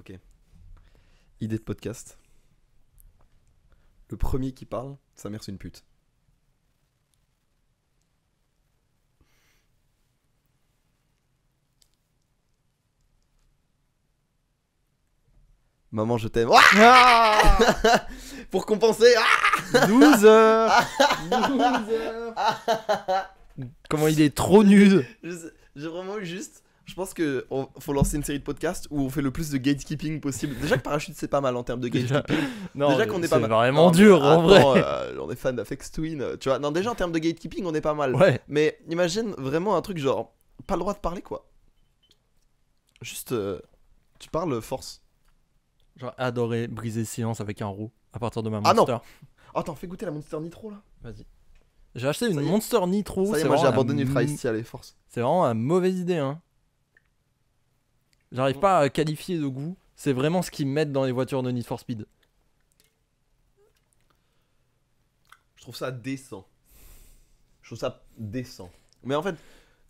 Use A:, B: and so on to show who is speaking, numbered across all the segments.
A: Ok. Idée de podcast. Le premier qui parle, sa mère c'est une pute. Maman, je t'aime. Ouah
B: Ah
A: Pour compenser.
B: 12 heures 12 heures. Comment il est trop nul.
A: J'ai vraiment eu juste. Je pense que faut lancer une série de podcasts où on fait le plus de gatekeeping possible. Déjà que Parachute c'est pas mal en termes de gatekeeping.
B: Non,
A: Déjà qu'on est pas
B: c'est
A: mal.
B: vraiment
A: Non,
B: dur en vrai.
A: On est fan d'Afex Twin. Tu vois, non, déjà en termes de gatekeeping, on est pas mal.
B: Ouais.
A: Mais imagine vraiment un truc genre. Pas le droit de parler quoi. Juste. Tu parles force.
B: J'aurais adoré briser le silence avec un roux à partir de ma
A: Ah non.
B: Monster.
A: Attends, fais goûter la Monster Nitro là.
B: Vas-y. J'ai acheté une
A: Ça y est.
B: Monster Nitro.
A: Ça y est,
B: c'est
A: moi j'ai
B: vraiment
A: abandonné
B: la
A: Ultra Ice Tea, allez, force.
B: C'est vraiment une mauvaise idée, hein. J'arrive pas à qualifier de goût. C'est vraiment ce qu'ils mettent dans les voitures de Need for Speed.
A: Je trouve ça décent. Mais en fait,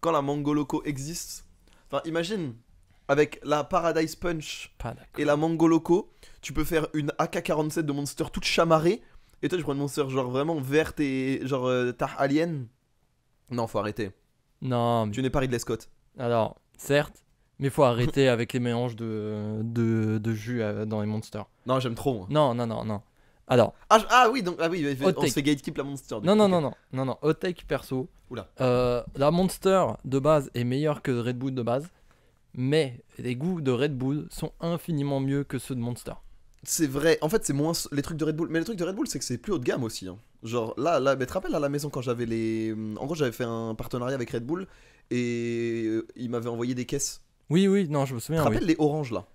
A: quand la Mango Loco existe, enfin imagine, avec la Paradise Punch
B: Pas d'accord.
A: et la Mango Loco, tu peux faire une AK-47 de Monster toute chamarrée. Et toi tu prends une Monster genre vraiment verte et genre t'as Alien. Non, faut arrêter.
B: Non, mais...
A: Tu n'es pas Ridley Scott.
B: alors, certes, mais faut arrêter avec les mélanges de jus dans les Monsters.
A: Non, j'aime trop moi.
B: Non. Alors,
A: Oui, donc oui,
B: Hot
A: on
B: take.
A: se fait gatekeep la Monster. du
B: non,
A: coup,
B: non,
A: ok.
B: non, hot take perso.
A: Oula.
B: La Monster de base est meilleure que Red Bull de base, mais les goûts de Red Bull sont infiniment mieux que ceux de Monster.
A: C'est vrai, en fait c'est moins les trucs de Red Bull. Mais le truc de Red Bull c'est que c'est plus haut de gamme aussi, hein. Genre là, mais tu te rappelles à la maison quand j'avais les... En gros j'avais fait un partenariat avec Red Bull. Et ils m'avaient envoyé des caisses.
B: Oui, non, je me
A: Tu te
B: souviens.
A: rappelles
B: Oui.
A: les oranges là?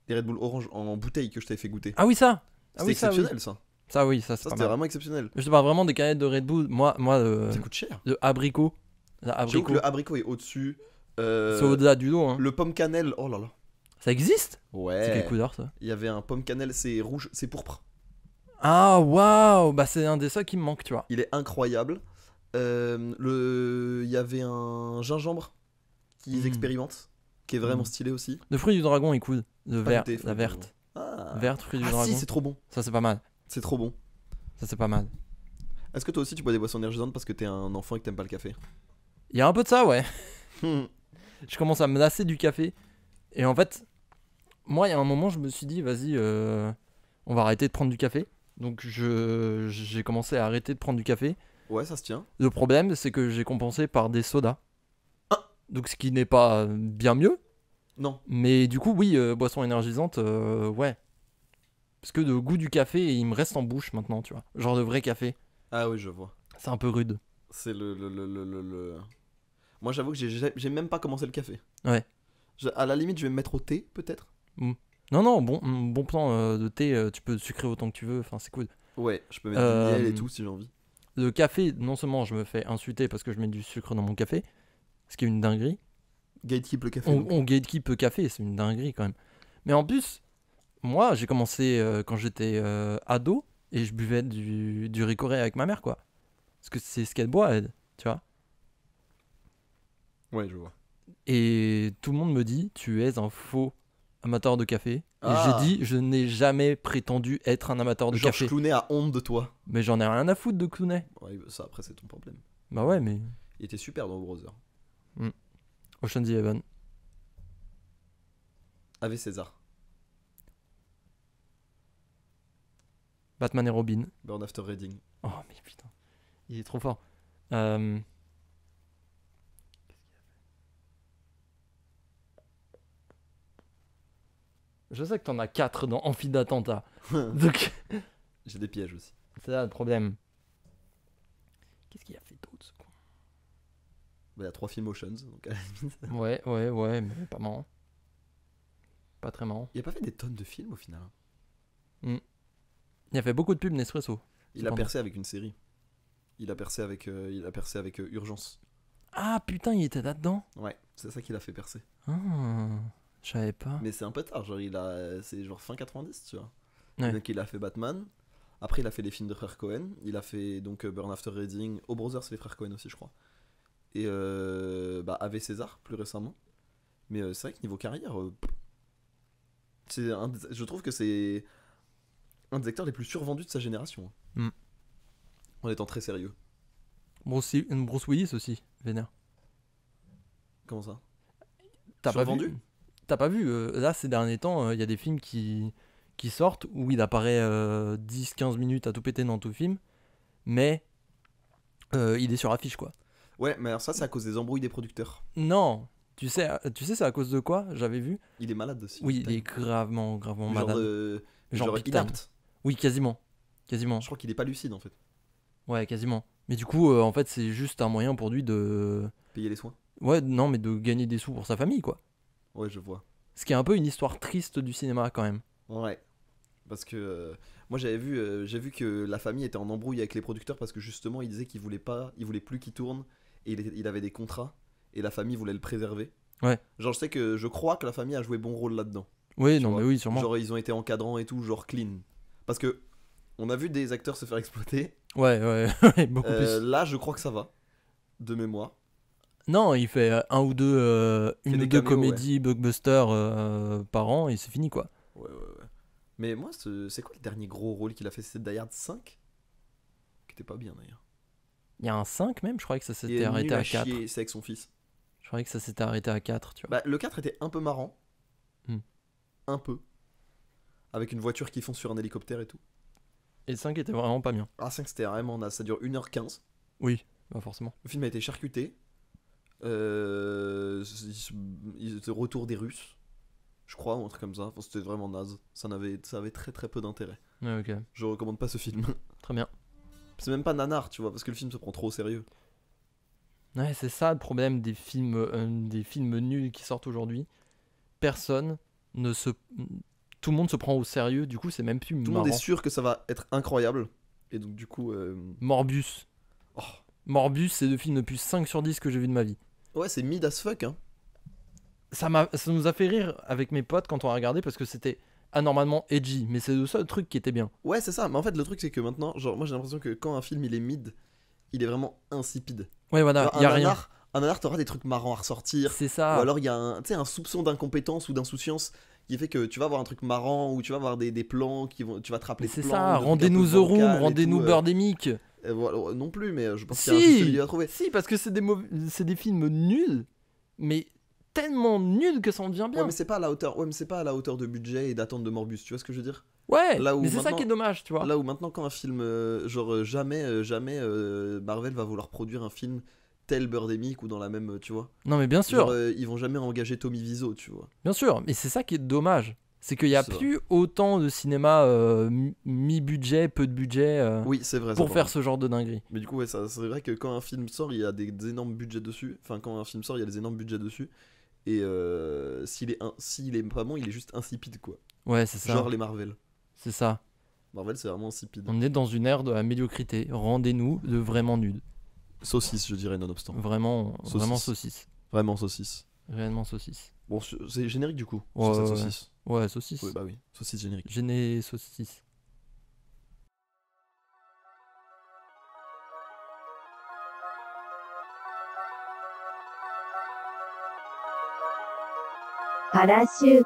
A: Les Red Bull orange en bouteille que je t'avais fait goûter.
B: Ah oui, ça. Ah
A: C'était
B: oui, ça, oui.
A: exceptionnel ça.
B: Ça, oui, ça, c'est
A: Ça
B: pas
A: c'était
B: mal.
A: vraiment exceptionnel.
B: Je te parle vraiment des canettes de Red Bull. Moi,
A: Ça coûte cher.
B: le abricot.
A: J'avoue que
B: Abricot,
A: le abricot est au-dessus.
B: c'est au-delà du lot. Hein.
A: Le pomme cannelle, oh là là.
B: Ça existe. C'est
A: Ouais.
B: quelle couleur ça?
A: Il y avait un pomme cannelle, c'est rouge, c'est pourpre.
B: Ah, waouh. Bah, c'est un des seuls qui me manque, tu vois.
A: Il est incroyable. Il y avait un gingembre qu'ils expérimentent, qui est vraiment
B: Mm.
A: stylé aussi.
B: Le fruit du dragon est cool. Le
A: Pas
B: vert,
A: goûté, faut
B: la
A: que-
B: verte.
A: Ah,
B: Verte, fruit du
A: ah
B: dragon.
A: si, c'est trop bon.
B: Ça, c'est pas mal.
A: C'est trop bon.
B: Ça, c'est pas mal.
A: Est-ce que toi aussi tu bois des boissons énergisantes parce que t'es un enfant et que t'aimes pas le café?
B: Il y a un peu de ça, ouais.
A: Hmm.
B: Je commence à me lasser du café. Et en fait, moi, il y a un moment, je me suis dit, vas-y, on va arrêter de prendre du café. Donc, j'ai commencé à arrêter de prendre du café.
A: Ouais, ça se tient.
B: Le problème, c'est que j'ai compensé par des sodas.
A: Ah.
B: Donc, ce qui n'est pas bien mieux.
A: Non.
B: Mais du coup, oui, boisson énergisante, ouais. Parce que le goût du café, il me reste en bouche maintenant, tu vois. Genre de vrai café.
A: Ah oui, je vois.
B: C'est un peu rude.
A: C'est le. Moi j'avoue que j'ai même pas commencé le café.
B: Ouais.
A: À la limite, je vais me mettre au thé peut-être.
B: Non, bon plan de thé, tu peux sucrer autant que tu veux, enfin c'est cool.
A: Ouais, je peux mettre du miel et tout si j'ai envie.
B: Le café, non seulement je me fais insulter parce que je mets du sucre dans mon café, ce qui est une dinguerie.
A: Gatekeep le café.
B: On gatekeep le café, c'est une dinguerie quand même. Mais en plus, moi j'ai commencé quand j'étais ado et je buvais du Ricoré avec ma mère quoi. Parce que c'est ce qu'elle boit elle, tu vois.
A: Ouais, je vois.
B: Et tout le monde me dit, tu es un faux amateur de café.
A: Ah.
B: Et j'ai dit, je n'ai jamais prétendu être un amateur de
A: Georges
B: café.
A: Clooney a honte de toi.
B: Mais j'en ai rien à foutre de Clooney.
A: Ouais, ça après c'est ton problème.
B: Bah ouais, mais
A: Il était super dans Brother.
B: Ocean's Eleven.
A: Ave César.
B: Batman et Robin.
A: Burn After Reading.
B: Oh mais putain, il est trop fort. Qu'est-ce qu'il a fait? Je sais que t'en as 4 dans Amphi d'attentat. Donc,
A: J'ai des pièges aussi.
B: c'est là le problème. Qu'est-ce qu'il a fait d'autre ce con?
A: Bah, il y a 3 films Oceans. Donc à la limite.
B: Ouais, mais pas marrant. Pas très marrant.
A: Il a pas fait des tonnes de films au final.
B: Il a fait beaucoup de pubs Nespresso.
A: Il a
B: Cependant.
A: percé avec une série. Il a percé avec Urgence.
B: Ah putain, il était là-dedans.
A: Ouais, c'est ça qui l'a fait percer.
B: Ah, je savais pas.
A: Mais c'est un peu tard, genre c'est genre fin 90, tu vois.
B: Ouais.
A: Donc il a fait Batman. Après il a fait les films de frères Cohen. Il a fait donc Burn After Reading. Oh Brothers, c'est les frères Cohen aussi, je crois. Et Ave César plus récemment. Mais c'est vrai que niveau carrière, Je trouve que c'est un des acteurs les plus survendus de sa génération.
B: Mm.
A: En étant très sérieux.
B: Bruce Willis aussi, vénère.
A: Comment ça?
B: T'as pas
A: Survendu
B: vu? T'as pas vu là, ces derniers temps, il y a des films qui sortent où il apparaît 10-15 minutes à tout péter dans tout film, mais il est sur affiche, quoi.
A: Ouais, mais alors ça, c'est à cause des embrouilles des producteurs.
B: Non, tu sais c'est à cause de quoi? J'avais vu.
A: Il est malade aussi.
B: Oui, il est gravement
A: genre,
B: malade. Genre big time.
A: inapte.
B: Oui, quasiment.
A: Je crois qu'il est pas lucide en fait.
B: Ouais, quasiment. Mais du coup, en fait, c'est juste un moyen pour lui de...
A: Payer les soins.
B: Ouais, non, mais de gagner des sous pour sa famille, quoi.
A: Ouais, je vois.
B: Ce qui est un peu une histoire triste du cinéma, quand même.
A: Ouais. Parce que moi j'ai vu que la famille était en embrouille avec les producteurs parce que justement il disait qu'il voulait plus qu'il tourne et il avait des contrats et la famille voulait le préserver.
B: Ouais.
A: Genre je crois que la famille a joué bon rôle là-dedans.
B: Oui,
A: Tu
B: non,
A: vois.
B: mais oui, sûrement.
A: Genre ils ont été encadrants et tout, genre clean. Parce que on a vu des acteurs se faire exploiter.
B: Ouais, ouais, beaucoup plus.
A: Là je crois que ça va. De mémoire.
B: Non, il fait une ou deux
A: des caméos,
B: comédies blockbusters par an et c'est fini, quoi.
A: Ouais. Mais moi c'est quoi le dernier gros rôle qu'il a fait? C'est Die Hard 5 qui était pas bien d'ailleurs.
B: Il y a un 5 même, je croyais que ça
A: Il
B: s'était
A: est
B: arrêté
A: nul
B: à
A: à
B: 4.
A: chier, c'est avec son fils.
B: Je croyais que ça s'était arrêté à 4, tu vois.
A: Bah, le 4 était un peu marrant.
B: Hmm.
A: Un peu. Avec une voiture qui fonce sur un hélicoptère et tout.
B: Et le 5 était vraiment pas bien.
A: Ah, 5 c'était vraiment naze, ça dure 1h15.
B: Oui, bah forcément.
A: Le film a été charcuté. Retour des Russes, je crois, ou un truc comme ça. Enfin, c'était vraiment naze. Ça avait très très peu d'intérêt.
B: Ouais, ok,
A: Je recommande pas ce film.
B: très bien.
A: C'est même pas nanar, tu vois, parce que le film se prend trop au sérieux.
B: Ouais, c'est ça le problème des films nuls qui sortent aujourd'hui. Personne ne se... Tout le monde se prend au sérieux, du coup c'est même plus
A: Tout le
B: marrant.
A: monde est sûr que ça va être incroyable. Et donc du coup...
B: Morbius.
A: Oh.
B: Morbius, c'est le film le plus 5 sur 10 que j'ai vu de ma vie.
A: Ouais, c'est mid as fuck, hein.
B: Ça nous a fait rire avec mes potes quand on a regardé parce que c'était anormalement edgy, mais c'est le seul truc qui était bien.
A: Ouais, c'est ça. Mais en fait, le truc, c'est que maintenant, genre, moi j'ai l'impression que quand un film il est mid, il est vraiment insipide.
B: Ouais, voilà,
A: Genre,
B: y a rien.
A: Un nanar, t'auras des trucs marrants à ressortir.
B: C'est ça.
A: Ou alors il y a un soupçon d'incompétence ou d'insouciance qui fait que tu vas avoir un truc marrant ou tu vas avoir des plans tu vas te rappeler
B: Mais
A: de
B: c'est
A: plans,
B: ça,
A: de trucs
B: rendez-nous
A: un
B: The
A: peu
B: Room,
A: bancals et
B: rendez-nous
A: tout,
B: Birdemic.
A: Voilà, non plus, mais je pense qu'il y a un juste milieu à trouver.
B: Si, parce que c'est des films nuls, mais tellement nuls que ça en devient bien.
A: Ouais, mais c'est pas à la hauteur. Ouais, mais c'est pas à la hauteur de budget et d'attente de Morbius. Tu vois ce que je veux dire?
B: Ouais,
A: là où
B: mais c'est ça
A: maintenant-
B: qui est dommage, tu vois.
A: Là où maintenant, quand un film, jamais Marvel va vouloir produire un film tel Birdemic ou dans la même, tu vois.
B: Non, mais bien sûr,
A: Genre, ils vont jamais engager Tommy Wiseau, tu vois.
B: bien sûr, mais c'est ça qui est dommage. C'est qu'il n'y a
A: C'est vrai.
B: plus autant de cinéma mi-budget, peu de budget
A: Oui, c'est vrai.
B: pour
A: ça,
B: faire
A: par
B: ce genre de dinguerie.
A: Mais du coup, ouais, c'est vrai que quand un film sort, il y a des énormes budgets dessus. Enfin, quand un film sort, il y a des énormes budgets dessus. Et s'il est pas bon, il est juste insipide, quoi.
B: Ouais, c'est ça.
A: Genre les Marvel.
B: C'est ça.
A: Marvel, c'est vraiment insipide.
B: On est dans une ère de la médiocrité. Rendez-nous de vraiment nul.
A: Saucisse, je dirais, nonobstant.
B: Vraiment saucisse.
A: Vraiment saucisse.
B: Réellement saucisse.
A: Bon, c'est générique du coup,
B: Ouais,
A: sur cette
B: ouais.
A: saucisse.
B: Ouais, saucisse.
A: Oui, bah oui, saucisse générique.
B: Gêné saucisse.
C: Parachute.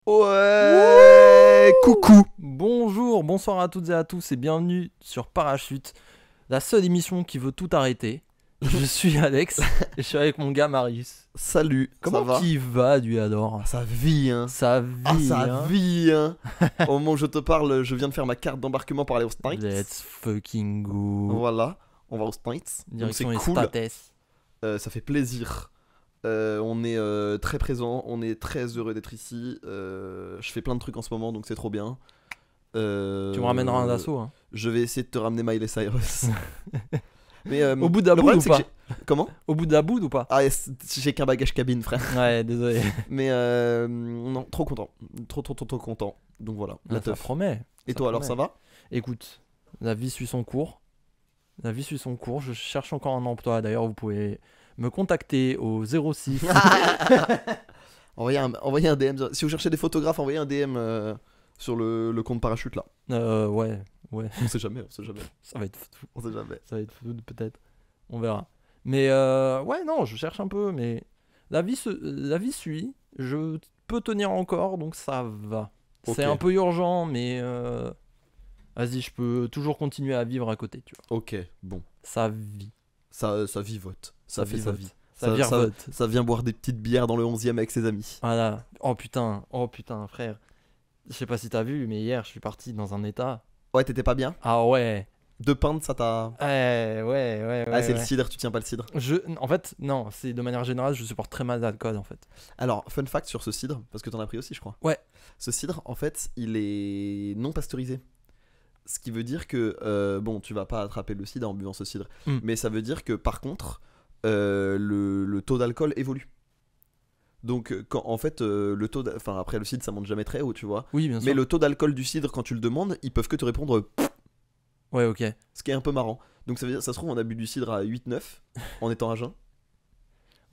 A: Ouais, coucou.
B: Bonjour, bonsoir à toutes et à tous et bienvenue sur Parachute, la seule émission qui veut tout arrêter. Je suis Alex et je suis avec mon gars Marius.
A: Salut,
B: Comment
A: ça va?
B: qui va, lui adore?
A: Ça vit, hein.
B: Ça vit, hein.
A: Vit, hein. Au moment où je te parle, je viens de faire ma carte d'embarquement pour aller aux States.
B: Let's fucking go.
A: Voilà, on va aux States. Donc c'est
B: Direction les
A: cool,
B: States.
A: ça fait plaisir. On est très présent, on est très heureux d'être ici. Je fais plein de trucs en ce moment, donc c'est trop bien.
B: Tu me ramèneras un assaut, hein.
A: Je vais essayer de te ramener Miley Cyrus. Mais,
B: Au bout
A: le
B: d'Aboud
A: problème,
B: ou
A: c'est que
B: pas?
A: Comment?
B: Au bout d'Aboud ou pas?
A: Ah, j'ai qu'un bagage cabine, frère.
B: Ouais, désolé.
A: Mais non, trop content. Trop content. Donc voilà, la
B: Ah, ça
A: teuf.
B: promet.
A: Et
B: ça
A: toi alors,
B: promet.
A: ça va?
B: Écoute, la vie suit son cours. La vie suit son cours. Je cherche encore un emploi. D'ailleurs, vous pouvez me contacter au 06.
A: Envoyez un DM. Si vous cherchez des photographes, envoyez un DM sur le compte parachute là.
B: Ouais,
A: On sait jamais, on sait jamais,
B: ça va être fou.
A: on sait jamais.
B: Ça va être fou, peut-être. On verra. Mais ouais, non, je cherche un peu, mais la vie suit. Je peux tenir encore, donc ça va.
A: Ok.
B: C'est un peu urgent, mais vas-y, je peux toujours continuer à vivre à côté, tu vois.
A: Ok, bon.
B: Ça vit.
A: Ça vivote. Ça fait sa
B: vivote.
A: vie.
B: Ça virevote.
A: Ça vient boire des petites bières dans le 11e avec ses amis.
B: Voilà. Oh putain, frère. Je sais pas si t'as vu, mais hier, je suis parti dans un état.
A: Ouais, t'étais pas bien?
B: Ah ouais.
A: 2 pintes, ça t'a.
B: Ouais.
A: Ah, c'est
B: ouais.
A: le cidre, tu tiens pas le cidre.
B: En fait, non, c'est de manière générale, je supporte très mal l'alcool en fait.
A: Alors, fun fact sur ce cidre, parce que t'en as pris aussi, je crois.
B: Ouais.
A: Ce cidre, en fait, il est non pasteurisé. Ce qui veut dire que, bon, tu vas pas attraper le sida en buvant ce cidre, mais ça veut dire que par contre, le taux d'alcool évolue. Donc, quand, en fait, le taux. Enfin, après, le cidre, ça monte jamais très haut, tu vois.
B: Oui, bien sûr.
A: Mais le taux d'alcool du cidre, quand tu le demandes, ils peuvent que te répondre.
B: Ouais, ok.
A: Ce qui est un peu marrant. Donc, ça veut dire, ça se trouve, on a bu du cidre à 8-9 en étant à jeun.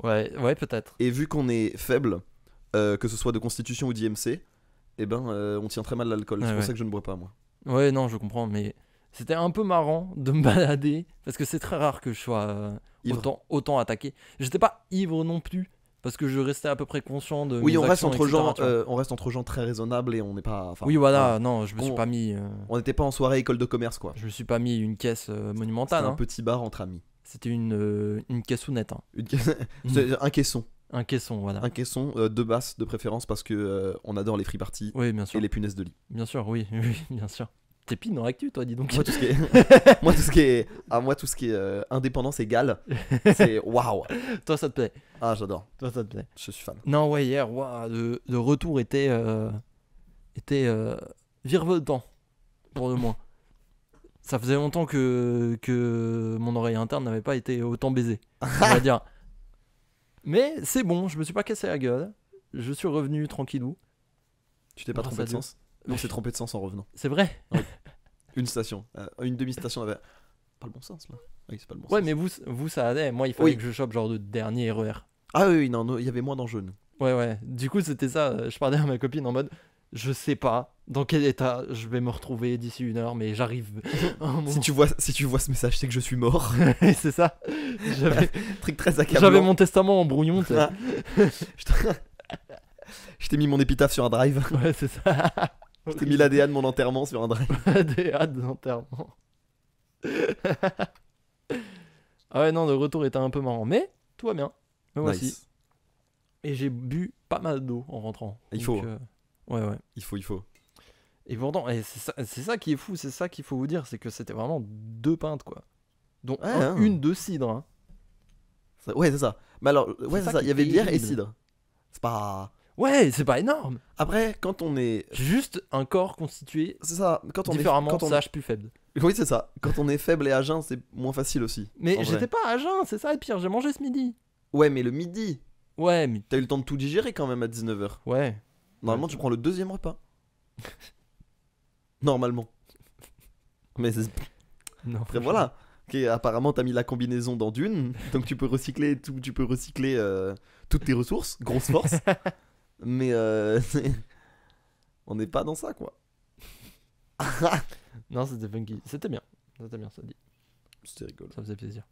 B: Ouais, peut-être.
A: Et vu qu'on est faible, que ce soit de constitution ou d'IMC, eh ben, on tient très mal l'alcool.
B: Ouais,
A: C'est pour
B: ouais.
A: ça que je ne bois pas, moi.
B: Ouais, non, je comprends, mais c'était un peu marrant de me balader parce que c'est très rare que je sois
A: Ivre.
B: autant attaqué. J'étais pas ivre non plus parce que je restais à peu près conscient de
A: Oui,
B: mes
A: on reste
B: actions,
A: entre
B: etc.,
A: gens,
B: tu vois.
A: on reste entre gens très raisonnables et on n'est pas. Enfin,
B: Oui, voilà, non, je me suis
A: On-
B: pas mis.
A: On n'était pas en soirée école de commerce, quoi.
B: Je me suis pas mis une caisse
A: C'était
B: monumentale.
A: un
B: Hein.
A: petit bar entre amis.
B: C'était une caissounette. Hein.
A: C'est un caisson.
B: Un caisson, voilà.
A: Un caisson, 2 basses de préférence parce que on adore les free parties
B: Oui, bien
A: et
B: sûr.
A: les punaises de lit.
B: Bien sûr, oui, oui, bien sûr. T'es pile dans l'actu, toi, dis donc.
A: Moi, tout ce qui est, moi, tout ce qui est indépendance égale, c'est waouh.
B: Toi, ça te plaît.
A: Ah, j'adore.
B: Toi, ça te plaît.
A: Je suis fan.
B: Non, ouais, hier, ouah, le retour était virevoltant, pour le moins. Ça faisait longtemps que mon oreille interne n'avait pas été autant baisée, on va dire. Mais c'est bon, je me suis pas cassé la gueule. Je suis revenu tranquillou.
A: Tu t'es pas
B: Grâce
A: trompé
B: à
A: de
B: Dieu.
A: sens? Non, c'est trompé de sens en revenant.
B: C'est vrai.
A: Une station, une demi-station avait. Pas le bon sens là. Oui, c'est pas le bon
B: Ouais,
A: sens.
B: mais vous, ça allait. Moi, il fallait
A: Oui.
B: que je chope genre de dernier RER.
A: Ah oui, non, il y avait moins d'enjeux. nous.
B: Ouais. Du coup, c'était ça. Je parlais à ma copine en mode, je sais pas dans quel état je vais me retrouver d'ici 1 heure, mais j'arrive. À un moment.
A: Si tu vois ce message, c'est que je suis mort.
B: C'est ça. J'avais
A: Truc très accablant.
B: j'avais mon testament en brouillon. Tu sais.
A: Ah. Je t'ai mis mon épitaphe sur un drive.
B: Ouais, c'est ça.
A: Je t'ai mis l'ADA de mon enterrement sur un drive.
B: Des hâtes d'enterrement. Ah ouais, non, le retour était un peu marrant, mais tout va bien. Mais moi aussi.
A: Nice.
B: Et j'ai bu pas mal d'eau en rentrant.
A: Il
B: Donc,
A: faut.
B: Ouais.
A: Il faut.
B: Et pourtant, et c'est ça qui est fou, c'est ça qu'il faut vous dire, c'est que c'était vraiment 2 pintes, quoi. Donc
A: Ouais, hein.
B: une de cidre. Hein.
A: Ouais, c'est ça. Mais alors, ouais,
B: ça
A: c'est ça.
B: qui
A: Il y avait
B: est
A: bière et
B: terrible.
A: cidre. C'est pas.
B: Ouais, c'est pas énorme.
A: Après, quand on est.
B: J'ai juste un corps constitué
A: C'est ça. Quand on
B: différemment,
A: est. Quand on...
B: sage plus faible.
A: Oui, c'est ça. Quand on est faible et à jeun, c'est moins facile aussi.
B: Mais
A: en vrai.
B: j'étais pas à jeun, c'est ça le pire, j'ai mangé ce midi.
A: Ouais, mais le midi,
B: Ouais, mais.
A: t'as eu le temps de tout digérer quand même à 19h.
B: Ouais.
A: Normalement,
B: Ouais.
A: tu prends le 2e repas. Normalement. Mais
B: Non,
A: après, voilà. Ok, apparemment, t'as mis la combinaison dans Dune, donc tu peux recycler toutes tes ressources, grosse force. Mais on n'est pas dans ça, quoi.
B: Non, c'était funky. C'était bien, ça dit.
A: C'était rigolo.
B: Ça faisait plaisir.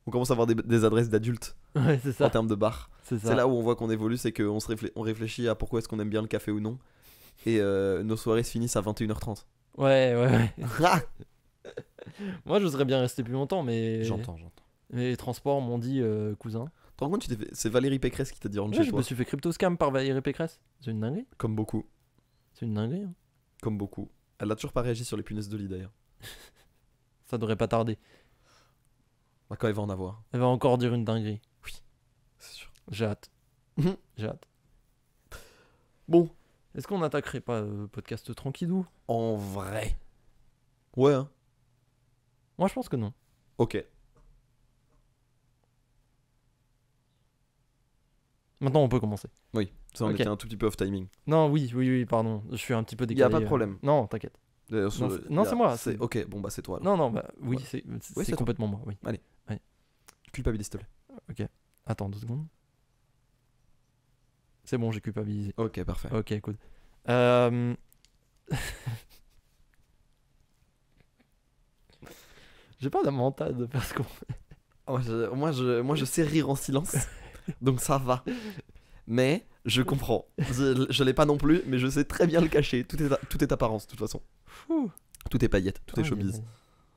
A: On commence à avoir des adresses d'adultes
B: Ouais, c'est
A: en
B: ça.
A: termes de bar.
B: C'est ça.
A: C'est là où on voit qu'on évolue, c'est qu'on on réfléchit à pourquoi est-ce qu'on aime bien le café ou non. Et nos soirées se finissent à 21h30.
B: Ouais.
A: Ah
B: Moi, je serais bien resté plus longtemps, mais.
A: J'entends.
B: Mais les transports m'ont dit, cousin.
A: Te rends compte, c'est Valérie Pécresse qui t'a dit rentre
B: Ouais,
A: chez
B: je
A: toi.
B: me suis fait crypto scam par Valérie Pécresse. C'est une dinguerie.
A: Comme beaucoup.
B: C'est une dinguerie. Hein.
A: Comme beaucoup. Elle a toujours pas réagi sur les punaises de lit d'ailleurs.
B: Ça devrait pas tarder.
A: Bah, quand elle va en avoir.
B: Elle va encore dire une dinguerie.
A: C'est sûr.
B: J'ai hâte.
A: Mhm.
B: J'ai hâte.
A: Bon,
B: Est-ce qu'on attaquerait pas le podcast tranquillou?
A: en vrai. Ouais, hein.
B: Moi, je pense que non.
A: Ok.
B: Maintenant, on peut commencer.
A: Oui, ça on
B: Ok.
A: était un tout petit peu off timing.
B: Non, oui, pardon. Je suis un petit peu
A: Y
B: décalé.
A: a pas de problème.
B: Non, t'inquiète.
A: D'ailleurs,
B: Non,
A: y a-
B: c'est moi,
A: C'est
B: c'est-
A: ok, bon bah c'est toi. alors.
B: Non, bah oui,
A: Ouais.
B: c'est
A: Oui,
B: c'est
A: c'est toi.
B: complètement moi, oui.
A: Culpabilise, s'il te plaît.
B: Attends 2 secondes. C'est bon, j'ai culpabilisé.
A: Ok, parfait.
B: Ok, cool. Euh, J'ai pas la mentale de faire ce qu'on fait.
A: Moi, je sais rire en silence, donc ça va. Mais je comprends. Je l'ai pas non plus, mais je sais très bien le cacher. Tout est apparence, de toute façon.
B: Ouh.
A: Tout est paillettes, tout est
B: Aïe,
A: showbiz.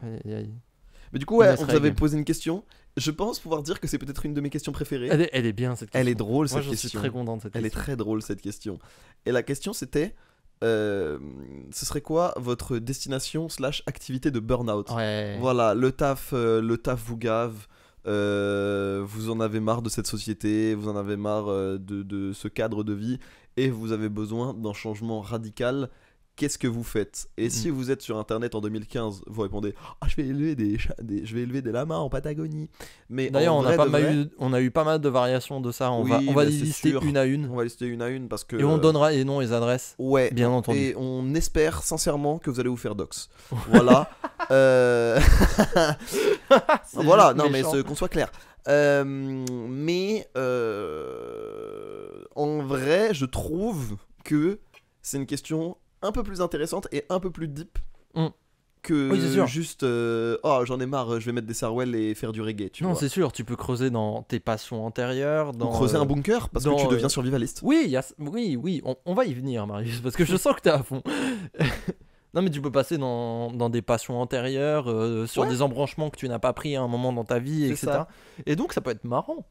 B: aïe, aïe, aïe.
A: Mais du coup, ouais,
B: Yes,
A: on vous avait
B: règle.
A: posé une question. Je pense pouvoir dire que c'est peut-être une de mes questions préférées.
B: Elle est bien cette question.
A: Elle est drôle,
B: Moi,
A: cette
B: je suis
A: question.
B: très content de cette
A: Elle est
B: question.
A: très drôle, cette question. Et la question, c'était ce serait quoi votre destination / activité de burn-out?
B: Ouais.
A: Voilà, le taf vous gave. Vous en avez marre de cette société, vous en avez marre de ce cadre de vie et vous avez besoin d'un changement radical. Qu'est-ce que vous faites? Et si vous êtes sur internet en 2015, vous répondez ah, je vais élever je vais élever des lamas en Patagonie. Mais
B: D'ailleurs,
A: en
B: on a
A: vrai,
B: on a eu pas mal de variations de ça. On
A: Oui,
B: va
A: bah,
B: les
A: c'est
B: lister
A: sûr.
B: une à une.
A: on va lister une à une parce que
B: Et on donnera les noms et les adresses,
A: ouais,
B: bien entendu.
A: et on espère sincèrement que vous allez vous faire dox. Voilà.
B: C'est
A: Voilà,
B: juste
A: non mais
B: méchant.
A: qu'on soit clair. En vrai, je trouve que c'est une question un peu plus intéressante et un peu plus deep
B: Mm.
A: que
B: Oui, c'est sûr.
A: juste oh j'en ai marre, je vais mettre des sarouels et faire du reggae, tu
B: Non,
A: vois.
B: c'est sûr, tu peux creuser dans tes passions antérieures.
A: Ou
B: Dans,
A: creuser un bunker parce
B: dans,
A: que tu deviens survivaliste.
B: Oui, oui, on va y venir, Marius, parce que je sens que t'es à fond. Non, mais tu peux passer dans des passions antérieures, sur
A: Ouais.
B: des embranchements que tu n'as pas pris à un moment dans ta vie,
A: C'est
B: etc.
A: ça.
B: Et donc, ça peut être marrant.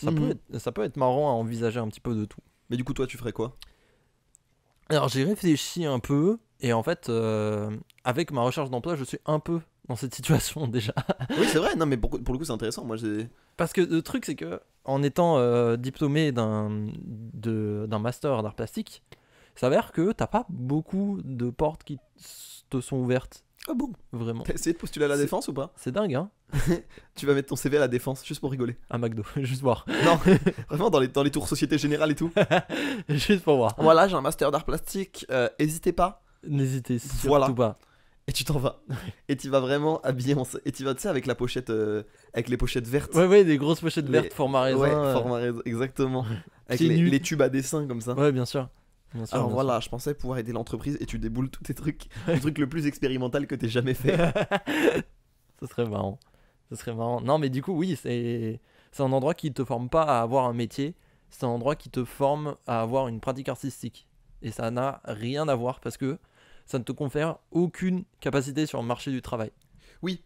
A: Mhm.
B: Ça peut être marrant à envisager un petit peu de tout.
A: Mais du coup toi tu ferais quoi?
B: Alors, j'ai réfléchi un peu, et en fait, avec ma recherche d'emploi, je suis un peu dans cette situation déjà.
A: Oui c'est vrai, non mais pour le coup c'est intéressant. Moi j'ai
B: Parce que le truc, c'est que en étant diplômé d'un master d'art plastique, il s'avère que t'as pas beaucoup de portes qui te sont ouvertes.
A: Ah bon?
B: Vraiment.
A: T'as essayé de postuler à la
B: C'est-
A: défense ou pas?
B: C'est dingue, hein?
A: Tu vas mettre ton CV à la défense juste pour rigoler.
B: À McDo, juste voir.
A: Non, vraiment dans les tours Société Générale et tout.
B: Juste pour voir.
A: Voilà, j'ai un master d'art plastique, hésitez pas.
B: N'hésitez surtout
A: Voilà.
B: pas.
A: Et tu t'en vas. Et tu vas vraiment habillé et tu vas, tu sais, avec la pochette, avec les pochettes vertes.
B: Ouais, des grosses pochettes
A: Les-
B: vertes, format raisin.
A: Ouais, format raisin, exactement. Avec
B: Pieds nus.
A: les tubes à dessin comme ça.
B: Ouais, bien sûr. Bien sûr,
A: Alors
B: bien
A: voilà, je pensais pouvoir aider l'entreprise et tu déboules tous tes trucs. Le truc le plus expérimental que t'aies jamais fait.
B: Ce serait marrant. Ce serait marrant. Non, mais du coup, oui, c'est un endroit qui te forme pas à avoir un métier. C'est un endroit qui te forme à avoir une pratique artistique. Et ça n'a rien à voir parce que ça ne te confère aucune capacité sur le marché du travail.
A: Oui,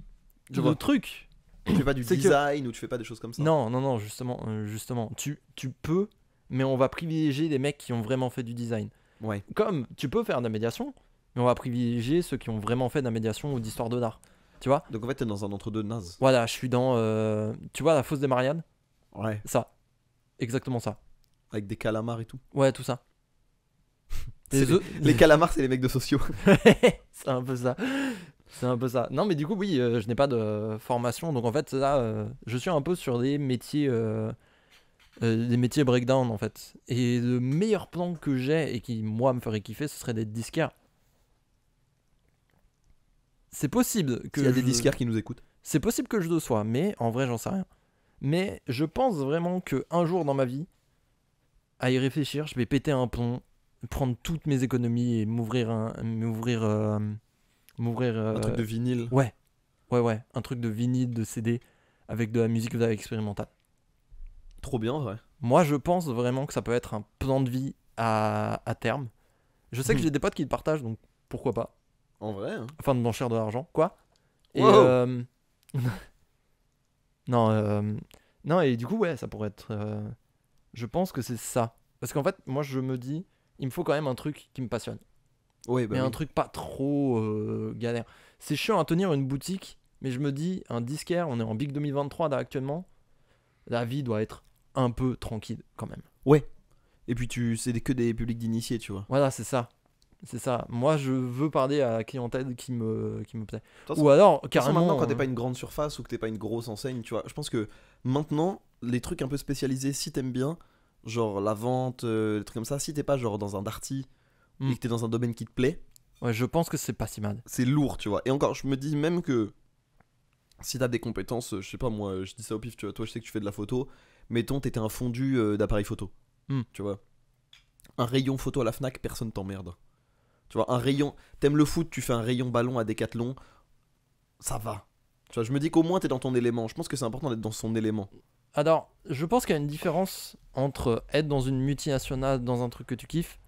A: je
B: Le
A: vois.
B: truc.
A: Tu fais pas du
B: C'est que-
A: design ou tu fais pas des choses comme ça.
B: Non, justement. Tu peux, mais on va privilégier les mecs qui ont vraiment fait du design.
A: Ouais.
B: Comme tu peux faire de la médiation, mais on va privilégier ceux qui ont vraiment fait de la médiation ou d'histoire de l'art. Tu vois?
A: Donc en fait, t'es dans un entre-deux naze.
B: Voilà, je suis dans. Tu vois la fosse des Mariannes?
A: Ouais.
B: Ça. Exactement ça.
A: Avec des calamars et tout.
B: Ouais, tout ça.
A: C'est
B: Les œufs-
A: Les calamars, c'est les mecs de sociaux.
B: C'est un peu ça. C'est un peu ça. Non, mais du coup, oui, je n'ai pas de formation. Donc en fait, là, je suis un peu sur des métiers breakdown en fait. Et le meilleur plan que j'ai et qui, moi, me ferait kiffer, ce serait d'être disquaire. C'est possible que
A: S'il y a des
B: je-
A: disquaires qui nous écoutent.
B: C'est possible que je le sois, mais en vrai, j'en sais rien. Mais je pense vraiment que un jour dans ma vie, à y réfléchir, je vais péter un plomb, prendre toutes mes économies et m'ouvrir un
A: Un truc de vinyle.
B: ouais, un truc de vinyle, de CD avec de la musique expérimentale.
A: Trop bien, en vrai.
B: Moi, je pense vraiment que ça peut être un plan de vie à terme. Je sais que j'ai des potes qui le partagent, donc pourquoi pas.
A: En vrai, hein.
B: Enfin, de blanchir de l'argent, quoi. Et
A: Wow.
B: non, et du coup, ouais, ça pourrait être. Je pense que c'est ça. Parce qu'en fait, moi, je me dis, il me faut quand même un truc qui me passionne.
A: Ouais, bah
B: Mais
A: oui.
B: un truc pas trop galère. C'est chiant à tenir une boutique, mais je me dis, un disquaire, on est en Big 2023 là actuellement, la vie doit être un peu tranquille quand même.
A: Et puis c'est que des publics d'initiés, tu vois.
B: Voilà, c'est ça. C'est ça. Moi, je veux parler à la clientèle qui me plaît.
A: De toute façon-
B: Ou alors,
A: de toute façon,
B: carrément.
A: maintenant, quand t'es pas une grande surface ou que t'es pas une grosse enseigne, tu vois, je pense que maintenant, les trucs un peu spécialisés, si t'aimes bien, genre la vente, les trucs comme ça, si t'es pas genre dans un darty
B: Mm.
A: et que t'es dans un domaine qui te plaît,
B: Ouais, je pense que c'est pas si mal.
A: c'est lourd, tu vois. Et encore, je me dis même que si t'as des compétences, je sais pas moi, je dis ça au pif, tu vois, toi je sais que tu fais de la photo, mettons t'étais un fondu d'appareil photo,
B: Mm.
A: tu vois. Un rayon photo à la Fnac, personne t'emmerde. Tu vois, un rayon. T'aimes le foot, tu fais un rayon ballon à Decathlon, ça va. Tu vois, je me dis qu'au moins t'es dans ton élément. Je pense que c'est important d'être dans son élément.
B: Alors, je pense qu'il y a une différence entre être dans une multinationale, dans un truc que tu kiffes,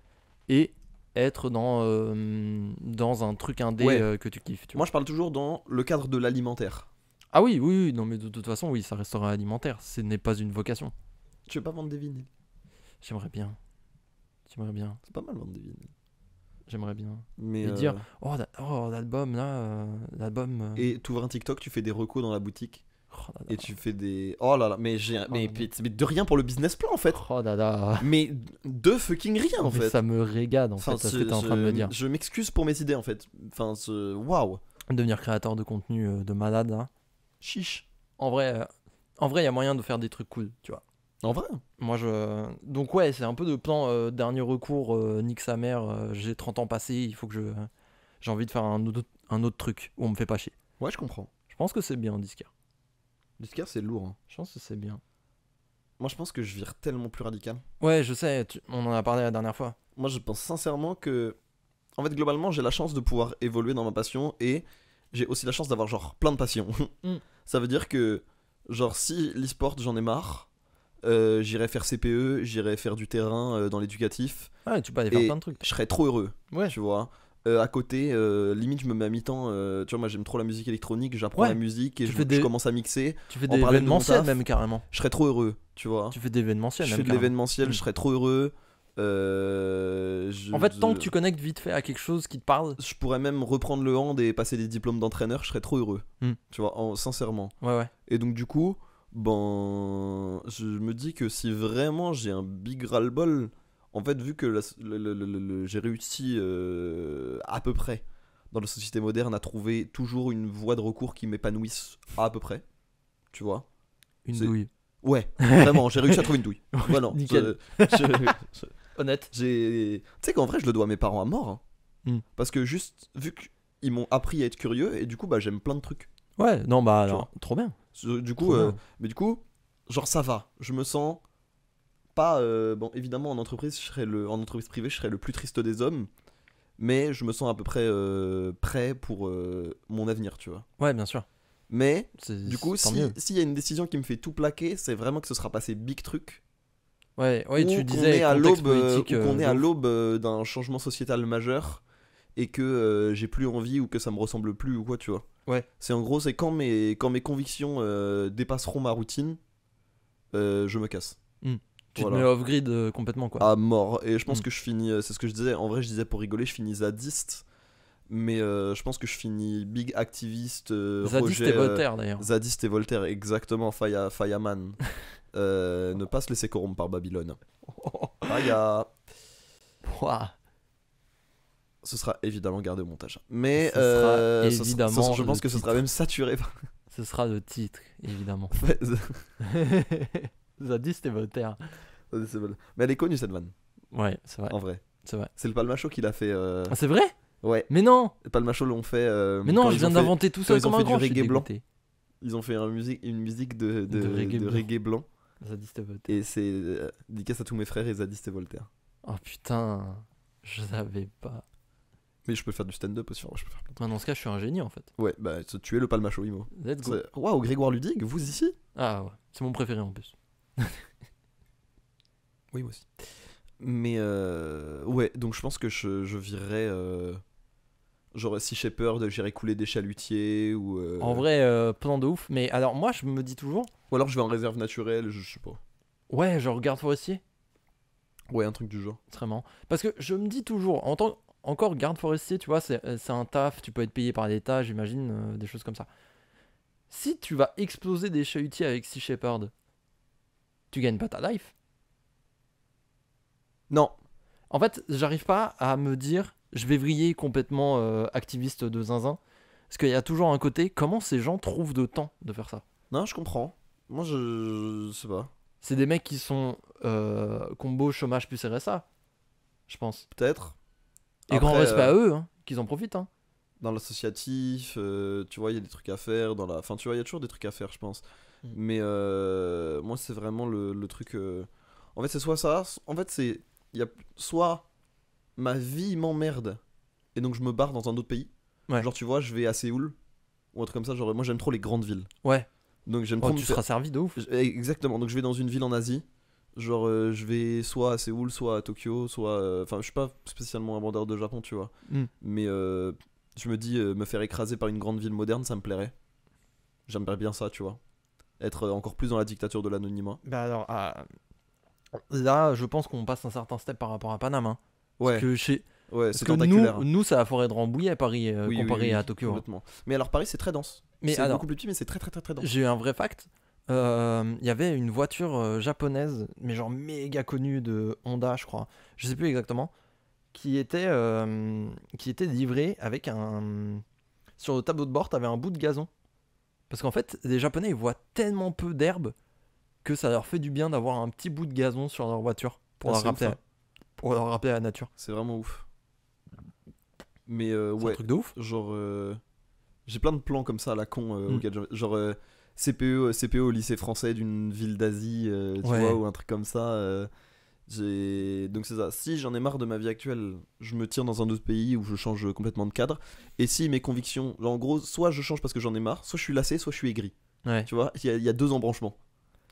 B: et être dans un truc indé
A: Ouais.
B: que tu kiffes. Tu vois.
A: Moi, je parle toujours dans le cadre de l'alimentaire.
B: Ah oui, oui, oui, non, mais de toute façon, oui, ça restera alimentaire. Ce n'est pas une vocation.
A: Tu veux pas vendre des vinyles?
B: J'aimerais bien. J'aimerais bien.
A: C'est pas mal vendre des vinyles.
B: J'aimerais bien.
A: Mais
B: Et dire, l'album là, l'album.
A: Et tu ouvres un TikTok, tu fais des recos dans la boutique.
B: Oh là là.
A: Et tu fais des. Oh là là, mais j'ai. Mais de rien pour le business plan en fait.
B: Oh là là.
A: Mais de fucking rien en
B: Mais
A: fait.
B: ça me régale en fait, ce que t'es en train de me dire.
A: Je m'excuse pour mes idées en fait. Enfin, waouh.
B: Devenir créateur de contenu de malade là.
A: Chiche.
B: En vrai, il y a moyen de faire des trucs cool, tu vois.
A: En vrai.
B: Moi donc ouais, c'est un peu de plan dernier recours, nique sa mère, j'ai 30 ans passés, il faut que j'ai envie de faire un autre truc où on me fait pas chier.
A: Ouais, je comprends.
B: Je pense que c'est bien Disquaire.
A: Disquaire, c'est lourd. Hein.
B: Je pense que c'est bien.
A: Moi, je pense que je vire tellement plus radical.
B: Ouais, je sais, on en a parlé la dernière fois.
A: Moi, je pense sincèrement que. En fait, globalement, j'ai la chance de pouvoir évoluer dans ma passion et j'ai aussi la chance d'avoir genre plein de passions.
B: Mm.
A: Ça veut dire que, genre, si l'e-sport, j'en ai marre, j'irai faire CPE, j'irai faire du terrain dans l'éducatif.
B: Ouais, tu peux aller faire
A: Et
B: plein de trucs.
A: je serais trop heureux,
B: Ouais.
A: tu vois. À côté, limite, je me mets à mi-temps. Tu vois, moi, j'aime trop la musique électronique, j'apprends
B: Ouais.
A: la musique et
B: Tu
A: je
B: fais des-
A: commence à mixer.
B: Tu fais
A: en
B: des
A: parallèle de mon
B: événementiels
A: taf.
B: même carrément.
A: Je serais trop heureux, tu vois.
B: Tu fais des événementiels
A: Je
B: même
A: fais de
B: carrément.
A: l'événementiel,
B: Mm.
A: je serais trop heureux.
B: En fait, tant que tu connectes vite fait à quelque chose qui te parle.
A: Je pourrais même reprendre le hand et passer des diplômes d'entraîneur, je serais trop heureux.
B: Mm.
A: Tu vois, sincèrement.
B: Ouais, ouais.
A: Et donc, du coup, ben, je me dis que si vraiment j'ai un big ras-le-bol, en fait, vu que j'ai réussi à peu près dans la société moderne à trouver toujours une voie de recours qui m'épanouisse à peu près, tu vois.
B: Une
A: C'est-
B: douille.
A: Ouais, vraiment, j'ai réussi à trouver une douille. Voilà.
B: Nickel. Honnête.
A: Tu sais qu'en vrai, je le dois à mes parents à mort. Hein.
B: Mm.
A: Parce que juste, vu qu'ils m'ont appris à être curieux, et du coup, bah, j'aime plein de trucs.
B: Ouais, non, bah
A: Tu
B: alors, trop bien.
A: Du coup,
B: Trop bien.
A: mais du coup, genre, ça va. Je me sens pas. Bon, évidemment, en entreprise, en entreprise privée, je serais le plus triste des hommes. Mais je me sens à peu près prêt pour mon avenir, tu vois.
B: Ouais, bien sûr.
A: Mais,
B: C'est-
A: du coup,
B: tant mieux.
A: s'il y a une décision qui me fait tout plaquer, c'est vraiment que ce sera passé big truc.
B: Ouais,
A: Ou
B: tu
A: qu'on
B: disais
A: est à
B: contexte
A: l'aube
B: politique,
A: ou qu'on est
B: de
A: à
B: ouf.
A: l'aube d'un changement sociétal majeur et que j'ai plus envie ou que ça me ressemble plus ou quoi, tu vois.
B: Ouais.
A: C'est en gros, c'est quand mes convictions dépasseront ma routine, je me casse.
B: Tu
A: Voilà.
B: te mets off-grid complètement, quoi.
A: À mort. Et je pense
B: Mm.
A: que je finis, c'est ce que je disais, en vrai je disais pour rigoler, je finis zadiste, mais je pense que je finis big activiste,
B: Zadiste
A: rejet,
B: et Voltaire, d'ailleurs.
A: zadiste et Voltaire, exactement, Fayaman. Ne pas se laisser corrompre par Babylone. Faya.
B: Ouah.
A: Ce sera évidemment gardé au montage. Mais
B: Ce sera
A: ça
B: évidemment
A: je pense
B: le
A: que ce sera
B: titre.
A: même saturé.
B: Ce sera le titre, évidemment. Zadiste et Voltaire.
A: C'est bon. Mais elle est connue cette vanne,
B: Ouais, c'est vrai.
A: en vrai.
B: C'est vrai.
A: C'est le Palmacho qui l'a fait.
B: Ah, c'est vrai?
A: Ouais,
B: Mais non!
A: le Palmacho l'ont fait.
B: Mais non,
A: quand
B: je
A: ils
B: viens
A: ont fait-
B: d'inventer tout
A: quand
B: ça
A: ils ont
B: comme un
A: fait du
B: grand, je suis
A: reggae blanc.
B: dégoûté.
A: Ils ont fait une musique de
B: De reggae blanc.
A: blanc.
B: Zadiste et Voltaire.
A: Et c'est dédicace à tous mes frères et Zadiste et Voltaire.
B: Oh putain, je savais pas.
A: Mais je peux faire du stand-up aussi. Je peux faire plein de
B: Ouais, dans ce cas, je suis un génie en fait.
A: trucs. Ouais, bah tu es le Palmacho, Imo.
B: Let's go.
A: Waouh, Grégoire Ludig, vous ici?
B: Ah ouais, c'est mon préféré en plus.
A: Oui, moi aussi. Mais ouais, donc je pense que je virerais. Genre, si Shepherd, j'irais couler des chalutiers ou.
B: En vrai, plan de ouf. Mais alors, moi, je me dis toujours,
A: Ou alors je vais en réserve naturelle, je sais pas.
B: ouais, genre garde forestier,
A: Ouais, un truc du genre.
B: très marrant. Parce que je me dis toujours, encore garde forestier, tu vois, c'est un taf, tu peux être payé par l'État, j'imagine, des choses comme ça. Si tu vas exploser des chalutiers avec Sea Shepherd, tu gagnes pas ta life.
A: Non,
B: En fait, j'arrive pas à me dire, je vais vriller complètement activiste de zinzin. Parce qu'il y a toujours un côté, comment ces gens trouvent de temps de faire ça?
A: non, je comprends. Moi, je sais pas.
B: C'est des mecs qui sont combo chômage plus RSA, je pense.
A: Peut-être.
B: Et grand
A: Après,
B: respect à eux, hein, qu'ils en profitent. Hein.
A: Dans l'associatif, tu vois, il y a des trucs à faire. Enfin, tu vois, il y a toujours des trucs à faire, je pense. Mais moi, c'est vraiment le truc. En fait, c'est soit ça. En fait, c'est il y a soit ma vie m'emmerde et donc je me barre dans un autre pays.
B: Ouais.
A: Genre, tu vois, je vais à Séoul ou un truc comme ça. Genre, moi j'aime trop les grandes villes.
B: Ouais.
A: Donc j'aime
B: Oh,
A: trop
B: tu
A: me faire-
B: seras servi de ouf.
A: Exactement, donc je vais dans une ville en Asie. Genre, je vais soit à Séoul, soit à Tokyo, soit. Enfin, je suis pas spécialement un vendeur de Japon, tu vois.
B: Hmm.
A: Mais je me dis, me faire écraser par une grande ville moderne, ça me plairait. J'aimerais bien ça, tu vois. Être encore plus dans la dictature de l'anonymat.
B: Bah alors, là, je pense qu'on passe un certain step par rapport à Paname. Hein.
A: Ouais,
B: Parce que,
A: ouais,
B: parce
A: c'est
B: que
A: tentaculaire.
B: nous, c'est la forêt de Rambouillet à Paris,
A: Oui,
B: comparé
A: oui, oui,
B: à Tokyo. Hein.
A: complètement. Mais alors, Paris, c'est très dense.
B: Mais
A: C'est
B: alors,
A: beaucoup plus petit, mais c'est très, très, très, très dense.
B: j'ai eu un vrai fact. Il y avait une voiture japonaise, mais genre méga connue de Honda, je crois. Je sais plus exactement. Qui était livrée avec un. Sur le tableau de bord, t'avais un bout de gazon. Parce qu'en fait, les Japonais, ils voient tellement peu d'herbe que ça leur fait du bien d'avoir un petit bout de gazon sur leur voiture pour,
A: Ah,
B: leur,
A: c'est
B: rappeler,
A: ouf, hein.
B: pour leur rappeler la nature.
A: C'est vraiment ouf. Mais
B: C'est un
A: ouais,
B: truc de ouf.
A: genre. J'ai plein de plans comme ça à la con.
B: Mm.
A: Auxquels genre. CPE au lycée français d'une ville d'Asie, tu
B: Ouais.
A: vois, ou un truc comme ça. Donc c'est ça. Si j'en ai marre de ma vie actuelle, je me tire dans un autre pays où je change complètement de cadre. Et si mes convictions, genre, en gros, soit je change parce que j'en ai marre, soit je suis lassé, soit je suis aigri.
B: Ouais.
A: Tu vois, il y a deux embranchements.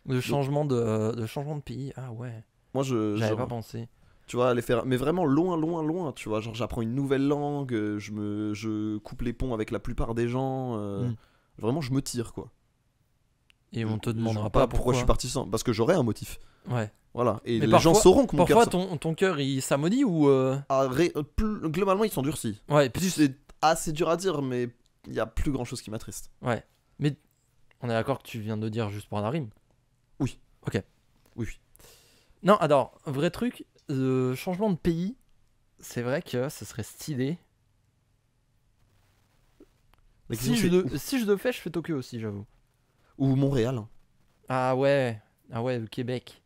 B: Le changement de pays. Ah ouais.
A: Moi,
B: J'avais
A: genre,
B: pas pensé.
A: tu vois, aller faire, mais vraiment loin, loin, loin. Tu vois, genre j'apprends une nouvelle langue, je coupe les ponts avec la plupart des gens.
B: Mm.
A: Vraiment, je me tire quoi.
B: Et on te
A: Je
B: demandera
A: vois
B: pas
A: pourquoi je suis parti sans, parce que j'aurais un motif.
B: Ouais.
A: Voilà. Et
B: Mais
A: les gens
B: parfois-
A: sauront que mon cœur.
B: Parfois, ton cœur, il s'amodit ou.
A: Globalement, ils sont durcis.
B: Ouais, plus.
A: C'est assez dur à dire, mais il y a plus grand chose qui m'attriste.
B: Ouais. Mais on est d'accord que tu viens de dire juste pour la rime.
A: Oui.
B: Ok.
A: Oui, oui.
B: Non, alors, vrai truc, changement de pays, c'est vrai que ce serait stylé.
A: La
B: Si
A: question, c'est
B: si je le fais, je fais Tokyo aussi, j'avoue.
A: ou Montréal.
B: Ah ouais. Ah ouais, le Québec.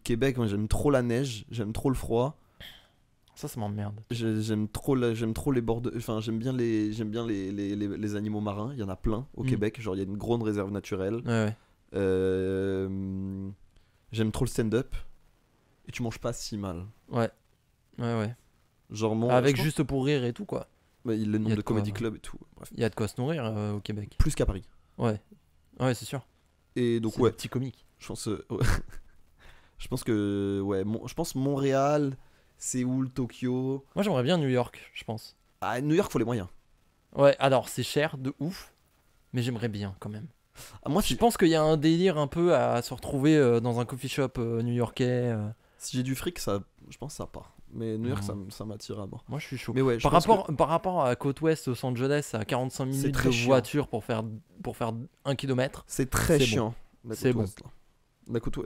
A: Québec, moi j'aime trop la neige, j'aime trop le froid.
B: Ça m'emmerde.
A: J'aime trop les bords de... Enfin, j'aime bien les animaux marins. Il y en a plein au
B: Mm.
A: Québec. Genre, il y a une grande réserve naturelle.
B: Ouais, ouais.
A: J'aime trop le stand-up. Et tu manges pas si mal.
B: Ouais. Ouais, ouais.
A: Genre,
B: Avec
A: je pense-
B: juste pour rire et tout, quoi.
A: le
B: y
A: nombre
B: a
A: de
B: de quoi,
A: comedy
B: ouais.
A: club et tout. Bref.
B: Il y a de quoi se nourrir au Québec.
A: Plus qu'à Paris.
B: Ouais. Ouais, c'est sûr.
A: Et donc,
B: C'est
A: ouais,
B: des petits comiques.
A: je pense... ouais. Je pense que... Ouais, je pense Montréal, Séoul, Tokyo...
B: Moi, j'aimerais bien New York, je pense.
A: Ah, New York, faut les moyens.
B: Ouais, alors, c'est cher de ouf, mais j'aimerais bien quand même.
A: Ah, moi,
B: Je pense qu'il y a un délire un peu à se retrouver dans un coffee shop new-yorkais.
A: si j'ai du fric, ça, je pense que ça part. Mais New York,
B: Mhm.
A: ça m'attire à mort.
B: Moi, je suis chaud.
A: Mais ouais, je
B: Par
A: pense
B: par rapport à la côte ouest, Los Angeles, à 45
A: C'est
B: minutes
A: très
B: de
A: chiant.
B: voiture pour faire 1 km.
A: c'est très
B: c'est
A: chiant. La
B: C'est
A: côte
B: bon.
A: ouest, là.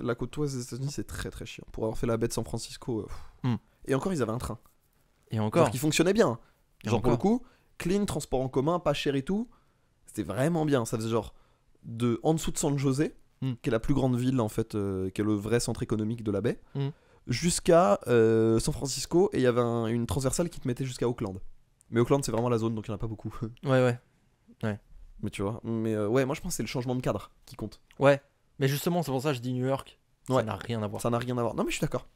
A: La côte ouest des États-Unis, c'est très très chiant. Pour avoir fait la baie de San Francisco.
B: Hmm.
A: Et encore, ils avaient un train.
B: Et
A: Genre
B: encore.
A: qui fonctionnait bien.
B: Et
A: Genre pour le
B: encore.
A: coup, clean, transport en commun, pas cher et tout. C'était vraiment bien. Ça faisait genre en dessous de San José,
B: Hmm.
A: qui est la plus grande ville en fait, qui est le vrai centre économique de la baie,
B: Hmm.
A: jusqu'à San Francisco. Et il y avait une transversale qui te mettait jusqu'à Auckland. Mais Auckland, c'est vraiment la zone, donc il n'y en a pas beaucoup.
B: Ouais, ouais.
A: Mais tu vois. Mais ouais, moi je pense que c'est le changement de cadre qui compte.
B: Ouais. Mais justement, c'est pour ça que je dis New York. Ça
A: Ouais.
B: n'a rien à voir.
A: Ça n'a rien à voir. Non, mais je suis d'accord.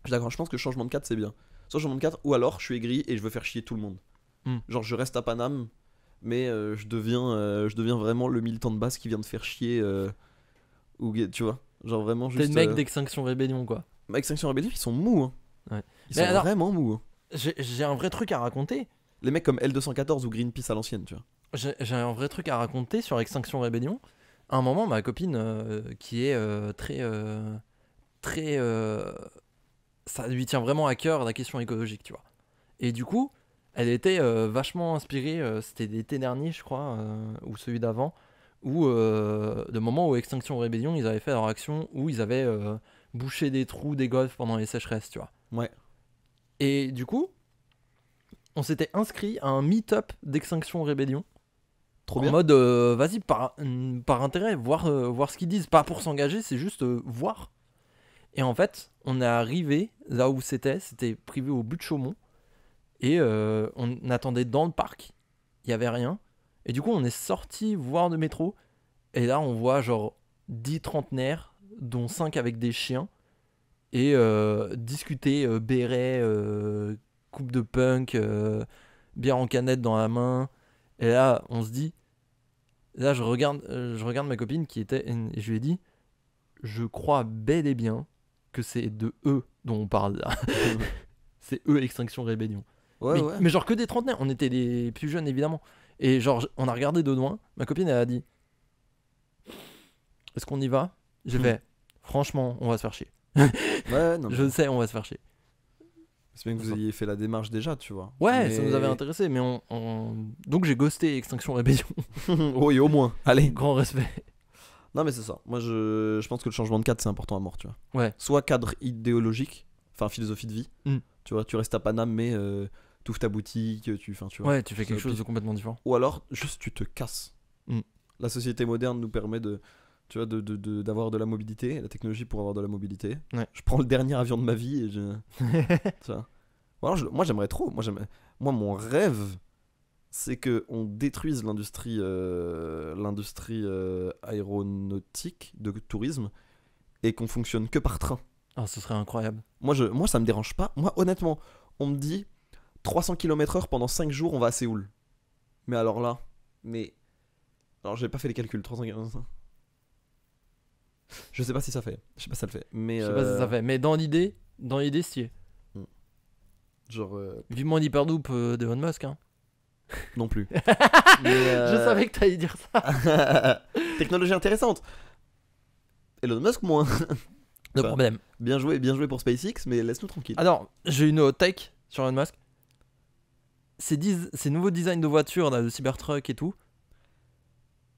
A: Je suis d'accord. Je pense que changement de cadre, c'est bien. Soit changement de cadre, ou alors je suis aigri et je veux faire chier tout le monde.
B: Hmm.
A: Genre, je reste à Paname, mais je deviens vraiment le militant de base qui vient de faire chier. Ou tu vois. Genre vraiment juste.
B: T'es le mec d'Extinction Rébellion, quoi.
A: Extinction Rebellion, ils sont mous. Hein.
B: Ouais.
A: Ils
B: Mais
A: sont
B: alors-
A: vraiment mous. Hein.
B: J'ai un vrai truc à raconter.
A: Les mecs comme L214 ou Greenpeace à l'ancienne, tu vois.
B: J'ai un vrai truc à raconter sur Extinction Rébellion. À un moment, ma copine, qui est très. Ça lui tient vraiment à cœur la question écologique, tu vois. Et du coup, elle était vachement inspirée. C'était l'été dernier, je crois, ou celui d'avant, où le moment où Extinction Rébellion, ils avaient fait leur action où ils avaient bouché des trous des golfs pendant les sécheresses, tu vois.
A: Ouais.
B: Et du coup, on s'était inscrit à un meet-up d'Extinction Rébellion.
A: Trop
B: En
A: bien.
B: mode, vas-y, par intérêt, voir ce qu'ils disent. Pas pour s'engager, c'est juste voir. Et en fait, on est arrivé là où c'était privé au but de Chaumont. Et on attendait dans le parc. Il n'y avait rien. Et du coup, on est sorti voir le métro. Et là, on voit genre 10 trentenaires, dont 5 avec des chiens. et discuter béret, coupe de punk, bière en canette dans la main. Et là, on se dit, là, je regarde ma copine qui était, et je lui ai dit, je crois bel et bien que c'est de eux dont on parle là. C'est eux, Extinction Rébellion.
A: Ouais,
B: mais,
A: ouais.
B: mais genre que des trentenaires, on était les plus jeunes évidemment. Et genre, on a regardé de loin, ma copine elle a dit, est-ce qu'on y va? J'ai fait, franchement, on va se faire chier.
A: Ouais, non, mais
B: Je sais, on va se faire chier.
A: c'est bien que vous ayez fait la démarche déjà, tu vois.
B: Ouais,
A: Mais-
B: ça nous avait intéressé, mais donc j'ai ghosté Extinction Rébellion.
A: Oui, au moins. Allez.
B: Grand respect.
A: Non, mais c'est ça. Moi, je pense que le changement de cadre, c'est important à mort, tu vois.
B: Ouais.
A: Soit cadre idéologique, enfin philosophie de vie.
B: Mm.
A: Tu vois, tu restes à Paname, mais t'ouvres ta boutique, tu vois.
B: Ouais, tu fais quelque
A: Ça,
B: chose
A: puis-
B: de complètement différent.
A: Ou alors, juste tu te casses.
B: Mm.
A: La société moderne nous permet tu vois, d'avoir de la mobilité, la technologie pour avoir de la mobilité.
B: Ouais.
A: Je prends le dernier avion de ma vie et je. Tu vois. Ou alors, moi, j'aimerais trop. Moi, mon rêve, c'est qu'on détruise l'industrie aéronautique de tourisme et qu'on fonctionne que par train.
B: Ah, ce serait incroyable.
A: Moi, ça me dérange pas. Moi, honnêtement, on me dit 300 km/h pendant 5 jours, on va à Séoul. Mais alors là, alors j'ai pas fait les calculs, 300 km/h. Je sais pas si ça fait. Je sais pas si ça le fait. Mais
B: Je sais pas si ça fait, mais dans l'idée, s'y est.
A: genre
B: Vivement l'hyperloop d'Elon Musk. Hein.
A: non plus.
B: Je savais que t'allais dire ça.
A: Technologie intéressante. Elon Musk moins.
B: Le
A: Enfin,
B: problème.
A: bien joué pour SpaceX, mais laisse-nous tranquille.
B: Alors, j'ai une hot take sur Elon Musk. Ces nouveaux designs de voitures, là, de Cybertruck et tout,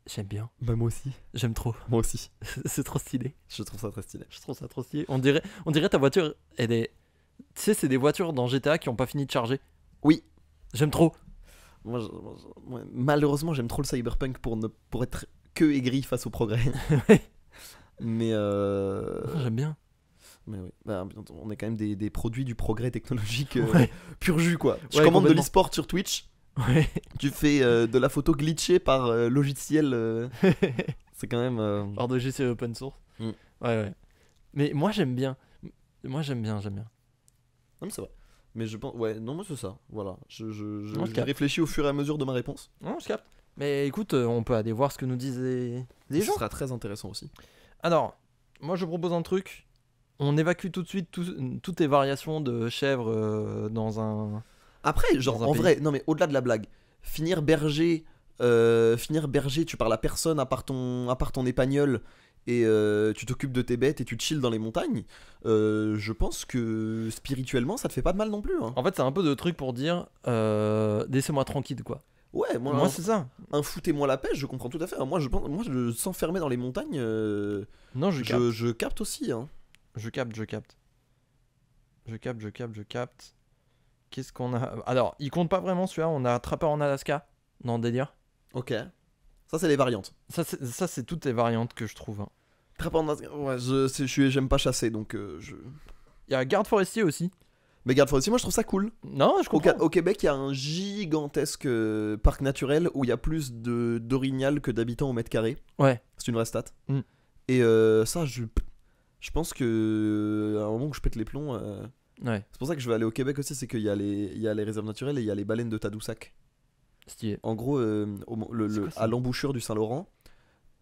B: j'aime bien.
A: Bah moi aussi.
B: J'aime trop.
A: Moi aussi.
B: C'est trop stylé.
A: Je trouve ça très stylé.
B: Je trouve ça trop stylé. On dirait ta voiture, elle est. Tu sais, c'est des voitures dans GTA qui ont pas fini de charger.
A: Oui.
B: J'aime trop.
A: Ouais, malheureusement, j'aime trop le cyberpunk pour être que aigri face au progrès. Mais
B: J'aime bien.
A: mais oui, bah, on est quand même des produits du progrès technologique
B: Ouais.
A: pur jus quoi. Tu
B: Ouais,
A: commandes de
B: complètement.
A: l'e-sport sur Twitch,
B: Ouais.
A: tu fais de la photo glitchée par logiciel. C'est quand même.
B: Par de GC open source.
A: Mm.
B: Ouais, ouais. Mais moi, j'aime bien. Moi, j'aime bien.
A: Non, mais c'est vrai. Mais je pense. Ouais, non, moi c'est ça. Voilà.
B: On se
A: J'ai
B: capte.
A: réfléchi au fur et à mesure de ma réponse.
B: Non, je capte. Mais écoute, on peut aller voir ce que nous disent les
A: Ce
B: gens.
A: sera très intéressant aussi.
B: Alors, moi, je propose un truc. On évacue tout de suite toutes les variations de chèvre dans un.
A: Après, genre,
B: Dans un
A: en
B: pays.
A: vrai, non mais au-delà de la blague, finir berger, tu parles à personne à part ton épagnol et tu t'occupes de tes bêtes et tu chill dans les montagnes, je pense que spirituellement ça te fait pas de mal non plus. Hein.
B: En fait, c'est un peu de truc pour dire laissez-moi tranquille, quoi.
A: Ouais, moi,
B: Moi, c'est ça.
A: un foutez-moi la pêche, je comprends tout à fait. Moi, s'enfermer dans les montagnes,
B: Non, je capte.
A: je capte aussi. Hein.
B: Je capte. Qu'est-ce qu'on a? Alors, il compte pas vraiment celui-là. On a Trapper en Alaska dans le délire.
A: Ok. Ça, c'est les variantes.
B: Ça, c'est toutes les variantes que je trouve. Hein.
A: Ouais, j'aime pas chasser donc je.
B: Il y a Garde Forestier aussi.
A: Mais garde forestier, moi je trouve ça cool.
B: Non, je comprends.
A: Au Québec, il y a un gigantesque parc naturel où il y a plus d'orignal que d'habitants au mètre carré.
B: Ouais.
A: C'est une vraie stat.
B: Mm.
A: Et ça, je pense que à un moment où je pète les plombs,
B: Ouais.
A: c'est pour ça que je vais aller au Québec aussi, c'est qu'il y a les réserves naturelles et il y a les baleines de Tadoussac.
B: Stylé.
A: En gros,
B: C'est quoi ça
A: à l'embouchure du Saint-Laurent,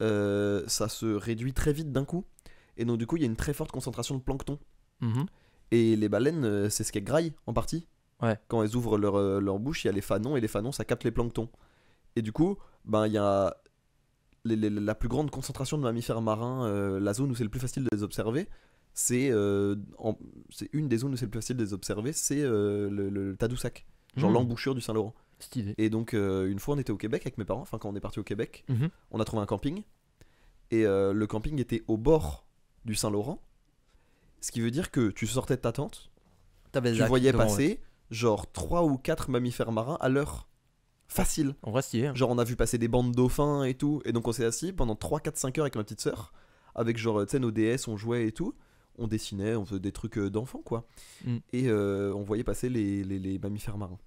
A: ça se réduit très vite d'un coup. Et donc du coup, il y a une très forte concentration de plancton.
B: Mhm.
A: Et les baleines, c'est ce qu'elles graillent en partie.
B: Ouais.
A: Quand elles ouvrent leur bouche, il y a les fanons et les fanons ça capte les planctons. Et du coup, ben il y a la plus grande concentration de mammifères marins, la zone où c'est le plus facile de les observer, c'est une des zones où c'est le plus facile de les observer, c'est le Tadoussac, genre
B: Mhm.
A: l'embouchure du Saint-Laurent.
B: Stylé.
A: Et donc une fois on était au Québec avec mes parents, enfin quand on est parti au Québec,
B: Mhm.
A: on a trouvé un camping et le camping était au bord du Saint-Laurent, ce qui veut dire que tu sortais de ta tente,
B: T'avais le
A: tu
B: lac
A: voyais
B: devant, ouais.
A: passer genre 3 ou 4 mammifères marins à l'heure. Facile.
B: En vrai, stylé. Hein.
A: Genre on a vu passer des bandes de dauphins et tout. Et donc on s'est assis pendant 3, 4, 5 heures avec ma petite sœur. Avec genre, tu sais, nos DS, on jouait et tout. On dessinait, on faisait des trucs d'enfants quoi.
B: Mm.
A: Et on voyait passer les mammifères marins.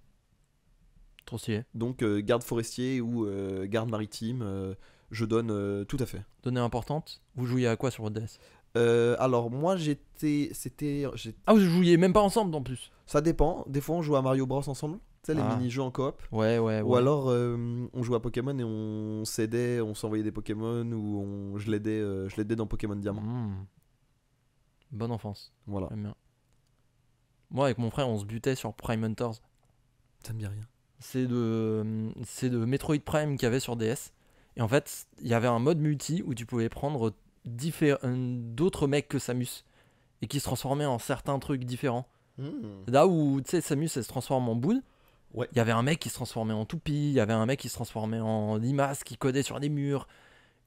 B: Trop stylé.
A: Donc garde forestier ou garde maritime, je donne tout à fait.
B: Donnée importante. Vous jouiez à quoi sur votre DS?
A: Alors moi c'était
B: Ah, vous jouiez même pas ensemble en plus.
A: ça dépend. Des fois on joue à Mario Bros ensemble, tu sais les
B: Ah.
A: mini-jeux en coop.
B: Ouais, ouais,
A: Ou
B: ouais.
A: alors on jouait à Pokémon et on s'aidait, on s'envoyait des Pokémon ou je l'aidais dans Pokémon Diamant.
B: Mmh. Bonne enfance,
A: Voilà.
B: j'aime bien. Moi, avec mon frère, on se butait sur Prime Hunters.
A: Ça me dit rien.
B: C'est de Metroid Prime qu'il y avait sur DS. Et en fait, il y avait un mode multi où tu pouvais prendre d'autres mecs que Samus et qui se transformaient en certains trucs différents. Là où, tu sais, Samus, elle se transforme en boule.
A: Ouais.
B: Il y avait un mec qui se transformait en toupie, il y avait un mec qui se transformait en limace, qui codait sur des murs.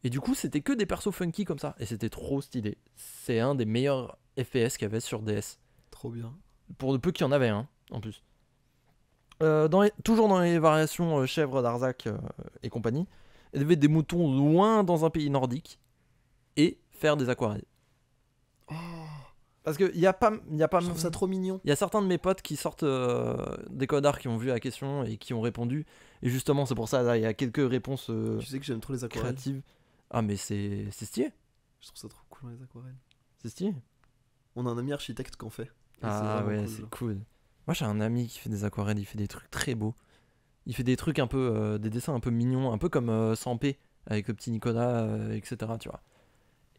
B: Et du coup, c'était que des persos funky comme ça. Et c'était trop stylé. C'est un des meilleurs FPS qu'il y avait sur DS.
A: Trop bien.
B: Pour de peu qu'il y en avait, hein, en plus. Toujours dans les variations chèvre d'Arzac et compagnie, élever des moutons loin dans un pays nordique et faire des aquarelles.
A: Oh,
B: Parce qu'il y a pas.
A: je trouve ça trop mignon.
B: Il y a certains de mes potes qui sortent des codards qui ont vu la question et qui ont répondu. Et justement, c'est pour ça, là, il y a quelques réponses
A: Tu sais que j'aime trop les aquarelles.
B: créatives. Ah, mais c'est stylé.
A: Je trouve ça trop cool les aquarelles.
B: C'est stylé.
A: On a un ami architecte qu'en fait. Et
B: Ah
A: vraiment
B: ouais,
A: cool,
B: c'est
A: genre.
B: cool. Moi, j'ai un ami qui fait des aquarelles, il fait des trucs très beaux. Il fait des trucs un peu, des dessins un peu mignons, un peu comme Sampé avec le petit Nicolas, etc. Tu vois.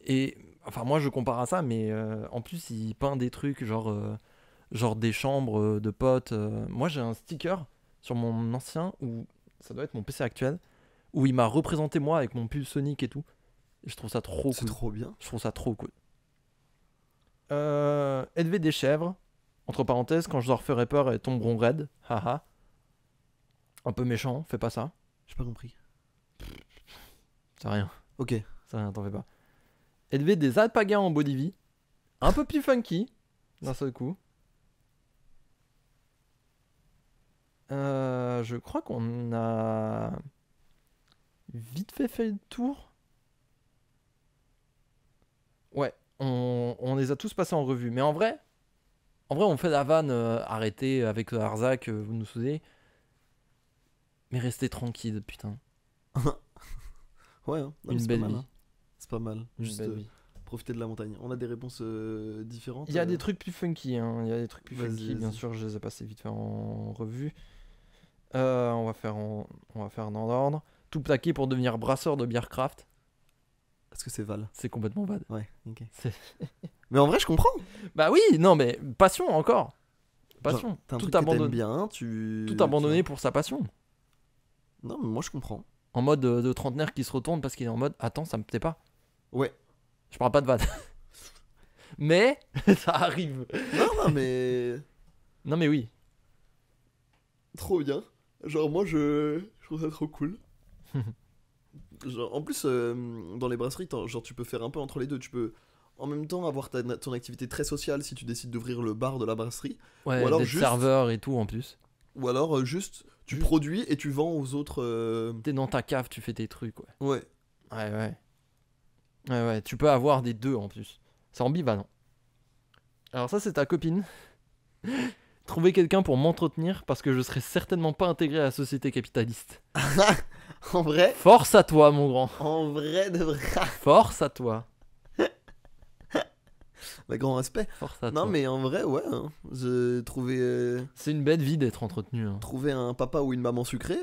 B: Et enfin, moi, je compare à ça, mais en plus, il peint des trucs genre des chambres de potes. Moi, j'ai un sticker sur mon ancien, ou ça doit être mon PC actuel, où il m'a représenté moi avec mon pull Sonic et tout. Et je trouve ça trop
A: C'est
B: cool.
A: trop bien.
B: Je trouve ça trop cool. Élever des chèvres. Entre parenthèses, quand je leur ferai peur, elles tomberont raides. Haha. Un peu méchant, fais pas ça.
A: J'ai pas compris.
B: C'est rien.
A: Ok.
B: C'est rien, t'en fais pas. Élever des alpagas en Bolivie. Un peu plus funky. D'un seul coup. Je crois qu'on a vite fait le tour. Ouais, on les a tous passés en revue. Mais en vrai, on fait la vanne arrêtée avec le Arzac, vous nous souvenez. Mais restez tranquille, putain.
A: Ouais, hein. Non, mais
B: Une
A: c'est
B: belle
A: pas mal,
B: vie.
A: hein. C'est pas mal.
B: Une
A: Juste
B: belle vie.
A: profiter de la montagne. On a des réponses différentes.
B: Il y a des trucs plus funky, hein. Il y a des trucs plus
A: Vas-y,
B: funky, bien
A: vas-y.
B: sûr, je les ai passés vite fait en revue. On va faire dans l'ordre. Tout plaqué pour devenir brasseur de bière craft.
A: Est-ce que c'est Val?
B: C'est complètement bad.
A: Ouais, ok.
B: C'est-
A: Mais en vrai, je comprends.
B: Bah oui, non mais passion encore. Passion.
A: Genre, t'as un
B: Tout
A: truc que t'aimes
B: abandonné.
A: bien, tu.
B: Tout
A: tu
B: abandonné
A: vois.
B: pour sa passion.
A: Non, mais moi je comprends.
B: En mode de trentenaire qui se retourne parce qu'il est en mode attends, ça me plaît pas.
A: Ouais.
B: Je parle pas de vanne. Mais ça arrive.
A: Non, mais.
B: Non mais oui.
A: Trop bien. Genre, moi je trouve ça trop cool. Genre, en plus, dans les brasseries, genre, tu peux faire un peu entre les deux. Tu peux en même temps avoir ton activité très sociale si tu décides d'ouvrir le bar de la brasserie.
B: Ouais,
A: Ou alors
B: d'être
A: juste-
B: serveur et tout en plus.
A: Ou alors juste tu
B: Juste-
A: produis et tu vends aux autres.
B: T'es dans ta cave, tu fais tes trucs, ouais.
A: Ouais.
B: Ouais, ouais. Ouais, ouais, tu peux avoir des deux en plus. C'est ambivalent. Alors ça, c'est ta copine. Trouver quelqu'un pour m'entretenir parce que je serai certainement pas intégré à la société capitaliste.
A: En vrai,
B: Force à toi, mon grand.
A: en vrai de vrai.
B: Force à toi.
A: Bah, grand respect.
B: Force à
A: Non,
B: toi.
A: mais en vrai, ouais. Hein.
B: C'est une belle vie d'être entretenu. hein.
A: Trouver un papa ou une maman sucrée.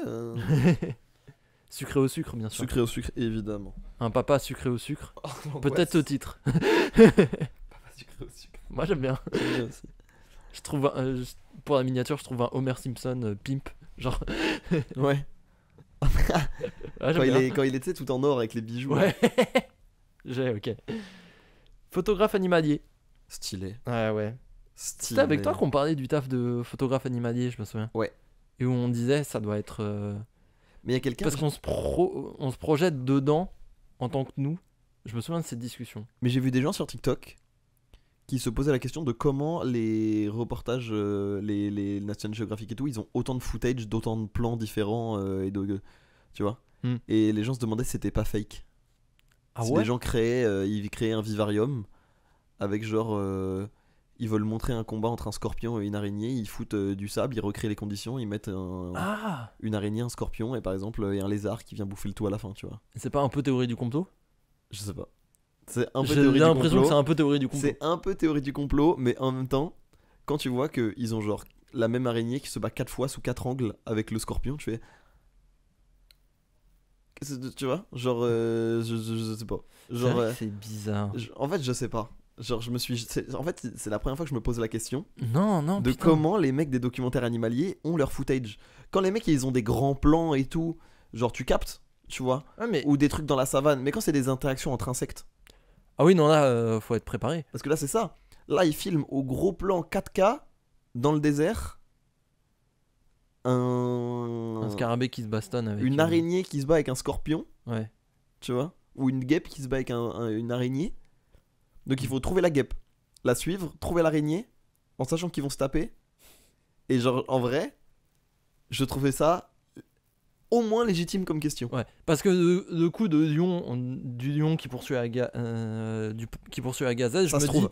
B: Sucré au sucre, bien sûr.
A: Sucré au sucre, évidemment.
B: Un papa sucré au sucre. Peut-être au titre.
A: Papa sucré au sucre.
B: Moi, j'aime bien.
A: J'aime bien aussi.
B: Je trouve pour la miniature, je trouve un Homer Simpson pimp. Genre,
A: Ouais.
B: ah, j'aime bien.
A: Quand il était tout en or avec les bijoux.
B: Ouais. J'ai, ok. Photographe animalier.
A: Stylé.
B: Ouais, ouais.
A: Stylé.
B: C'était avec toi qu'on parlait du taf de photographe animalier, je me souviens.
A: Ouais.
B: Et où on disait ça doit être.
A: Mais il y a quelqu'un.
B: Parce qu'on on se projette dedans en tant que nous. Je me souviens de cette discussion.
A: Mais j'ai vu des gens sur TikTok qui se posaient la question de comment les reportages, les National Geographic et tout, ils ont autant de footage, d'autant de plans différents et de, tu vois.
B: Hmm.
A: Et les gens se demandaient si c'était pas fake.
B: Ah
A: si
B: ouais
A: les gens ils créaient un vivarium avec genre, ils veulent montrer un combat entre un scorpion et une araignée, ils foutent du sable, ils recréent les conditions, ils mettent
B: Ah
A: une araignée, un scorpion et par exemple et un lézard qui vient bouffer le tout à la fin, tu vois.
B: C'est pas un peu théorie du complot?
A: Je sais pas. C'est un peu
B: J'ai
A: théorie du
B: l'impression que
A: complot.
B: c'est un peu théorie du complot.
A: C'est un peu théorie du complot, mais en même temps, quand tu vois qu'ils ont genre la même araignée qui se bat 4 fois sous 4 angles avec le scorpion, tu fais. Tu vois? Genre, je sais pas.
B: C'est
A: Genre,
B: vrai que c'est bizarre.
A: en fait, je sais pas. Genre, en fait, c'est la première fois que je me pose la question
B: Non,
A: de
B: putain.
A: comment les mecs des documentaires animaliers ont leur footage. Quand les mecs ils ont des grands plans et tout, genre tu captes, tu vois,
B: Ah, mais...
A: ou des trucs dans la savane, mais quand c'est des interactions entre insectes,
B: ah oui, non, là, faut être préparé.
A: parce que là c'est ça. Là ils filment au gros plan 4K dans le désert
B: Un scarabée qui se bastonne avec...
A: une araignée qui se bat avec un scorpion,
B: Ouais.
A: tu vois, ou une guêpe qui se bat avec une araignée. Donc il faut trouver la guêpe, la suivre, trouver l'araignée, en sachant qu'ils vont se taper. Et genre en vrai, je trouvais ça au moins légitime comme question.
B: Ouais, parce que le coup de lion, du lion qui poursuit qui poursuit à Gaza, je
A: Ça
B: me
A: se trouve.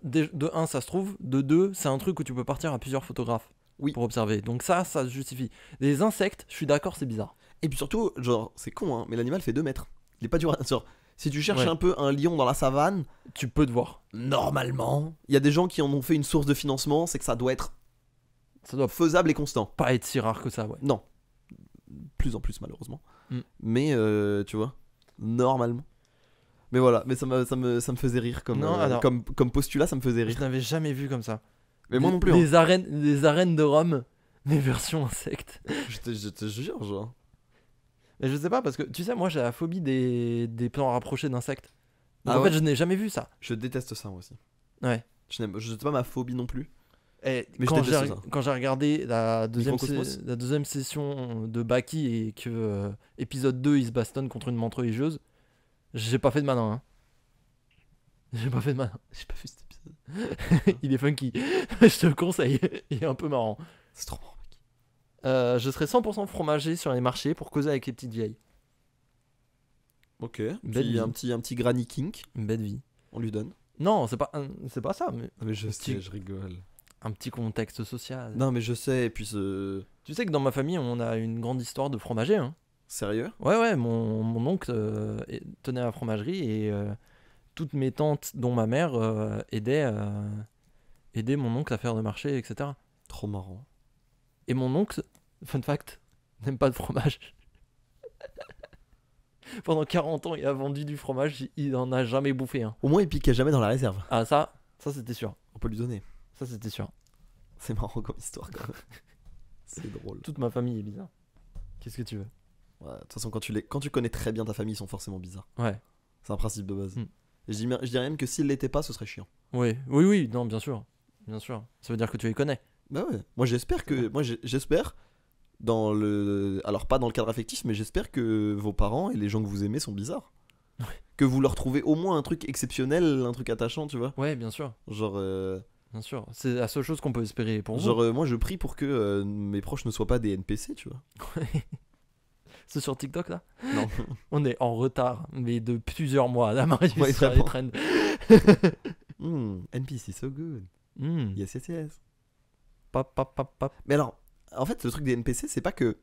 B: dis, de 1 ça se trouve, de 2 c'est un truc où tu peux partir à plusieurs photographes
A: Oui.
B: pour observer. Donc ça se justifie. Les insectes, je suis d'accord, c'est bizarre.
A: Et puis surtout, genre, c'est con, hein, mais l'animal fait 2 mètres. Il est pas dur à... Genre, si tu cherches
B: Ouais.
A: un peu un lion dans la savane,
B: Tu peux te voir.
A: normalement, il y a des gens qui en ont fait une source de financement, c'est que ça doit être
B: Ça doit
A: faisable et constant.
B: pas être si rare que ça, ouais.
A: Non. Plus en plus, malheureusement.
B: Mm.
A: Mais, tu vois, normalement. Mais voilà, mais ça me faisait rire comme,
B: Non, alors-
A: comme postulat, ça me faisait
B: Je
A: rire.
B: n'avais jamais vu comme ça.
A: Mais moi non plus.
B: Les arènes de Rome, les versions insectes.
A: Je te jure, genre.
B: Mais je sais pas, parce que tu sais, moi j'ai la phobie des plans rapprochés d'insectes. Donc
A: Ah
B: en
A: ouais
B: fait, je n'ai jamais vu ça.
A: Je déteste ça, moi aussi.
B: Ouais.
A: Je sais pas ma phobie non plus.
B: Et
A: Mais je
B: quand
A: déteste ça.
B: quand j'ai regardé la
A: Microcosmos.
B: la deuxième session de Baki et que épisode 2 il se bastonne contre une menthe religieuse, j'ai pas fait de malin. Hein. J'ai pas fait de malin.
A: J'ai pas vu cet épisode.
B: Il est funky. Je te le conseille. Il est un peu marrant.
A: C'est trop marrant, mec.
B: Je serai 100% fromager sur les marchés pour causer avec les petites vieilles.
A: Ok.
B: Belle vie.
A: Un petit granny kink,
B: Une belle vie.
A: on lui donne.
B: Non, c'est pas ça, mais
A: Non mais je
B: Petit-
A: sais, je rigole.
B: un petit contexte social.
A: Non mais je sais, et puis
B: Tu sais que dans ma famille, on a une grande histoire de fromager. Hein.
A: Sérieux?
B: Ouais, mon oncle tenait à la fromagerie et toutes mes tantes, dont ma mère, aidaient mon oncle à faire le marché, etc.
A: Trop marrant.
B: Et mon oncle, fun fact, n'aime pas de fromage. Pendant 40 ans, il a vendu du fromage, il en a jamais bouffé un.
A: Au moins il piquait jamais dans la réserve.
B: Ah ça c'était sûr.
A: On peut lui donner.
B: Ça c'était sûr.
A: C'est marrant comme histoire quand même. C'est drôle.
B: Toute ma famille est bizarre. Qu'est-ce que tu veux?
A: Ouais, de toute façon quand tu connais très bien ta famille, ils sont forcément bizarres.
B: Ouais.
A: C'est un principe de base.
B: Mm.
A: Et je dirais même que s'ils l'étaient pas, ce serait chiant.
B: Oui, non, bien sûr. Bien sûr. Ça veut dire que tu les connais.
A: Bah ouais. Moi j'espère dans le alors pas dans le cadre affectif, mais j'espère que vos parents et les gens que vous aimez sont bizarres. Que vous leur trouvez au moins un truc exceptionnel, un truc attachant, tu vois.
B: Ouais, bien sûr.
A: Genre
B: Bien sûr. C'est la seule chose qu'on peut espérer pour vous.
A: genre moi je prie pour que mes proches ne soient pas des NPC, tu vois.
B: C'est sur TikTok là?
A: Non.
B: On est en retard, mais de plusieurs mois. La Marie
A: Ouais,
B: sur les
A: vraiment.
B: trends.
A: NPC so good.
B: Hmm.
A: Yes.
B: Pop, pop, pop, pop.
A: Mais alors, en fait, le truc des NPC, c'est pas que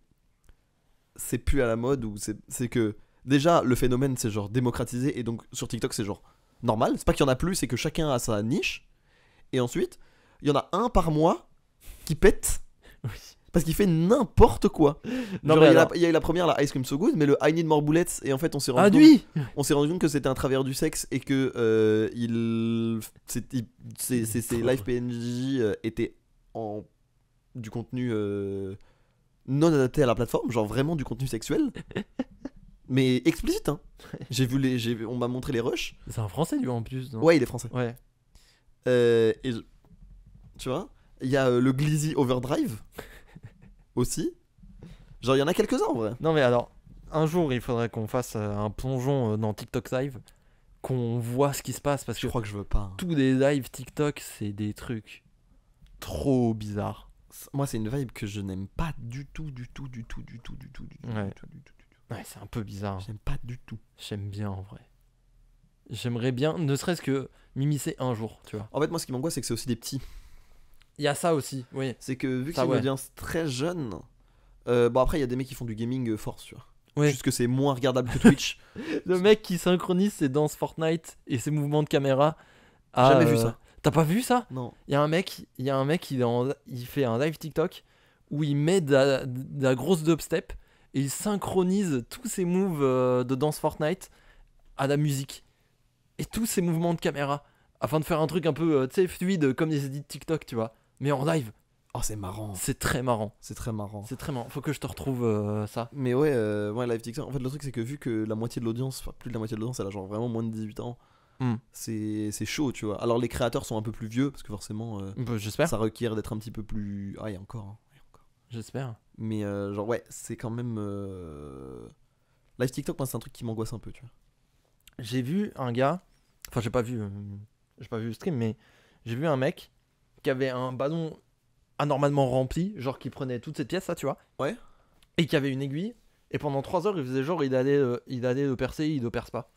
A: c'est plus à la mode ou c'est que déjà le phénomène c'est genre démocratisé et donc sur TikTok c'est genre normal. C'est pas qu'il y en a plus, c'est que chacun a sa niche. Et ensuite, il y en a un par mois qui pète
B: Oui.
A: parce qu'il fait n'importe quoi.
B: Non,
A: Genre,
B: mais
A: il y a
B: alors-
A: il y a eu la première, la Ice Cream So Good, mais le I Need More Bullets et en fait on s'est rendu
B: Ah,
A: compte,
B: lui!
A: on s'est rendu compte que c'était un travers du sexe et que ses live PNJ étaient en du contenu non adapté à la plateforme, genre vraiment du contenu sexuel, mais explicite. Hein. On m'a montré les rushs.
B: C'est un français, lui, en plus. Non?
A: Ouais, il est français.
B: Ouais.
A: Tu vois, il y a le Glizzy Overdrive aussi. Genre, il y en a quelques-uns en vrai.
B: Non, mais alors, un jour, il faudrait qu'on fasse un plongeon dans TikTok Live, qu'on voit ce qui se passe, parce que
A: Je crois que je veux pas.
B: tous les lives TikTok, c'est des trucs trop bizarres.
A: Moi, c'est une vibe que je n'aime pas du tout.
B: Ouais. Ouais, c'est un peu bizarre.
A: J'aime pas du tout.
B: J'aime bien, en vrai. J'aimerais bien, ne serait-ce que m'immiscer un jour, tu vois.
A: En fait, moi, ce qui m'angoisse, c'est que c'est aussi des petits.
B: Il y a ça aussi, oui.
A: C'est que vu que
B: Ça,
A: c'est une
B: ouais.
A: audience très jeune, bon, après, il y a des mecs qui font du gaming force, tu vois.
B: Ouais.
A: Juste que c'est moins regardable que Twitch.
B: Le mec qui synchronise ses danses Fortnite et ses mouvements de caméra.
A: Jamais vu ça.
B: T'as pas vu ça?
A: Non.
B: Il y a un mec, il fait un live TikTok où il met de la grosse dubstep et il synchronise tous ses moves de danse Fortnite à la musique et tous ses mouvements de caméra afin de faire un truc un peu tu sais, fluide comme les edits TikTok, tu vois, mais en live.
A: Oh, c'est marrant.
B: C'est très marrant.
A: C'est très marrant.
B: C'est très marrant. Faut que je te retrouve ça.
A: Mais ouais, live TikTok. En fait, le truc, c'est que vu que la moitié de l'audience, enfin, plus de la moitié de l'audience, elle a genre vraiment moins de 18 ans, c'est chaud, tu vois. Alors, les créateurs sont un peu plus vieux, parce que forcément,
B: J'espère.
A: ça requiert d'être un petit peu plus. Ah, il y a encore. Hein.
B: J'espère.
A: Mais genre, ouais, c'est quand même. Live TikTok, moi, c'est un truc qui m'angoisse un peu, tu vois.
B: J'ai vu un gars, enfin j'ai pas vu le stream, mais j'ai vu un mec qui avait un ballon anormalement rempli, genre qui prenait toute cette pièce là, tu vois.
A: Ouais.
B: Et qui avait une aiguille. Et pendant 3 heures, il faisait genre il allait le percer, il le perce pas.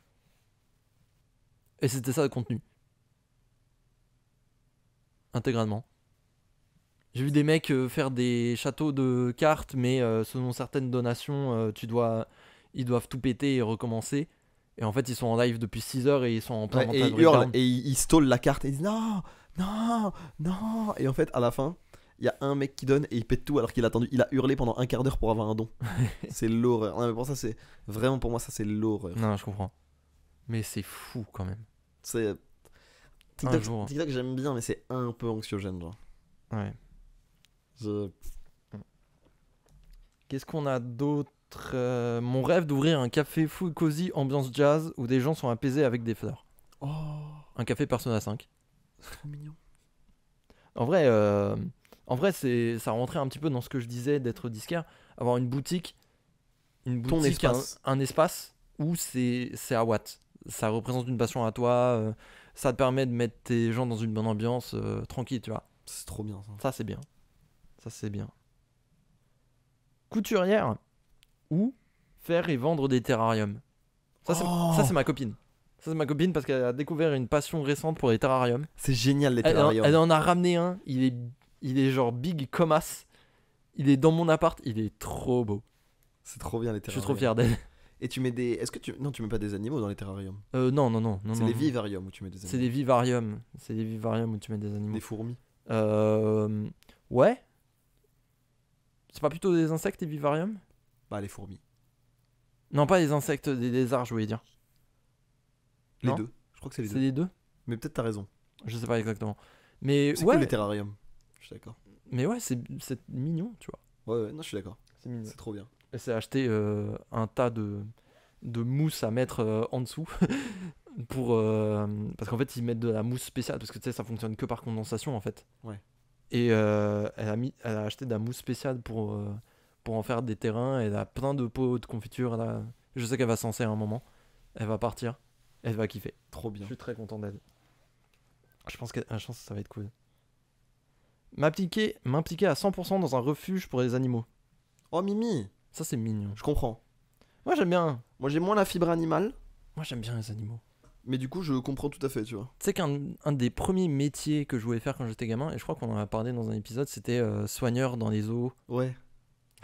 B: Et c'était ça le contenu. Intégralement. J'ai vu des mecs faire des châteaux de cartes, mais selon certaines donations, ils doivent tout péter et recommencer. Et en fait, ils sont en live depuis 6 heures et ils sont en plein
A: Ouais, et
B: mental
A: ils hurlent,
B: breakdown.
A: et ils stallent la carte, et ils disent non, non, non. Et en fait, à la fin, il y a un mec qui donne et il pète tout alors qu'il a attendu. Il a hurlé pendant un quart d'heure pour avoir un don. C'est l'horreur. Non, mais pour ça, c'est vraiment pour moi, ça, c'est l'horreur.
B: Non, je comprends. Mais c'est fou quand même.
A: C'est.
B: Un jour.
A: TikTok, j'aime bien, mais c'est un peu anxiogène, genre.
B: Ouais.
A: Je-
B: Qu'est-ce qu'on a d'autre? Mon rêve d'ouvrir un café full cozy ambiance jazz où des gens sont apaisés avec des fleurs.
A: Oh,
B: Un café Persona 5.
A: c'est trop mignon.
B: En vrai ça rentrait un petit peu dans ce que je disais d'être disquaire. Avoir une boutique,
A: espace.
B: un espace où c'est à Watt. Ça représente une passion à toi. Ça te permet de mettre tes gens dans une bonne ambiance, tranquille, tu vois.
A: C'est trop bien, ça.
B: Ça, c'est bien. Ça, c'est bien. Couturière ou faire et vendre des terrariums. Ça, c'est ma copine. Ça, c'est ma copine parce qu'elle a découvert une passion récente pour les terrariums.
A: C'est génial, les
B: Elle
A: terrariums.
B: en a ramené un. Il est genre big comme as. Il est dans mon appart. Il est trop beau.
A: C'est trop bien, les
B: Je suis
A: terrariums.
B: trop fier d'elle.
A: Et tu mets des. Est-ce que tu. Non, tu mets pas des animaux dans les terrariums.
B: Non.
A: C'est les vivariums où tu mets des
B: C'est
A: animaux.
B: des vivariums. C'est des vivariums où tu mets des animaux.
A: Des fourmis.
B: Ouais. C'est pas plutôt des insectes, les vivariums?
A: Bah, les fourmis.
B: Non, pas les insectes, des lézards, je voulais dire.
A: Les
B: Non.
A: deux. Je crois que c'est les
B: C'est
A: deux.
B: les deux?
A: Mais peut-être t'as raison.
B: Je sais pas exactement. Mais
A: C'est
B: ouais,
A: cool, les terrariums. Je suis d'accord.
B: mais ouais, c'est mignon, tu vois.
A: Ouais, non, je suis d'accord.
B: C'est mignon.
A: C'est trop bien.
B: Elle s'est acheté un tas de mousse à mettre en dessous pour parce qu'en fait ils mettent de la mousse spéciale parce que tu sais ça fonctionne que par condensation en fait.
A: Ouais.
B: Et elle a acheté de la mousse spéciale pour en faire des terrains. Elle a plein de pots de confiture. Je sais qu'elle va s'en servir un moment. Elle va partir. Elle va kiffer.
A: Trop
B: Je
A: bien.
B: suis très content d'elle. Je pense que ça va être cool. M'impliquer à 100% dans un refuge pour les animaux.
A: Oh, Mimi,
B: Ça c'est mignon.
A: je comprends.
B: Moi j'aime bien.
A: Moi, j'ai moins la fibre animale,
B: Moi j'aime bien les animaux.
A: mais du coup, je comprends tout à fait, tu vois.
B: Tu sais qu'un des premiers métiers que je voulais faire quand j'étais gamin, et je crois qu'on en a parlé dans un épisode, c'était soigneur dans les zoos.
A: Ouais.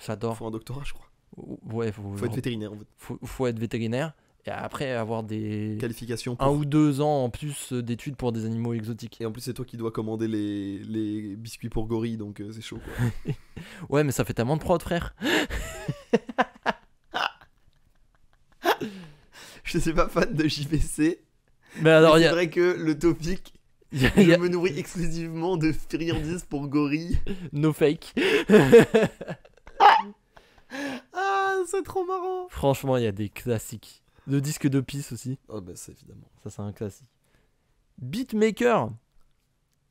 B: J'adore.
A: Faut un doctorat, je crois.
B: Ouais,
A: Faut être vétérinaire, en fait.
B: faut être vétérinaire et après avoir des
A: Qualification
B: un
A: pour.
B: ou 2 ans en plus d'études pour des animaux exotiques.
A: Et en plus, c'est toi qui dois commander les biscuits pour gorilles, donc c'est chaud, quoi.
B: Ouais, mais ça fait tellement de prod, frère.
A: Je suis pas fan de JVC.
B: Mais alors,
A: mais
B: il y
A: c'est
B: a,
A: vrai que le topic,
B: y a-
A: je
B: y a
A: me nourris exclusivement de friandises pour gorilles.
B: no fake.
A: Ah, c'est trop marrant.
B: Franchement, il y a des classiques. Le disque de pisse aussi,
A: Oh, bah, c'est évidemment.
B: ça c'est un classique. Beatmaker.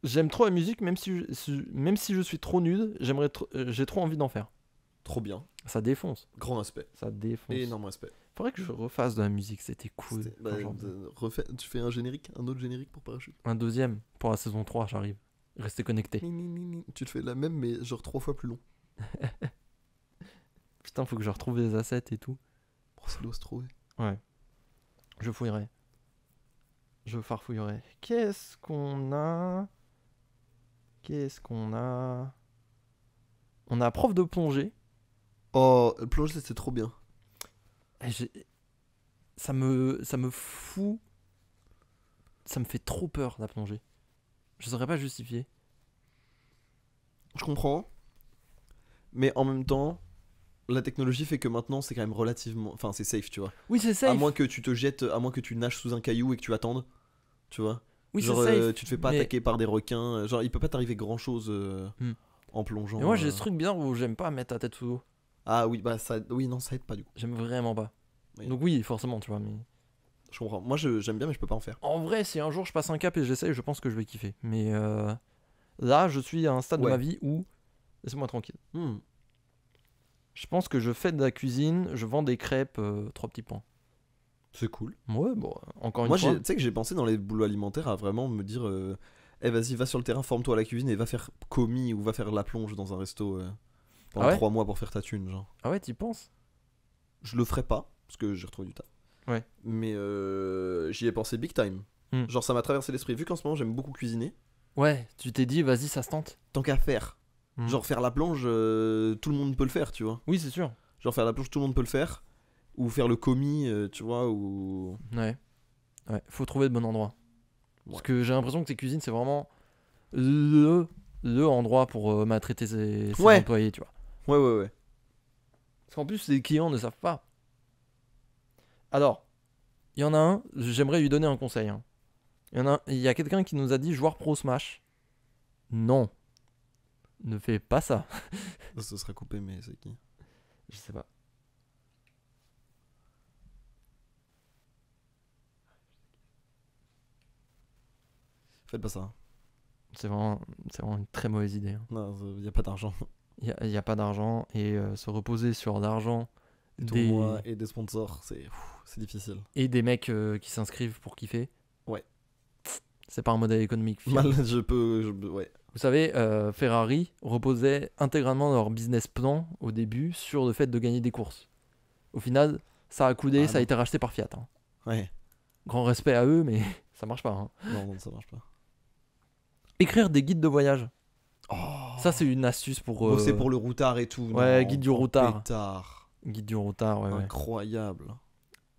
B: J'aime trop la musique, même si je suis trop nul, j'ai trop envie d'en faire.
A: Trop bien.
B: Ça défonce.
A: Grand respect.
B: Ça défonce.
A: Énorme respect.
B: Faudrait que je refasse de la musique, c'était cool.
A: C'était- bah,
B: Genre,
A: tu fais un générique, un autre générique pour Parachute.
B: un deuxième pour la saison 3, j'arrive. Restez connectés.
A: Tu te fais la même, mais genre 3 fois plus long.
B: Putain, faut que je retrouve les assets et tout.
A: Oh, ça doit se trouver.
B: Ouais. Je fouillerai. Je farfouillerai. Qu'est-ce qu'on a? On a prof de plongée.
A: Oh, plonger, c'est trop bien.
B: Et ça me fout. Ça me fait trop peur la plongée. Je saurais pas justifier.
A: Je comprends. Mais en même temps, la technologie fait que maintenant c'est quand même relativement. Enfin, c'est safe, tu vois.
B: Oui, c'est safe.
A: À moins que tu te jettes, à moins que tu nages sous un caillou et que tu attendes, tu vois.
B: Oui,
A: Genre,
B: c'est safe.
A: tu te fais pas
B: mais...
A: attaquer par des requins. Genre, il peut pas t'arriver grand chose
B: Hmm.
A: en plongeant.
B: mais moi, j'ai ce truc bizarre où j'aime pas mettre la tête sous l'eau.
A: Ah oui, bah ça. Oui, non, ça aide pas du coup.
B: J'aime vraiment pas.
A: Oui.
B: Donc, oui, forcément, tu vois. Mais
A: Je comprends. Moi, j'aime bien, mais je peux pas en faire.
B: en vrai, si un jour je passe un cap et j'essaye, je pense que je vais kiffer. Mais là, je suis à un stade de
A: Ouais.
B: ma vie où. Laissez-moi tranquille.
A: Hmm.
B: Je pense que je fais de la cuisine, je vends des crêpes, 3 petits points.
A: C'est cool.
B: Ouais, bon, encore une
A: Moi,
B: fois.
A: tu sais que j'ai pensé dans les boulots alimentaires à vraiment me dire eh, vas-y, va sur le terrain, forme-toi à la cuisine et va faire commis ou va faire la plonge dans un resto pendant
B: Ah ouais
A: 3 mois pour faire ta thune. Genre.
B: Ah ouais, t'y penses?
A: Je le ferai pas parce que j'ai retrouvé du taf.
B: Ouais.
A: Mais j'y ai pensé big time.
B: Hmm.
A: Genre, ça m'a traversé l'esprit. Vu qu'en ce moment, j'aime beaucoup cuisiner,
B: Ouais, tu t'es dit, vas-y, ça se tente.
A: tant qu'à faire.
B: Hmm.
A: Genre, faire la plonge, tout le monde peut le faire, tu vois.
B: Oui, c'est sûr.
A: Genre, faire la plonge, tout le monde peut le faire. Ou faire le commis, tu vois, ou.
B: Ouais. Ouais, faut trouver le bon endroit. Parce
A: Ouais.
B: que j'ai l'impression que tes cuisines, c'est vraiment le endroit pour maltraiter ses
A: Ouais.
B: employés, tu vois.
A: Ouais.
B: Parce qu'en plus, les clients ne savent pas. Alors, il y en a un, j'aimerais lui donner un conseil. Hein. Il y a quelqu'un qui nous a dit joueur pro Smash. Non. Ne fais pas ça.
A: Ce sera coupé, mais c'est qui?
B: Je sais pas.
A: Faites pas ça.
B: C'est vraiment une très mauvaise idée. Hein.
A: Non, y a pas d'argent.
B: Il y a pas d'argent et se reposer sur l'argent
A: Des
B: des
A: tournois et des sponsors, c'est difficile.
B: et des mecs qui s'inscrivent pour kiffer.
A: Ouais.
B: C'est pas un modèle économique fiable.
A: Mal, ouais.
B: Vous savez, Ferrari reposait intégralement leur business plan au début sur le fait de gagner des courses. Au final, ça a coulé,
A: Ah
B: ça a
A: non.
B: été racheté par Fiat. Hein.
A: Ouais.
B: Grand respect à eux, mais ça marche pas. Hein.
A: Non, ça marche pas.
B: Écrire des guides de voyage.
A: Oh.
B: Ça, c'est une astuce pour.
A: Bosser pour le routard et tout.
B: Ouais,
A: non,
B: guide du
A: oh,
B: routard.
A: pétard.
B: Guide du routard, ouais.
A: Incroyable.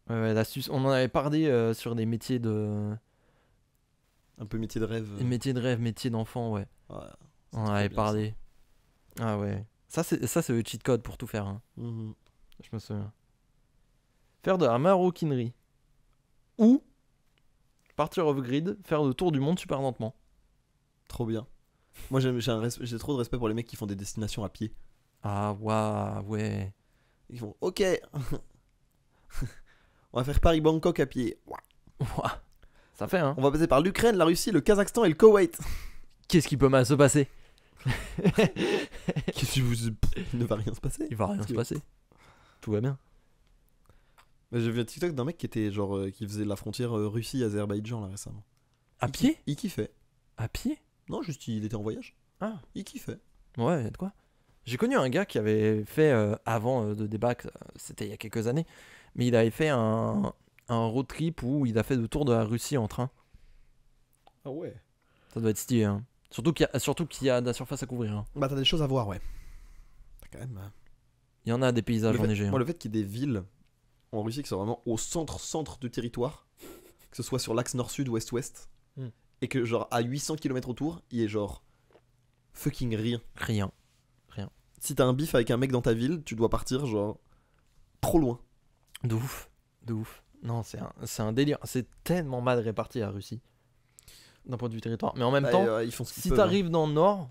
B: Ouais, l'astuce. On en avait parlé sur des métiers de.
A: Un peu métier de rêve.
B: Métiers de rêve, métiers d'enfant, ouais.
A: Ouais, c'est
B: On en
A: trop
B: avait
A: bien,
B: parlé. Ah ouais. Ça, c'est le cheat code pour tout faire. Hein.
A: ça. Mhm.
B: Je me souviens. Faire de la maroquinerie. Ou partir off-grid, faire le tour du monde super lentement.
A: Trop bien. Moi, j'ai trop de respect pour les mecs qui font des destinations à pied.
B: Ah, waouh, ouais.
A: Ils font ok. On va faire Paris-Bangkok à pied.
B: Ouah. Ça fait, hein.
A: On va passer par l'Ukraine, la Russie, le Kazakhstan et le Koweït.
B: Qu'est-ce qui peut mal se passer?
A: Qu'est-ce que vous. Il ne va rien se passer.
B: Il va rien se passer. Tout va bien.
A: Mais j'ai vu un TikTok d'un mec qui était genre qui faisait la frontière Russie-Azerbaïdjan là récemment.
B: À pied?
A: Il kiffait.
B: À pied?
A: Non, juste il était en voyage.
B: Ah.
A: Il kiffait.
B: Ouais, y a de quoi. J'ai connu un gars qui avait fait, avant de débattre, c'était il y a quelques années, mais il avait fait un road trip où il a fait le tour de la Russie en train.
A: Ah ouais.
B: Ça doit être stylé, hein. Surtout qu'il y a de la surface à couvrir. Hein.
A: Bah t'as des choses à voir, ouais. T'as quand même.
B: Il y en a des paysages
A: Le fait-
B: enneigés. Hein.
A: Moi, le fait qu'il y ait des villes en Russie qui sont vraiment au centre du territoire, que ce soit sur l'axe nord-sud, ouest-ouest, et que genre à 800 km autour, il y ait genre fucking rien.
B: Rien.
A: Si t'as un bif avec un mec dans ta ville, tu dois partir genre trop loin.
B: De ouf. De ouf. Non, c'est un délire. C'est tellement mal réparti la Russie. D'un point de vue territoire. Mais en même temps,
A: ils font ce qu'ils
B: si
A: peuvent,
B: t'arrives dans le nord,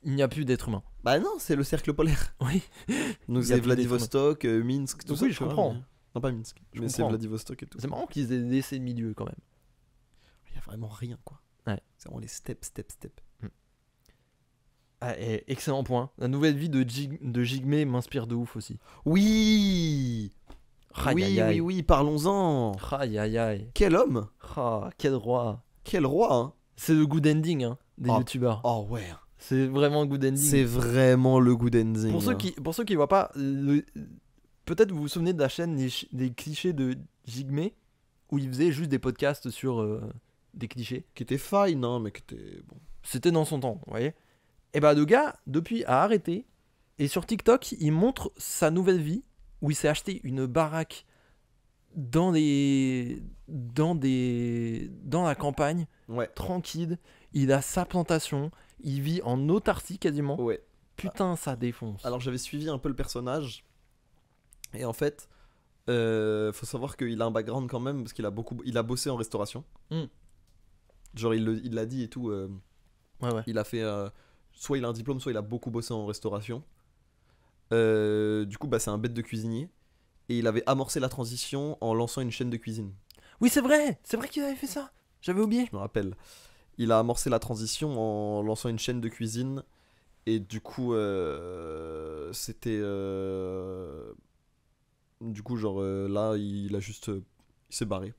B: il n'y a plus d'êtres humains.
A: Bah non, c'est le cercle polaire.
B: Oui.
A: Nous
B: Il y a
A: c'est
B: plus
A: Vladivostok, Minsk, tout
B: Donc
A: ça.
B: oui, je
A: tu vois,
B: comprends.
A: mais- Non, pas Minsk,
B: Je
A: mais c'est
B: comprends.
A: Vladivostok et tout.
B: C'est marrant qu'ils aient laissé le milieu quand même.
A: Il y a vraiment rien quoi.
B: Ouais.
A: C'est vraiment les steps.
B: Ah, et excellent point. La nouvelle vie de Jigme m'inspire de ouf aussi.
A: Oui.
B: Aïe, aïe, aïe.
A: Oui, parlons-en.
B: Aïe aïe aïe.
A: Quel homme.
B: Ah, quel roi.
A: Quel roi, hein.
B: C'est le good ending hein, des
A: Oh.
B: youtubeurs.
A: Oh ouais.
B: C'est vraiment le good ending.
A: C'est vraiment le good ending.
B: Pour ceux qui voient pas, peut-être vous vous souvenez de la chaîne des clichés de Jigme où il faisait juste des podcasts sur des clichés.
A: Qui était fine, hein, mais qui était bon.
B: C'était dans son temps, vous voyez. Et bah le gars, depuis, a arrêté. Et sur TikTok, il montre sa nouvelle vie où il s'est acheté une baraque dans la campagne,
A: Ouais.
B: tranquille. Il a sa plantation. Il vit en autarcie quasiment.
A: Ouais.
B: Putain, ça défonce.
A: Alors j'avais suivi un peu le personnage. Et en fait, faut savoir qu'il a un background quand même parce il a bossé en restauration.
B: Mm.
A: Genre il l'a dit et tout.
B: Ouais.
A: Il a fait soit il a un diplôme, soit il a beaucoup bossé en restauration. Du coup, bah, c'est un bête de cuisinier. Et il avait amorcé la transition en lançant une chaîne de cuisine.
B: Oui, c'est vrai qu'il avait fait ça. J'avais oublié.
A: Je me rappelle. Il a amorcé la transition en lançant une chaîne de cuisine. Et du coup, c'était. Du coup, genre là, il a juste. Il s'est barré.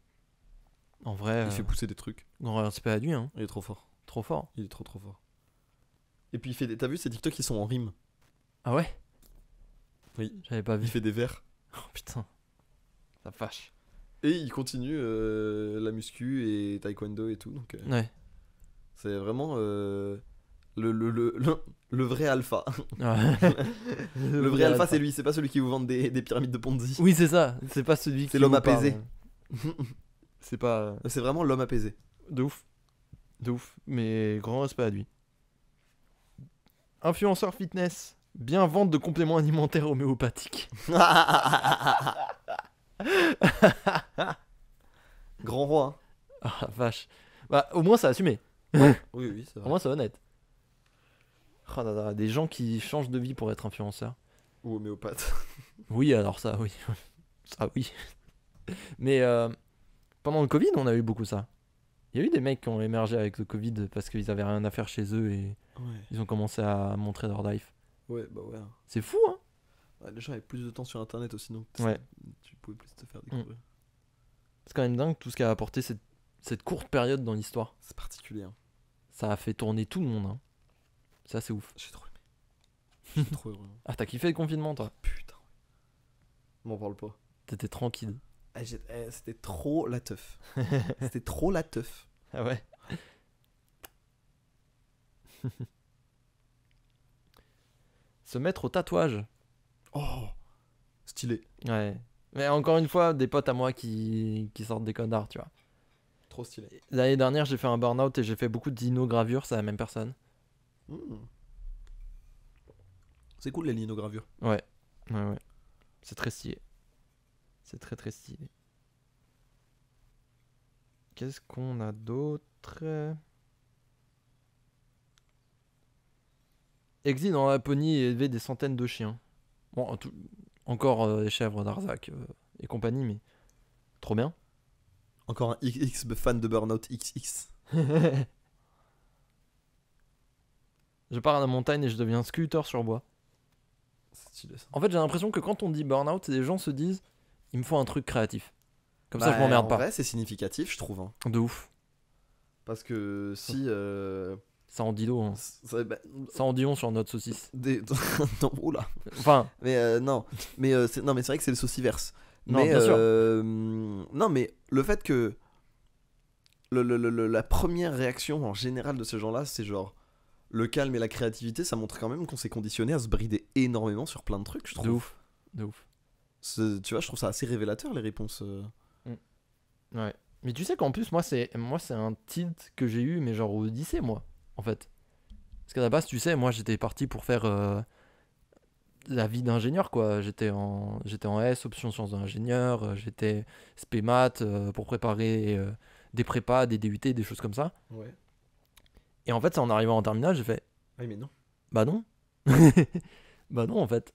B: En vrai,
A: Il fait pousser des trucs.
B: grand respect à lui, hein.
A: Il est trop fort.
B: Trop fort.
A: Il est trop fort. Et puis il fait des. T'as vu ces TikTok qui sont en rime?
B: Ah ouais?
A: Oui.
B: J'avais pas
A: Il
B: vu.
A: fait des vers.
B: Oh putain. Ça fâche.
A: Et il continue la muscu et taekwondo et tout. Donc
B: Ouais.
A: c'est vraiment le vrai alpha. Le vrai alpha, c'est lui. C'est pas celui qui vous vend des pyramides de Ponzi.
B: Oui, c'est ça. C'est pas celui qui.
A: C'est l'homme
B: vous parle.
A: apaisé.
B: C'est pas.
A: C'est vraiment l'homme apaisé.
B: De ouf. De ouf. Mais grand respect à lui. Influenceur fitness. Bien vente de compléments alimentaires homéopathiques.
A: Grand roi.
B: Ah la vache. Bah, au moins, ça a assumé.
A: Hein. Oui, c'est
B: Au
A: vrai.
B: moins, c'est honnête. Oh là là, des gens qui changent de vie pour être influenceurs.
A: Ou homéopathe.
B: Oui, alors ça, oui. Ça, oui. Mais pendant le Covid, on a eu beaucoup ça. Il y a eu des mecs qui ont émergé avec le Covid parce qu'ils avaient rien à faire chez eux et
A: Ouais.
B: ils ont commencé à montrer leur life.
A: Ouais, bah ouais.
B: C'est fou, hein?
A: Ouais, les gens avaient plus de temps sur internet aussi, donc
B: Ouais.
A: tu pouvais plus te faire découvrir.
B: C'est quand même dingue tout ce qu'a apporté cette courte période dans l'histoire.
A: C'est particulier. Hein.
B: Ça a fait tourner tout le monde, hein. Ça, c'est ouf.
A: J'ai trop aimé. Je suis trop heureux.
B: Ah, t'as kiffé le confinement, toi?
A: Putain. M'en parle pas.
B: T'étais tranquille.
A: C'était trop la teuf. C'était trop la teuf.
B: Ah ouais? Se mettre au tatouage.
A: Oh, stylé.
B: Ouais. Mais encore une fois, des potes à moi qui sortent des connards, tu vois.
A: Trop stylé.
B: L'année dernière, j'ai fait un burn-out et j'ai fait beaucoup de dino-gravures, c'est la même personne.
A: C'est cool les linogravures.
B: Ouais. C'est très stylé. C'est très très stylé. Qu'est-ce qu'on a d'autre? Exil dans la Laponie et élever des centaines de chiens. Bon, encore les chèvres d'Arzac et compagnie, mais trop bien.
A: Encore un XX fan de Burnout XX.
B: Je pars à la montagne et je deviens sculpteur sur bois.
A: C'est stylé ça.
B: En fait, j'ai l'impression que quand on dit burn-out, les gens se disent il me faut un truc créatif. Comme ça, je m'emmerde
A: En
B: pas.
A: vrai, c'est significatif, je trouve. Hein.
B: De ouf.
A: Parce que si.
B: Ça en dit long. Hein. Ça en dit long sur notre saucisse.
A: non, oula.
B: Enfin,
A: Mais non. Mais c'est vrai que c'est le sauciverse.
B: non,
A: Mais
B: bien sûr.
A: non, mais le fait que la première réaction en général de ces gens-là, c'est genre le calme et la créativité, ça montre quand même qu'on s'est conditionné à se brider énormément sur plein de trucs, je trouve.
B: De ouf. De ouf.
A: Tu vois, je trouve ça assez révélateur les réponses.
B: Ouais. Mais tu sais qu'en plus, moi, c'est un tilt que j'ai eu, mais genre au lycée, moi, en fait. Parce qu'à la base, tu sais, moi, j'étais parti pour faire la vie d'ingénieur, quoi. J'étais en S, option sciences d'ingénieur, j'étais spé maths pour préparer des prépas, des DUT, des choses comme ça.
A: Ouais.
B: Et en fait, c'est en arrivant en terminale, j'ai fait
A: Oui, mais non.
B: bah non. Bah non, en fait.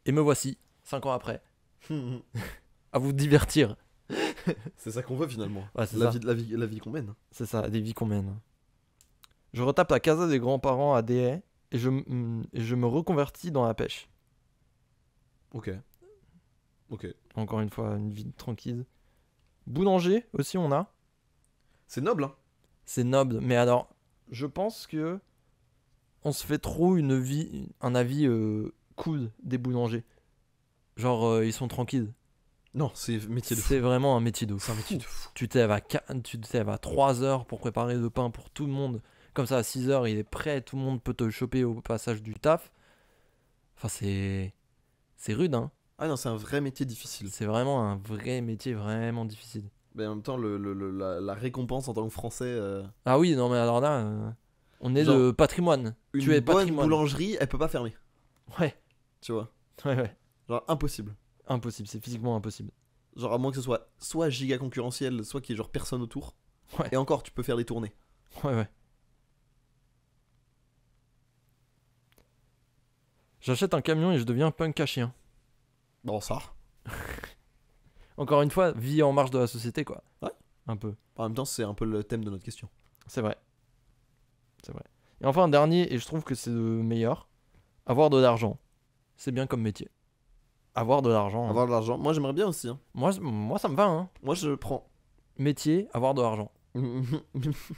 B: Et me voici, 5 ans après, à vous divertir.
A: C'est ça qu'on veut finalement.
B: Ouais, c'est
A: la,
B: ça.
A: vie, la vie qu'on mène.
B: C'est ça, des vies qu'on mène. Je retape la casa des grands-parents à Déhay et je me reconvertis dans la pêche.
A: Ok.
B: Encore une fois, une vie tranquille. Boulanger aussi, on a.
A: C'est noble, hein.
B: C'est noble, mais alors, je pense que on se fait trop un avis cool des boulangers. Genre, ils sont tranquilles.
A: Non, c'est métier de fou.
B: C'est vraiment un métier de
A: C'est un
B: fou.
A: métier de fou.
B: Tu te lèves à 3 heures pour préparer le pain pour tout le monde. Comme ça, à 6 heures, il est prêt. Tout le monde peut te choper au passage du taf. Enfin, c'est rude, hein.
A: Ah non, c'est un vrai métier difficile.
B: C'est vraiment un vrai métier vraiment difficile.
A: Mais en même temps, la récompense en tant que Français.
B: Ah oui, non mais alors là, on est
A: Genre,
B: de patrimoine.
A: Une
B: Tu es
A: bonne
B: patrimoine.
A: boulangerie, elle peut pas fermer.
B: Ouais,
A: Tu vois.
B: ouais.
A: Genre, impossible.
B: Impossible, c'est physiquement impossible.
A: Genre, à moins que ce soit giga concurrentiel, soit qu'il y ait genre personne autour.
B: Ouais.
A: Et encore, tu peux faire des tournées.
B: Ouais. J'achète un camion et je deviens punk à chien.
A: Bon, ça.
B: Encore une fois, vie en marge de la société, quoi.
A: Ouais.
B: Un peu.
A: En même temps, c'est un peu le thème de notre question.
B: C'est vrai. C'est vrai. Et enfin, un dernier, et je trouve que c'est le meilleur. Avoir de l'argent. C'est bien comme métier. Avoir de l'argent. Hein.
A: Avoir de l'argent. Moi, j'aimerais bien aussi. Hein.
B: Moi, ça me va, hein.
A: Moi, je prends.
B: Métier, avoir de l'argent.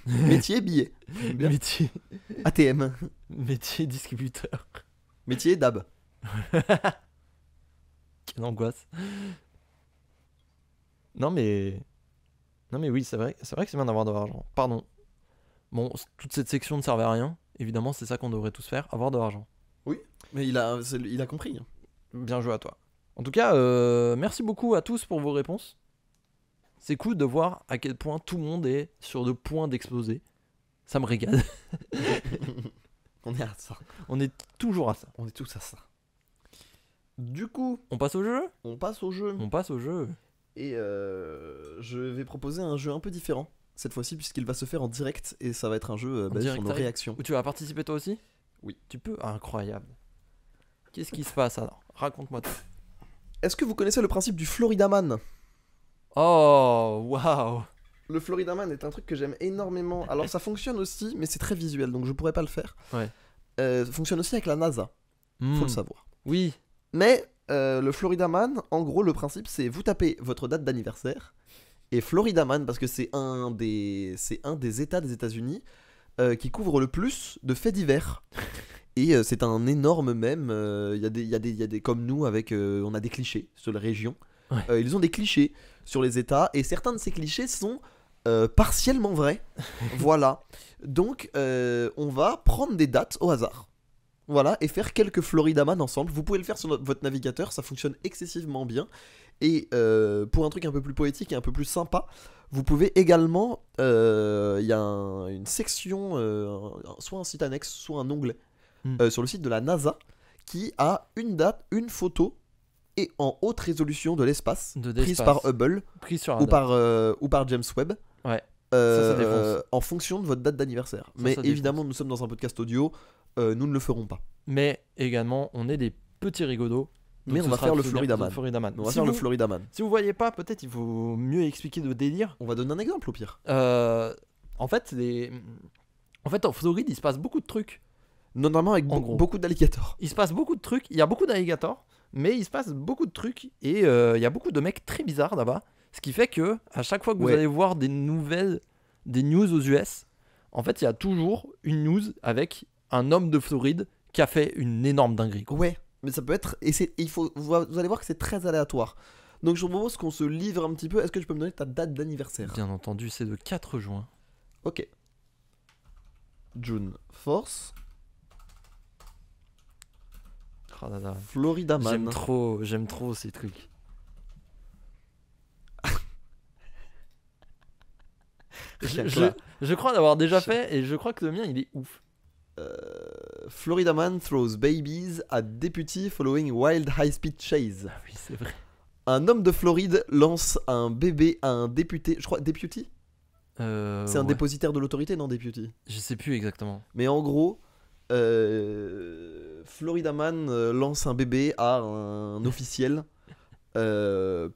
A: Métier, billet. Bien.
B: Métier.
A: ATM.
B: Métier distributeur.
A: Métier, DAB.
B: Quelle angoisse. Non mais oui, c'est vrai que c'est bien d'avoir de l'argent. Pardon. Bon, toute cette section ne servait à rien. Évidemment, c'est ça qu'on devrait tous faire, avoir de l'argent.
A: Mais il a compris. Hein.
B: Bien joué à toi. En tout cas, merci beaucoup à tous pour vos réponses. C'est cool de voir à quel point tout le monde est sur le point d'exploser. Ça me régale.
A: On est à ça.
B: On est toujours à ça.
A: On est tous à ça. Du coup,
B: On passe au jeu.
A: on passe au jeu.
B: On passe au jeu.
A: Et je vais proposer un jeu un peu différent cette fois-ci, puisqu'il va se faire en direct. Et ça va être un jeu basé
B: direct
A: sur nos
B: live.
A: réactions.
B: Où tu vas participer toi aussi?
A: Oui.
B: Tu peux? Ah, incroyable. Qu'est-ce qui se passe alors? Raconte-moi tout.
A: Est-ce que vous connaissez le principe du Florida Man?
B: Oh, waouh.
A: Le Florida Man est un truc que j'aime énormément. Alors ça fonctionne aussi, mais c'est très visuel, donc je pourrais pas le faire.
B: Ouais.
A: Ça fonctionne aussi avec la NASA, faut le savoir.
B: Oui.
A: Mais le Florida Man, en gros, le principe c'est vous tapez votre date d'anniversaire et Florida Man, parce que c'est un des États des États-Unis qui couvre le plus de faits divers. Et c'est un énorme mème. Il y a des comme nous avec on a des clichés sur les régions.
B: Ouais.
A: Ils ont des clichés sur les États et certains de ces clichés sont partiellement vrais. Voilà. Donc on va prendre des dates au hasard. Voilà, et faire quelques Florida Man ensemble. Vous pouvez le faire sur votre navigateur, ça fonctionne excessivement bien. Et pour un truc un peu plus poétique et un peu plus sympa, vous pouvez également, il y a une section, soit un site annexe, soit un onglet sur le site de la NASA qui a une date, une photo et en haute résolution de l'espace prise par Hubble
B: Pris sur
A: ou par James Webb.
B: Ouais. Ça défonce.
A: En fonction de votre date d'anniversaire.
B: Ça
A: Mais
B: défonce.
A: évidemment, nous sommes dans un podcast audio, nous ne le ferons pas.
B: Mais également, on est des petits rigolos.
A: Mais on va faire le Florida Man. On va faire le Florida Man.
B: Si vous voyez pas, peut-être il faut mieux expliquer le délire.
A: On va donner un exemple au pire.
B: En fait, en Floride, il se passe beaucoup de trucs.
A: Notamment avec
B: En gros.
A: beaucoup d'alligators.
B: Il se passe beaucoup de trucs. Il y a beaucoup d'alligators, mais il se passe beaucoup de trucs et il y a beaucoup de mecs très bizarres là-bas. Ce qui fait que à chaque fois que vous allez voir des news aux US, en fait, il y a toujours une news avec un homme de Floride qui a fait une énorme dinguerie. Quoi.
A: Ouais, mais ça peut être. Et vous allez voir que c'est très aléatoire. Donc je vous propose qu'on se livre un petit peu. Est-ce que tu peux me donner ta date d'anniversaire?
B: Bien entendu, c'est le 4 juin.
A: Ok. June Force.
B: Oh là là.
A: Florida Man.
B: J'aime trop ces trucs. je crois l'avoir déjà fait et je crois que le mien il est ouf.
A: Florida Man throws babies at deputy following wild high-speed chase.
B: Ah oui, c'est vrai.
A: Un homme de Floride lance un bébé à un député. Je crois, deputy? C'est un dépositaire de l'autorité, non, deputy?
B: Je sais plus exactement.
A: Mais en gros, Florida Man lance un bébé à un officiel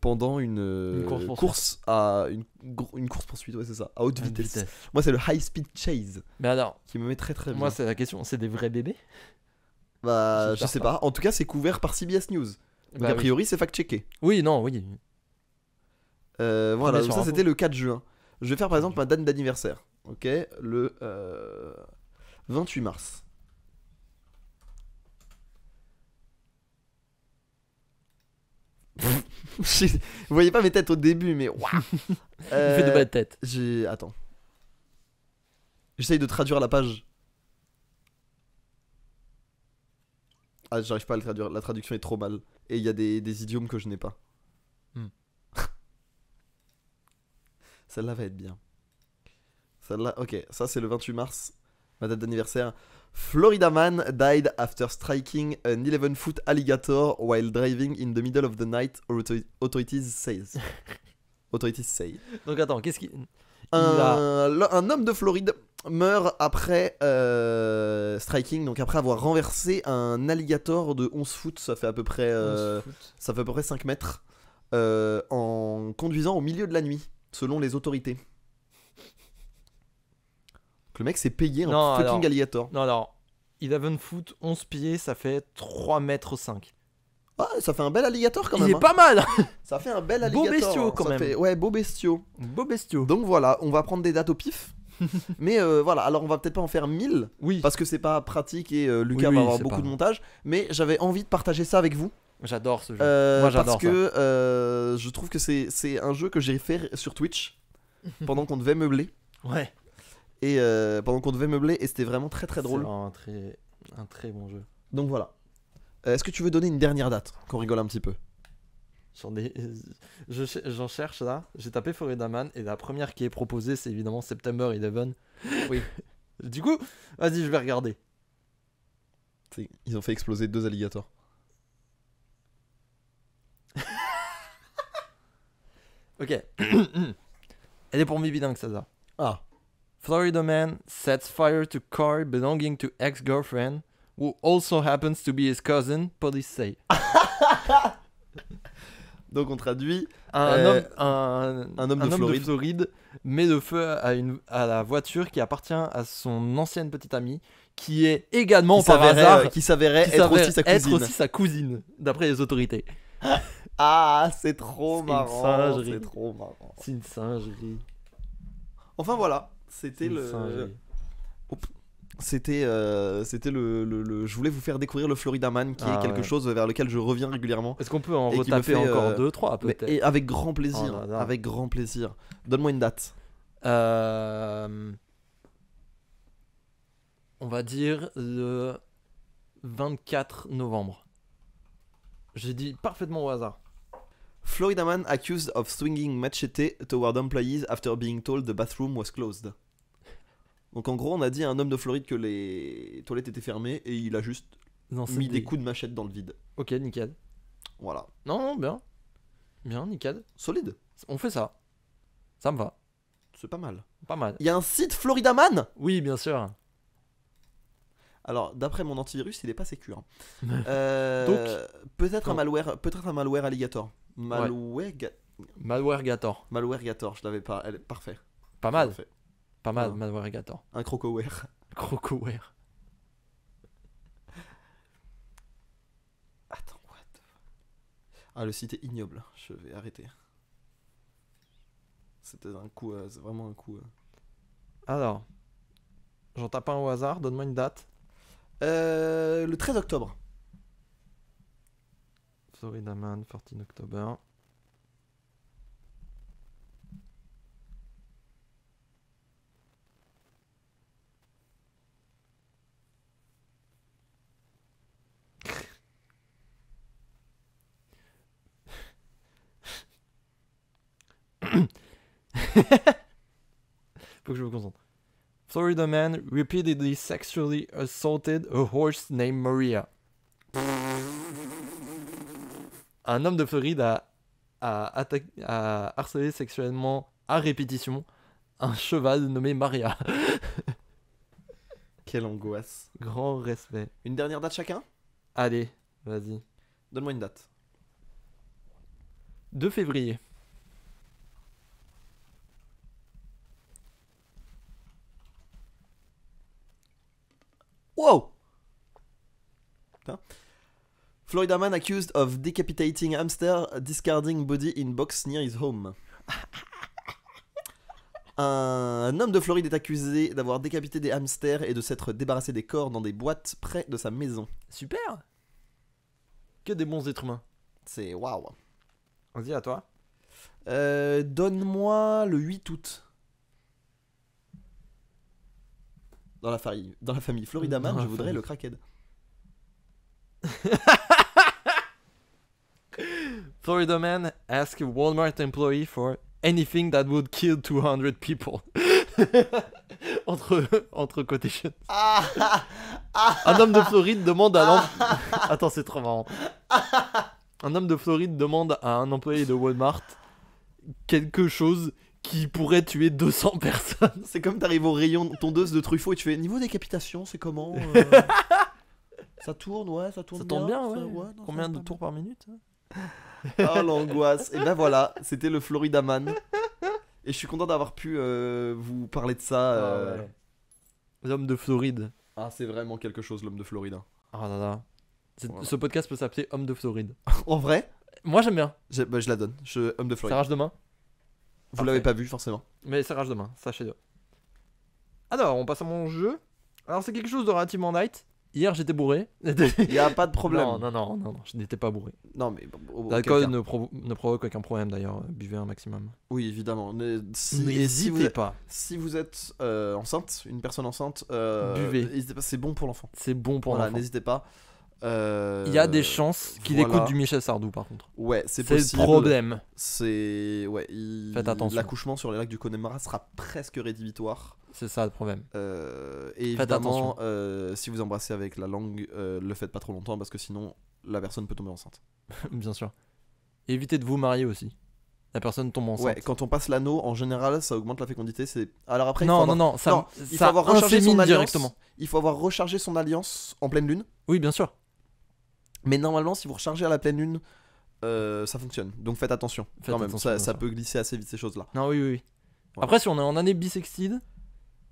A: pendant une course à une course poursuite, ouais c'est ça, à haute vitesse. Moi c'est le high speed chase.
B: Mais alors,
A: qui me met très très bien.
B: Moi c'est la question, c'est des vrais bébés?
A: Bah je sais pas. En tout cas c'est couvert par CBS News. Donc a priori c'est fact-checké.
B: Oui, non, oui.
A: Voilà, donc ça c'était le 4 juin. Je vais faire par exemple ma date d'anniversaire. Ok, le 28 mars. Vous voyez pas mes têtes au début, mais waouh.
B: Il fait de belles têtes.
A: Attends. J'essaye de traduire la page. Ah, j'arrive pas à le traduire. La traduction est trop mal. Et il y a des idiomes que je n'ai pas.
B: Hmm.
A: Celle-là va être bien. Celle-là, ok. Ça, c'est le 28 mars. Ma date d'anniversaire. Florida man died after striking an 11-foot alligator while driving in the middle of the night, authorities say. Authorities say.
B: Donc attends, qu'est-ce qu'il.
A: Un homme de Floride meurt après striking, donc après avoir renversé un alligator de 11 foot, ça fait à peu près, 5 mètres, en conduisant au milieu de la nuit, selon les autorités. Donc le mec s'est payé un fucking alligator.
B: Non, alors, 11 foot, 11 pieds, ça fait 3 mètres 5.
A: Ah, ça fait un bel alligator quand
B: Il
A: même.
B: est pas mal.
A: Ça fait un bel
B: Beau
A: alligator.
B: bestiau, quand
A: ça
B: même.
A: Fait... Ouais, beau bestiau.
B: Beau bestiau.
A: Donc voilà, on va prendre des dates au pif. Mais voilà, alors on va peut-être pas en faire 1000
B: Oui,
A: parce que c'est pas pratique et Lucas
B: Oui,
A: va avoir
B: c'est
A: beaucoup
B: pas-
A: de montage. Mais j'avais envie de partager ça avec vous
B: j'adore ce jeu. Moi, j'adore
A: parce que je trouve que c'est un jeu que j'ai fait sur Twitch pendant qu'on devait meubler.
B: Ouais.
A: Et c'était vraiment très très drôle.
B: C'est un très bon jeu.
A: Donc voilà. Est-ce que tu veux donner une dernière date qu'on rigole un petit peu?
B: J'en cherche là. J'ai tapé Florida Man et la première qui est proposée, c'est évidemment September 11.
A: Oui.
B: Du coup, vas-y, je vais regarder.
A: Ils ont fait exploser 2 alligators.
B: Ok. Elle est pour mes bilingues, ça.
A: Ah.
B: Florida man sets fire to car belonging to ex-girlfriend who also happens to be his cousin, police say.
A: Donc on traduit.
B: Un
A: homme de Floride.
B: met le feu à la voiture qui appartient à son ancienne petite amie, qui est également par hasard
A: qui s'avérait
B: qui
A: être
B: s'avère
A: aussi sa cousine.
B: être aussi sa cousine, d'après les autorités.
A: Ah, c'est trop
B: C'est une
A: marrant.
B: singerie.
A: C'est trop marrant.
B: C'est une singerie.
A: Enfin voilà,
B: C'est
A: c'était
B: une
A: le.
B: singerie.
A: C'était le. Je voulais vous faire découvrir le Florida Man, qui
B: Ah,
A: est quelque
B: ouais.
A: chose vers lequel je reviens régulièrement.
B: Est-ce qu'on peut en
A: Et qui me
B: retaper
A: fait,
B: encore 2-3 peut-être?
A: Et avec grand plaisir.
B: Oh là là.
A: Avec grand plaisir. Donne-moi une date.
B: On va dire le 24 novembre. J'ai dit parfaitement au hasard.
A: Florida Man accused of swinging machete toward employees after being told the bathroom was closed. Donc en gros, on a dit à un homme de Floride que les toilettes étaient fermées et il a juste
B: Non, c'est
A: mis des coups de machette dans le vide.
B: Ok, nickel.
A: Voilà.
B: Non, bien. Bien, nickel.
A: Solide.
B: On fait ça. Ça me va.
A: C'est pas mal.
B: Pas mal.
A: Il y a un site Florida Man.
B: Oui, bien sûr.
A: Alors, d'après mon antivirus, il est pas sécure.
B: Donc,
A: peut-être un
B: non.
A: malware alligator.
B: Malware Gator.
A: Malware Gator, je l'avais pas. Parfait.
B: Pas mal.
A: Parfait.
B: Pas mal,
A: Ah.
B: Malware Gator.
A: Un crocoware.
B: Crocoware.
A: Attends, what the fuck. Ah, le site est ignoble. Je vais arrêter. C'était un coup. C'est vraiment un coup.
B: Alors, j'en tape un au hasard, donne-moi une date.
A: Le 13 octobre.
B: Florida Man, 14 October. Faut que je me concentre. Florida man repeatedly sexually assaulted a horse named Maria. Un homme de Floride a harcelé sexuellement à répétition un cheval nommé Maria.
A: Quelle angoisse.
B: Grand respect.
A: Une dernière date chacun.
B: Allez, vas-y.
A: Donne-moi une date.
B: 2 février.
A: Wow. Putain. Florida man accused of decapitating hamster, discarding body in box near his home. Un homme de Floride est accusé d'avoir décapité des hamsters et de s'être débarrassé des corps dans des boîtes près de sa maison.
B: Super. Que des bons êtres humains.
A: C'est waouh.
B: Vas-y, à toi.
A: Donne-moi le 8 août. Dans la famille Florida Man,
B: Dans la
A: je voudrais
B: famille.
A: le crackhead.
B: Florida man asked a Walmart employee for anything that would kill 200 people. entre quotations. Un homme de Floride demande à Attends, c'est trop marrant. Un homme de Floride demande à un employé de Walmart quelque chose qui pourrait tuer 200 personnes.
A: C'est comme t'arrives au rayon tondeuse de Truffaut et tu fais niveau décapitation, c'est comment Ça tourne, ouais, ça tourne
B: Ça
A: bien.
B: tourne bien,
A: ça-
B: ouais.
A: non,
B: Combien
A: ça
B: de
A: va pas
B: tours par minute?
A: mal. Oh l'angoisse. Et ben voilà, c'était le Florida Man. Et je suis content d'avoir pu vous parler de ça.
B: L'homme de Floride.
A: Ah, c'est vraiment quelque chose, l'homme de Floride. hein.
B: Ah là là.
A: Voilà.
B: Ce podcast peut s'appeler Homme de Floride.
A: En vrai,
B: Moi j'aime bien.
A: je la donne. Homme de
B: Ça
A: Floride.
B: rage demain.
A: Vous l'avez pas vu forcément.
B: Mais ça rage demain, sachez-le. Alors, on passe à mon jeu. Alors, c'est quelque chose de relativement light. Hier, j'étais bourré.
A: Il y a pas de problème.
B: Non, je n'étais pas bourré.
A: Non mais
B: L'alcool
A: quelqu'un.
B: ne provoque aucun problème d'ailleurs. Buvez un maximum.
A: Oui, évidemment. Si
B: N'hésitez
A: vous,
B: pas.
A: si vous êtes enceinte, une personne enceinte,
B: Buvez.
A: n'hésitez pas, c'est bon pour l'enfant.
B: C'est bon pour
A: Voilà,
B: l'enfant.
A: n'hésitez pas.
B: Il y a des chances qu'il
A: voilà.
B: écoute du Michel Sardou par contre.
A: Ouais, c'est
B: C'est
A: possible.
B: le problème.
A: C'est ouais.
B: Faites attention.
A: L'accouchement sur les lacs du Connemara sera presque rédhibitoire.
B: C'est ça le problème.
A: Et
B: Faites
A: évidemment, si vous embrassez avec la langue, le faites pas trop longtemps parce que sinon la personne peut tomber enceinte.
B: Bien sûr. Et évitez de vous marier aussi. La personne tombe enceinte.
A: Ouais, quand on passe l'anneau, en général, ça augmente la fécondité. Alors après,
B: non,
A: il faut avoir-
B: ça,
A: non, il faut
B: ça
A: avoir rechargé
B: insémine
A: son alliance.
B: directement.
A: Il faut avoir rechargé son alliance en pleine lune.
B: Oui, bien sûr.
A: Mais normalement, si vous rechargez à la pleine lune, ça fonctionne. Donc faites attention.
B: Faites
A: quand même,
B: attention,
A: ça,
B: bien
A: ça
B: sûr.
A: peut glisser assez vite ces choses-là.
B: Non, oui.
A: Voilà.
B: Après, si on est en année bisextile,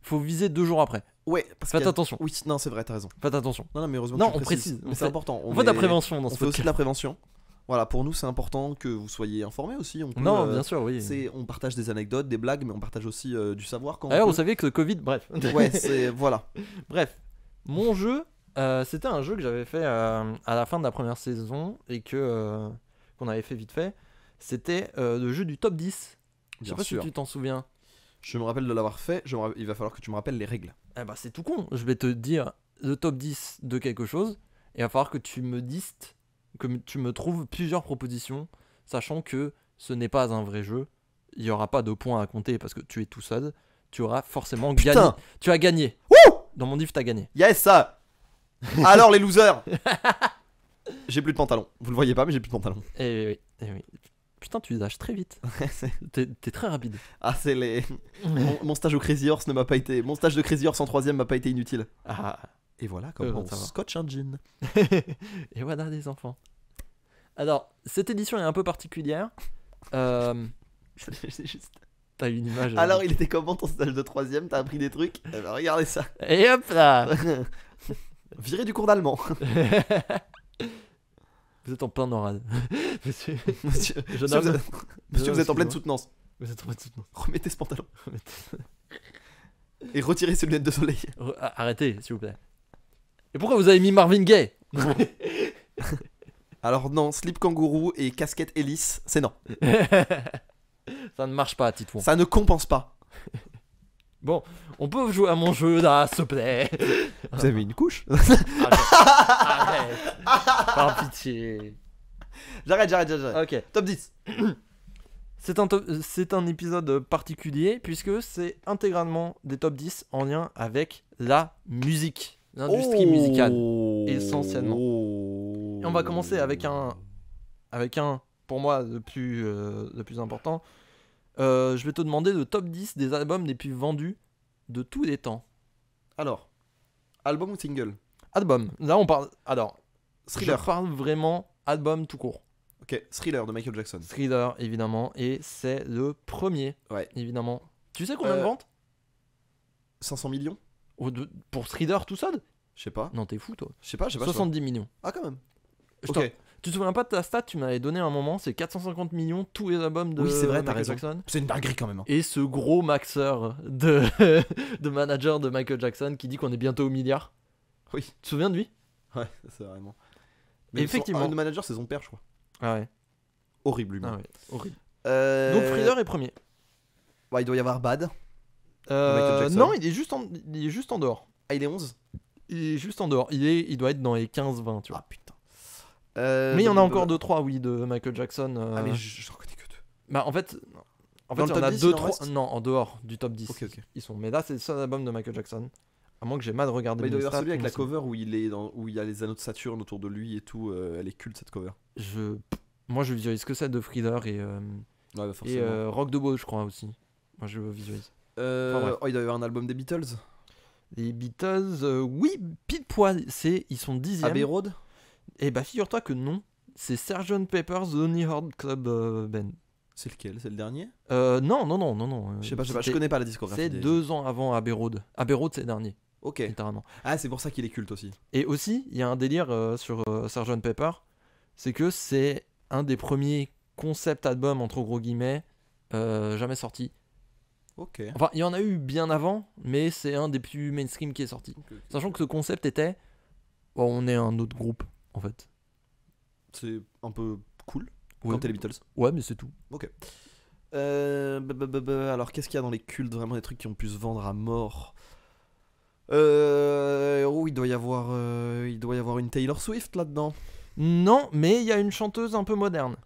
B: faut viser 2 jours après.
A: Ouais, parce
B: Faites
A: qu'il y a-
B: attention.
A: Oui, non, c'est vrai, t'as raison.
B: Faites attention.
A: Non, mais heureusement
B: Non,
A: que tu
B: on précise.
A: Mais
B: On
A: c'est
B: fait-
A: important.
B: On fait de la prévention dans
A: On
B: ce
A: fait aussi
B: podcast.
A: de la prévention. Voilà, pour nous, c'est important que vous soyez informés aussi. On peut,
B: Non, bien sûr, oui.
A: On partage des anecdotes, des blagues, mais on partage aussi du savoir quand on
B: D'ailleurs,
A: peut.
B: vous savez que le Covid, bref.
A: Ouais, c'est voilà.
B: Bref, mon jeu, c'était un jeu que j'avais fait à la fin de la première saison et que qu'on avait fait vite fait. C'était le jeu du top 10. Je sais
A: Bien
B: pas
A: sûr.
B: si tu t'en souviens.
A: Je me rappelle de l'avoir fait. Il va falloir que tu me rappelles les règles.
B: Eh bah, c'est tout con. Je vais te dire le top 10 de quelque chose et il va falloir que tu me dises, que tu me trouves plusieurs propositions, sachant que ce n'est pas un vrai jeu. Il n'y aura pas de points à compter parce que tu es tout seul. Tu auras forcément gagné.
A: Putain.
B: Tu as gagné. Dans mon diff, tu as gagné.
A: Yes, ça. Alors les losers. J'ai plus de pantalon. Vous le voyez pas, mais j'ai plus de pantalon.
B: Eh oui. Putain, tu lâches très vite. T'es très rapide.
A: Ah, c'est les. Mon stage au Crazy Horse ne m'a pas été. Mon stage de Crazy Horse en 3ème m'a pas été inutile.
B: Ah.
A: Et voilà comment on
B: ça va.
A: scotche un jean.
B: Et voilà les enfants. Alors, cette édition est un peu particulière.
A: C'est juste.
B: T'as une image.
A: Alors, il était comment ton stage de 3ème? T'as appris des trucs? Eh ben, regardez ça.
B: Et hop là.
A: Viré du cours d'allemand.
B: Vous êtes en plein oral. Monsieur,
A: Monsieur,
B: jeune
A: monsieur,
B: homme.
A: vous êtes, monsieur, vous êtes en pleine
B: Excuse-moi.
A: soutenance.
B: Vous êtes en pleine soutenance.
A: Remettez ce pantalon. Et retirez ces lunettes de soleil.
B: Arrêtez, s'il vous plaît. Et pourquoi vous avez mis Marvin Gaye?
A: Alors, non, slip kangourou et casquette hélice, c'est non.
B: Ça ne marche pas, Titouan.
A: Ça ne compense pas.
B: Bon, on peut jouer à mon jeu là, s'il te plaît.
A: Vous avez une couche?
B: Arrête. Par pitié.
A: J'arrête.
B: Ok.
A: Top 10.
B: C'est un épisode particulier puisque c'est intégralement des top 10 en lien avec la musique, l'industrie musicale. essentiellement. Et on va commencer avec un pour moi, le plus important. Je vais te demander le top 10 des albums les plus vendus de tous les temps.
A: Alors, album ou single?
B: Album. Là, on parle. Alors,
A: Thriller.
B: je parle vraiment album tout court.
A: Ok, Thriller de Michael Jackson.
B: Thriller, évidemment. Et c'est le premier,
A: Ouais.
B: évidemment. Tu sais combien de ventes
A: 500 millions?
B: pour Thriller tout seul?
A: Je sais pas.
B: Non, t'es fou, toi.
A: Je sais pas.
B: 70 millions.
A: Ah, quand même.
B: Je
A: Ok.
B: t'en- Tu te souviens pas de ta stat? Tu m'avais donné un moment, c'est 450 millions tous les albums de
A: Oui, c'est vrai, t'as
B: Michael
A: raison.
B: Jackson.
A: C'est une dinguerie quand même.
B: Et ce gros maxeur de, de manager de Michael Jackson qui dit qu'on est bientôt au milliard.
A: Oui.
B: Tu te souviens de lui?
A: Ouais, c'est vraiment.
B: Effectivement.
A: Le manager, c'est son père, je crois.
B: Ah ouais.
A: Horrible, lui.
B: Ah ouais. Horrible.
A: Euh,
B: Donc Thriller est premier.
A: Ouais, il doit y avoir Bad. Michael Jackson.
B: Non, il est juste en dehors.
A: Ah, il est 11?
B: Il est juste en dehors. Il doit être dans les 15-20, tu vois.
A: Ah, putain.
B: Mais il y en a encore 2-3, oui, de Michael Jackson.
A: Ah, mais j'en connais que 2.
B: Bah, en fait,
A: Dans
B: il
A: le
B: y en
A: top
B: a
A: 10,
B: 2,
A: il en
B: 3.
A: reste
B: Non, en dehors du top 10.
A: Ok, ok.
B: Ils sont. Mais là, c'est le seul album de Michael Jackson. À moins que j'ai mal regardé
A: Bah, il doit
B: mes
A: y avoir
B: stats,
A: celui avec
B: mais
A: la
B: c'est-
A: cover où où il y a les anneaux de Saturne autour de lui et tout. Elle est culte cette cover.
B: Moi, je visualise que celle de Thriller et,
A: Ouais, bah,
B: et
A: forcément.
B: Rock de Beau, je crois aussi. Moi, je visualise. enfin, bref.
A: Oh, il doit y avoir un album des Beatles.
B: Les Beatles, oui, pile poil. Ils sont 10e.
A: Abbey Road.
B: Et bah, figure-toi que non. C'est Sgt. Pepper's Lonely Heart Club Band.
A: C'est lequel? C'est le dernier?
B: Non.
A: Je sais pas, je
B: C'était-
A: connais pas la discographie.
B: C'est
A: des-
B: 2 ans avant Abbey Road. Abbey Road, c'est le dernier,
A: Ok.
B: littéralement.
A: Ah, c'est pour ça qu'il est culte aussi.
B: Et aussi, il y a un délire sur Sgt. Pepper, c'est que c'est un des premiers concept albums, entre gros guillemets, jamais sortis.
A: Ok.
B: Enfin, il y en a eu bien avant, mais c'est un des plus mainstream qui est sorti. Sachant que ce concept était, bon, on est un autre groupe, en fait.
A: C'est un peu cool
B: Ouais,
A: quand t'es les Beatles.
B: ouais, mais c'est tout.
A: Alors, qu'est-ce qu'il y a dans les cultes? Vraiment des trucs qui ont pu se vendre à mort. Il doit y avoir une Taylor Swift là-dedans.
B: Non, mais il y a une chanteuse un peu moderne.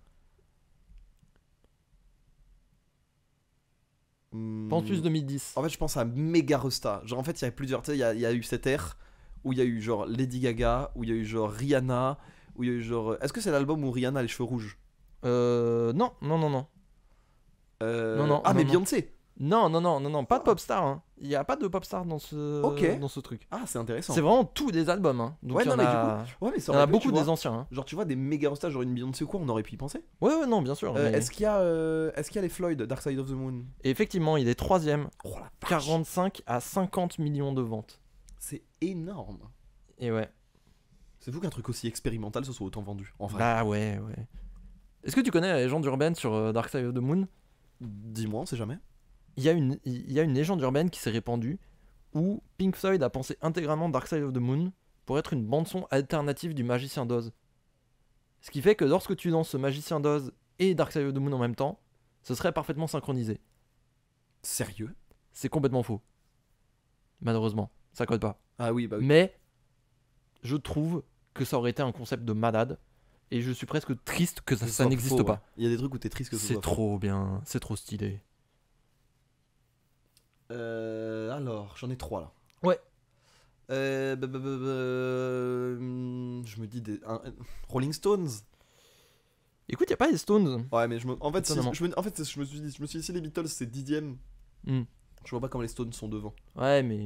B: Pense plus 2010.
A: En fait, je pense à Mega Rusta. Genre, en fait, il y a plusieurs. Tu sais, il y a eu cette ère où il y a eu genre Lady Gaga, où il y a eu genre Rihanna, où il y a eu genre. Est-ce que c'est l'album où Rihanna a les cheveux rouges?
B: Non. Non,
A: Ah, mais
B: non.
A: Beyoncé.
B: Non, pas de pop star. Hein. Il n'y a pas de pop star dans
A: Ok.
B: dans ce truc.
A: Ah, c'est intéressant.
B: C'est vraiment tous des albums. Hein. Donc
A: Ouais,
B: il y en
A: non, mais
B: a,
A: Ouais, mais ça
B: il y en
A: aurait
B: a
A: pu,
B: beaucoup
A: tu
B: des
A: vois.
B: anciens. Hein.
A: Genre, tu vois, des méga Rusta, genre une Beyoncé ou quoi, on aurait pu y penser.
B: Ouais, non, bien sûr. mais-
A: Est-ce qu'il y a les Floyd, Dark Side of the Moon?
B: Et effectivement, il est 3ème.
A: Oh la vache.
B: 45 à 50 millions de ventes.
A: C'est énorme.
B: Et ouais.
A: C'est fou qu'un truc aussi expérimental se soit autant vendu, en vrai.
B: Bah ouais. Est-ce que tu connais la légende urbaine sur Dark Side of the Moon?
A: Dis-moi, on sait jamais.
B: Il y a une légende urbaine qui s'est répandue où Pink Floyd a pensé intégralement Dark Side of the Moon pour être une bande-son alternative du Magicien d'Oz. Ce qui fait que lorsque tu lances ce Magicien d'Oz et Dark Side of the Moon en même temps, ce serait parfaitement synchronisé.
A: Sérieux?
B: C'est complètement faux. Malheureusement, ça code pas.
A: Ah oui, bah oui.
B: Mais je trouve que ça aurait été un concept de malade et je suis presque triste que
A: Que ce
B: ça
A: soit
B: n'existe
A: faux,
B: pas.
A: ouais. Il y a des trucs où t'es triste que ce
B: C'est
A: soit faux.
B: trop bien, c'est trop stylé.
A: Alors, j'en ai 3 là.
B: Ouais.
A: Je me dis Rolling Stones.
B: Écoute, y a pas les Stones.
A: Ouais, mais en fait,
B: Étonnamment.
A: je me suis dit si les Beatles c'est 10ème,
B: Hmm.
A: je vois pas comment les Stones sont devant.
B: Ouais, mais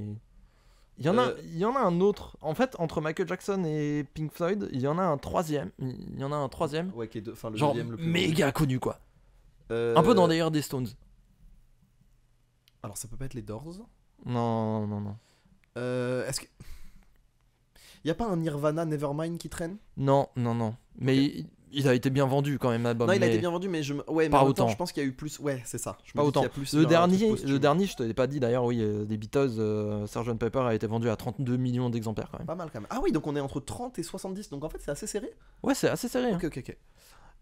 B: il y en a un autre. En fait, entre Michael Jackson et Pink Floyd, il y en a un troisième.
A: Ouais, qui est enfin le
B: Genre
A: deuxième le plus
B: méga connu quoi.
A: Euh,
B: Un peu dans d'ailleurs des Stones.
A: Alors ça peut pas être les Doors.
B: Non.
A: Est-ce que y a pas un Nirvana Nevermind qui traîne?
B: Non. Mais il a été bien vendu quand même l'album.
A: Non, il a
B: mais
A: été bien vendu, mais ouais, mais
B: pas
A: en même temps,
B: autant.
A: je pense qu'il y a eu plus. Ouais, c'est ça. Je me
B: Pas
A: dis qu'il y
B: autant.
A: a plus
B: Le
A: genre un truc
B: dernier,
A: posthume.
B: je te l'ai pas dit d'ailleurs, oui, des Beatles, Sgt. Pepper a été vendu à 32 millions d'exemplaires quand même.
A: Pas mal quand même. Ah oui, donc on est entre 30 et 70, donc en fait c'est assez serré.
B: Ouais, c'est assez serré. Hein.
A: Ok.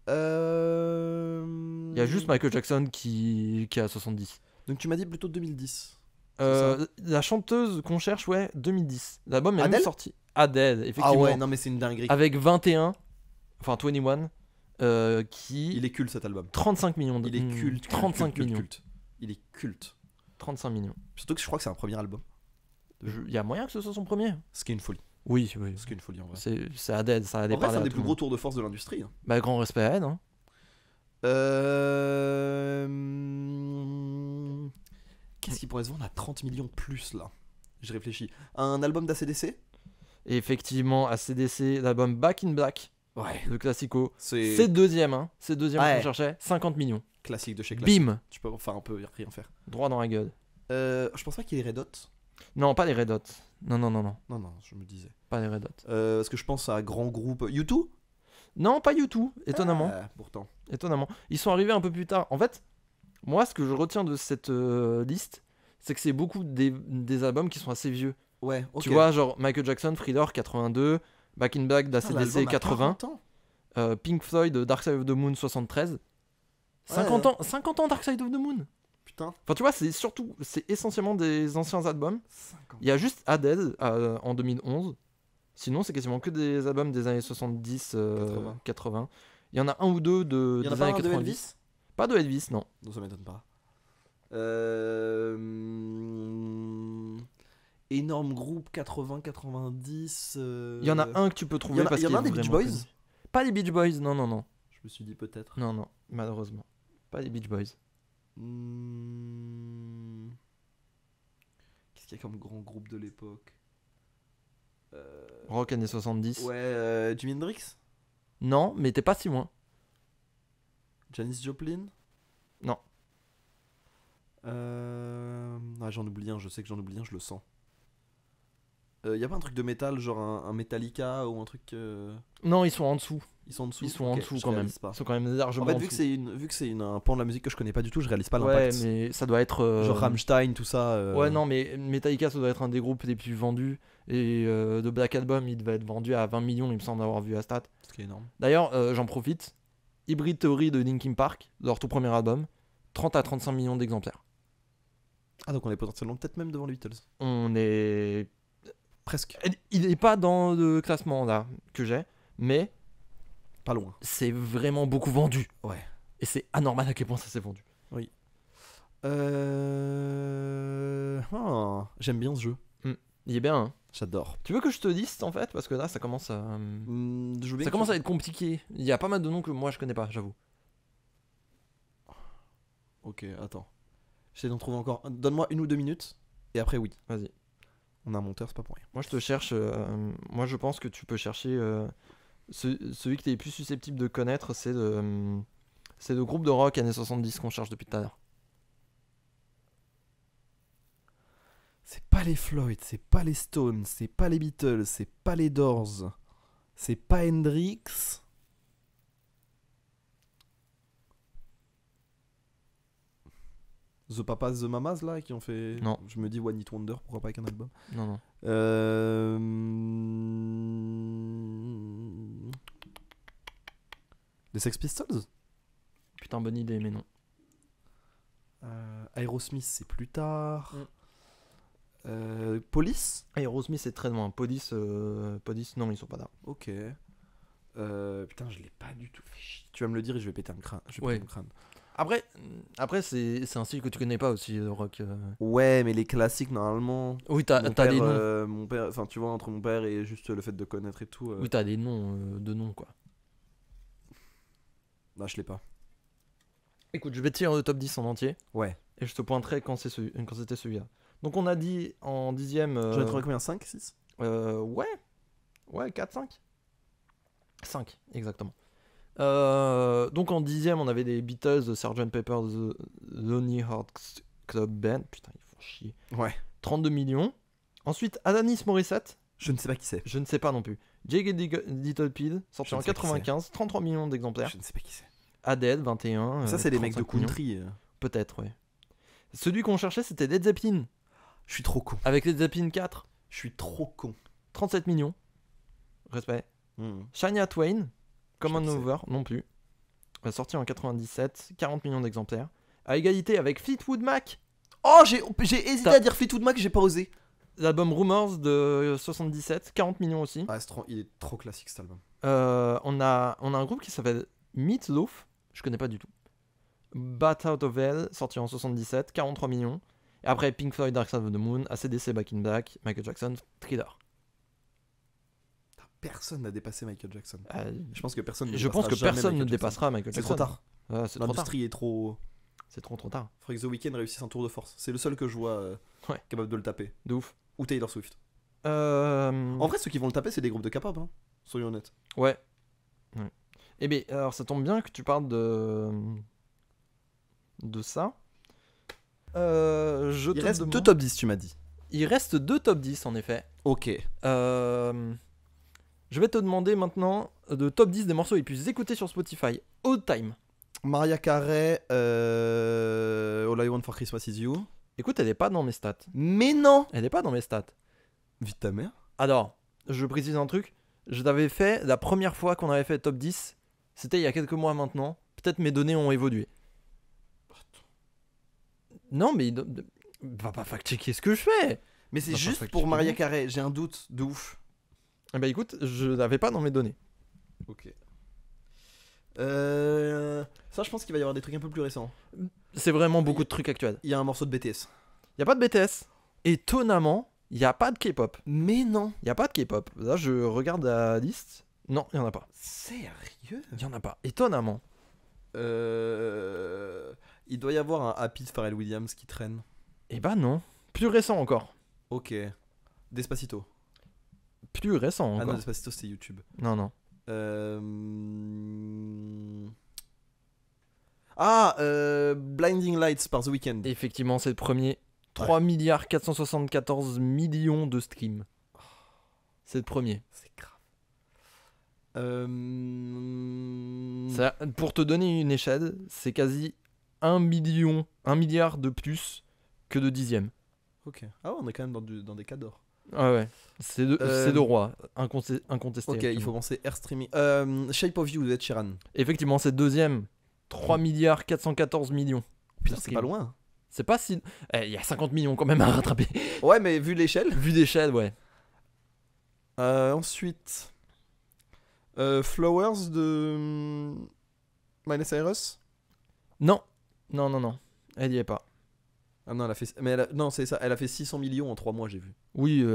B: Il y a juste Michael Jackson qui est à 70.
A: Donc tu m'as dit plutôt 2010.
B: La chanteuse qu'on cherche, ouais, 2010. L'album est même
A: Adele
B: sorti. Adele, effectivement.
A: Ah ouais, non mais c'est une dinguerie.
B: Avec 21, enfin 21, qui.
A: Il est culte cet album.
B: 35 millions de.
A: Il est culte.
B: 35 millions.
A: Culte. Il est culte.
B: 35 millions.
A: Surtout que je crois que c'est un premier album.
B: Il y a moyen que ce soit son premier.
A: Ce qui est une folie.
B: Oui.
A: Ce qui est une folie en vrai.
B: C'est Adele, ça a
A: En vrai,
B: déparlé
A: c'est un
B: à
A: des
B: tout
A: plus
B: le
A: gros
B: monde.
A: tours de force de l'industrie. Hein.
B: Bah, grand respect à elle, hein.
A: Qu'est-ce qui pourrait se vendre à 30 millions plus là? Je réfléchis. Un album d'ACDC?
B: Et effectivement, à CDC, l'album Back in Black,
A: Ouais.
B: le classico.
A: C'est
B: C'est deuxième, hein. C'est deuxième
A: Ouais.
B: qu'on cherchait. 50 millions.
A: classique de chez classique.
B: Bim.
A: Tu peux enfin un peu rien faire.
B: Droit dans la gueule.
A: Je pense pas qu'il y ait les Red Hot.
B: Non, pas les Red Hot. Non.
A: Non, je me disais.
B: Pas les Red Hot.
A: Parce que je pense à un grand groupe. U2?
B: Non, pas U2, étonnamment.
A: Pourtant.
B: Étonnamment. Ils sont arrivés un peu plus tard. En fait, moi, ce que je retiens de cette liste, c'est que c'est beaucoup des albums qui sont assez vieux.
A: Ouais, ok.
B: Tu vois, genre Michael Jackson, Thriller 82, Back in Black
A: Putain,
B: d'ACDC
A: l'album a
B: 80,
A: 40 ans.
B: Pink Floyd, Dark Side of the Moon 73. 50 ans Dark Side of the Moon.
A: Putain.
B: Enfin, tu vois, c'est essentiellement des anciens albums.
A: 50.
B: Il y a juste Adele en 2011. Sinon, c'est quasiment que des albums des années 70,
A: 80.
B: 80. Il y en a un ou deux
A: Il y en a
B: des
A: pas
B: années
A: un de
B: 90.
A: Elvis?
B: Pas de Elvis, non.
A: Non, ça m'étonne pas. Énorme groupe 80-90.
B: Il y en a un que tu peux trouver parce
A: il y en
B: qu'il
A: a
B: est
A: un des Beach
B: vraiment
A: Boys?
B: connu. Pas les Beach Boys, non, non, non.
A: Je me suis dit peut-être.
B: Non, non, malheureusement. Pas les Beach Boys.
A: Qu'est-ce qu'il y a comme grand groupe de l'époque?
B: Rock années 70.
A: Ouais, Jimi Hendrix?
B: Non, mais t'es pas si loin.
A: Janis Joplin?
B: Non.
A: Ah, j'en oublie un, je sais que j'en oublie un, je le sens. Y a pas un truc de métal, genre un Metallica ou un truc.
B: Non, ils sont en dessous.
A: Ils sont en dessous.
B: Ils sont en
A: Ok,
B: dessous
A: je
B: quand même.
A: réalise pas.
B: Ils sont quand même largement
A: En fait,
B: en
A: vu que
B: dessous.
A: c'est un pan de la musique que je connais pas du tout, je réalise pas
B: Ouais,
A: l'impact.
B: mais ça doit être.
A: Genre Rammstein, tout ça.
B: Ouais, non, mais Metallica, ça doit être un des groupes les plus vendus. Et de Black Album, il devait être vendu à 20 millions, il me semble avoir vu la stat.
A: Ce qui est énorme.
B: D'ailleurs, j'en profite. Hybrid Theory de Linkin Park, leur tout premier album, 30 à 35 millions d'exemplaires.
A: Ah, donc on est potentiellement peut-être même devant les Beatles.
B: On est.
A: Presque.
B: Il est pas dans le classement là que j'ai, mais
A: Pas loin.
B: c'est vraiment beaucoup vendu.
A: Ouais.
B: Et c'est anormal à quel point ça s'est vendu.
A: J'aime bien ce jeu.
B: Il est bien, hein.
A: J'adore.
B: Tu veux que je te liste en fait? Parce que là, ça commence à.
A: Je veux bien
B: Ça
A: que
B: commence
A: tu-
B: à être compliqué. Il y a pas mal de noms que moi je connais pas, j'avoue.
A: Ok, attends. J'essaie d'en trouver encore. Donne-moi 1 ou 2 minutes. Et après, oui.
B: Vas-y.
A: On a un monteur, c'est pas pour rien.
B: Moi je te cherche. Moi je pense que tu peux chercher. Celui que tu es le plus susceptible de connaître, c'est le groupe de rock années 70 qu'on cherche depuis tout à l'heure.
A: C'est pas les Floyd, c'est pas les Stones, c'est pas les Beatles, c'est pas les Doors, c'est pas Hendrix. The Papas, The Mamas là qui ont fait.
B: Non.
A: Je me dis One Hit Wonder, pourquoi pas avec un album.
B: Non, non.
A: Les Sex Pistols.
B: Putain, bonne idée, mais non.
A: Aerosmith c'est plus tard.
B: Mm.
A: Police.
B: Aerosmith c'est très loin. Police, non, ils sont pas là.
A: Ok. Putain, je l'ai pas du tout fait chier. Tu vas me le dire et je vais péter un crâne. Je vais
B: Ouais.
A: péter mon crâne.
B: Après c'est un style que tu connais pas aussi, le rock.
A: Ouais, mais les classiques normalement.
B: Oui, t'as
A: Mon
B: des
A: père,
B: noms.
A: mon père, enfin tu vois, entre mon père et juste le fait de connaître et tout.
B: Oui, t'as des noms de noms, quoi.
A: Non, je l'ai pas.
B: Écoute, je vais te tirer le top 10 en entier.
A: Ouais.
B: Et je te pointerai quand c'était celui-là. Donc on a dit en 10ème.
A: J'en ai trouvé combien? 5, 6?
B: Ouais. Ouais, 4, 5. 5, exactement. Donc en 10ème, on avait des Beatles, The Sgt. Pepper, The Lonely Hearts Club Band. Putain, ils font chier.
A: Ouais.
B: 32 millions. Ensuite, Alanis Morissette.
A: Je ne sais pas qui c'est.
B: Je ne sais pas non plus. Jagged Little Pill, sorti
A: Je ne
B: en
A: sais qui
B: 95, 33 millions d'exemplaires.
A: Je ne sais pas qui c'est.
B: Adele, 21.
A: Ça, c'est les mecs de
B: 35 millions.
A: country.
B: Peut-être, ouais. Celui qu'on cherchait, c'était Led Zeppelin,
A: Je suis trop con.
B: avec Led Zeppelin 4,
A: Je suis trop con.
B: 37 millions. Respect. Shania Twain, Come On
A: Je sais.
B: Over, non plus. Sorti en 97, 40 millions d'exemplaires. À égalité avec Fleetwood Mac,
A: Oh, j'ai hésité
B: T'as-
A: à dire Fleetwood Mac, j'ai pas osé.
B: l'album Rumors de 77, 40 millions aussi.
A: Ah, il est trop classique cet album.
B: On a un groupe qui s'appelle Meat Loaf, je connais pas du tout. Bat Out of Hell, sorti en 77, 43 millions. Et après Pink Floyd, Dark Side of the Moon, AC/DC, Back in Black, Michael Jackson, Thriller.
A: Personne n'a dépassé Michael Jackson.
B: Euh,
A: Je pense que personne ne
B: je pense que
A: dépassera jamais
B: personne ne
A: Michael Jackson.
B: dépassera Michael
A: C'est
B: Jackson.
A: trop tard.
B: Ouais, c'est trop tard.
A: L'industrie est trop.
B: C'est trop tard.
A: Faudrait que The Weeknd réussisse un tour de force. C'est le seul que je vois
B: Ouais.
A: capable de le taper.
B: De ouf.
A: Ou Taylor Swift.
B: En
A: En vrai, ceux qui vont le taper, c'est des groupes de capables. Hein. Soyons honnêtes.
B: Ouais. Eh bien, alors ça tombe bien que tu parles de ça.
A: Il reste 2 top 10, tu m'as dit.
B: Il reste 2 top 10 en effet.
A: Ok.
B: Je vais te demander maintenant de top 10 des morceaux les plus écoutés sur Spotify all time.
A: Mariah Carey, All I Want for Christmas Is You.
B: Écoute, elle est pas dans mes stats.
A: Mais non.
B: Elle est pas dans mes stats.
A: Vite ta mère.
B: Alors, je précise un truc. Je l'avais fait la première fois qu'on avait fait top 10. C'était il y a quelques mois maintenant. Peut-être mes données ont évolué. Non, mais va pas fact-checker ce que je fais.
A: Mais c'est
B: Bah,
A: juste
B: parfait,
A: pour
B: tu
A: Mariah
B: peux.
A: Carey. J'ai un doute de ouf.
B: Bah écoute, je l'avais pas dans mes données.
A: Ok. Ça, je pense qu'il va y avoir des trucs un peu plus récents.
B: C'est vraiment beaucoup de trucs actuels.
A: Il y a un morceau de BTS.
B: Y a pas de BTS. Étonnamment, y a pas de K-pop.
A: Mais non.
B: Y a pas de K-pop. Là, je regarde la liste. Non, y en a pas.
A: Sérieux?
B: Y en a pas. Étonnamment.
A: Il doit y avoir un Happy de Pharrell Williams qui traîne.
B: Eh bah non. Plus récent encore.
A: Ok. Despacito.
B: Plus récent
A: Ah non,
B: encore.
A: Despacito c'était YouTube.
B: Non, non.
A: Blinding Lights par The Weeknd.
B: Effectivement, c'est le premier. 3 milliards 474 millions de streams. C'est le premier.
A: C'est grave.
B: Ça, pour te donner une échelle, c'est quasi 1 milliard de plus que de dixième.
A: Ok. Ah ouais, on est quand même dans des cas d'or.
B: Ah ouais. C'est de roi. Incontesté.
A: Ok, il faut penser Air Streaming. Shape of You de Ed Sheeran.
B: Effectivement, c'est deuxième. 3 milliards 414 millions.
A: Putain, c'est pas loin.
B: C'est pas si. Il y a 50 millions quand même à rattraper.
A: Ouais, mais vu l'échelle.
B: Vu d'échelle, ouais.
A: Ensuite. Flowers de. Miley Cyrus.
B: Non. Non, non, non. Elle y est pas.
A: Ah non, elle a fait. Mais non, c'est ça. Elle a fait 600 millions en 3 mois, j'ai vu.
B: Oui,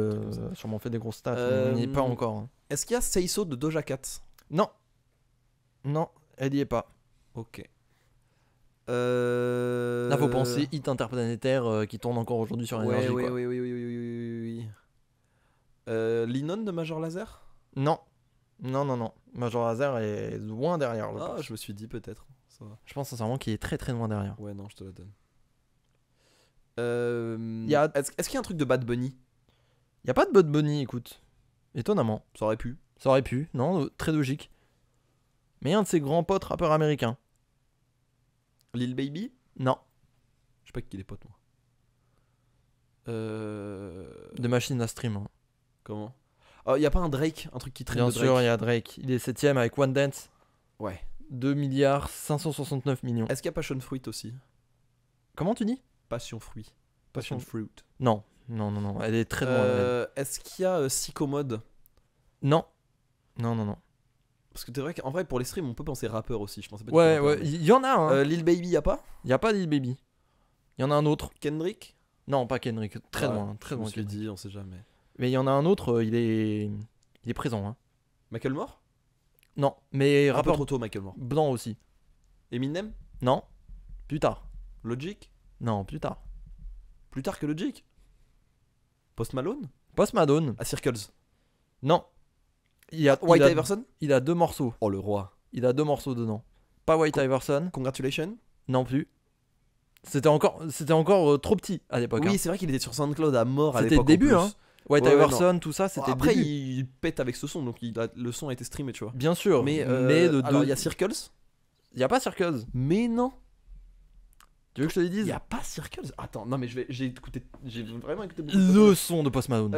B: sûrement fait des grosses stats. Mais on n'y est pas encore. Hein.
A: Est-ce qu'il y a Say So de Doja Cat?
B: Non. Non, elle y est pas.
A: Ok.
B: Là, faut penser hit interplanétaire qui tourne encore aujourd'hui sur
A: Ouais,
B: l'énergie.
A: oui,
B: Quoi.
A: oui. Linon de Major Lazer?
B: Non. Non, non, non. Major Lazer est loin derrière.
A: Ah,
B: pense.
A: je me suis dit peut-être. Ça va.
B: Je pense sincèrement qu'il est très très loin derrière.
A: Ouais, non, je te la donne. Est-ce qu'il y a un truc de Bad Bunny?
B: Y a pas de Bud Bunny, écoute. Étonnamment.
A: Ça aurait pu.
B: Ça aurait pu. Non, très logique. Mais un de ses grands potes rappeurs américains.
A: Lil Baby?
B: Non.
A: Je sais pas qui est pote, moi.
B: De machine à stream. Hein.
A: Comment? Oh, y a pas un Drake? Un truc qui traîne
B: Bien
A: de Drake?
B: sûr, il y a Drake. Il est 7ème avec One Dance.
A: Ouais.
B: 2 milliards 569 millions.
A: Est-ce qu'il y a Passion Fruit aussi?
B: Comment tu dis?
A: Passion Fruit. Passion Fruit.
B: Non. Non, non, non. Elle est très loin. elle.
A: Est-ce qu'il y a Psychomode?
B: Non. Non, non, non.
A: Parce que c'est vrai qu'en vrai, pour les streams, on peut penser rappeur aussi. Je pensais pas
B: Ouais,
A: du tout rappeur,
B: ouais. Il y en a un.
A: mais- Lil Baby, y a pas?
B: Il y a pas Lil Baby. Il y en a un autre.
A: Kendrick?
B: Non, pas Kendrick. Très
A: Ah,
B: loin. Très
A: je me
B: loin.
A: suis
B: Kendrick.
A: dit, on sait jamais.
B: Mais il y en a un autre. Il est présent. Hein.
A: Macklemore?
B: Non. Mais
A: Un peu
B: rappeur
A: trop tôt, Macklemore.
B: blanc aussi.
A: Eminem?
B: Non. Plus tard.
A: Logic?
B: Non, plus tard.
A: Plus tard que Logic? Post Malone?
B: Post Malone.
A: Ah, Circles.
B: Non. Il a,
A: White
B: il a-
A: Iverson?
B: il a 2 morceaux.
A: Oh, le roi.
B: Il a 2 morceaux dedans. Pas White Iverson.
A: Congratulations?
B: Non plus. C'était encore trop petit à l'époque.
A: Oui,
B: hein.
A: c'est vrai qu'il était sur SoundCloud à mort à
B: C'était
A: l'époque.
B: le début,
A: en plus.
B: hein. White
A: Ouais,
B: Iverson, tout ça, c'était
A: Après,
B: le début.
A: il pète avec ce son, donc le son a été streamé, tu vois.
B: Bien sûr.
A: Mais,
B: il
A: il y a Circles?
B: y a pas Circles.
A: Mais non.
B: Tu veux que je te le
A: Il
B: dise?
A: y a pas Circles. Attends, non, mais j'ai vraiment écouté beaucoup.
B: Le son de Post Malone.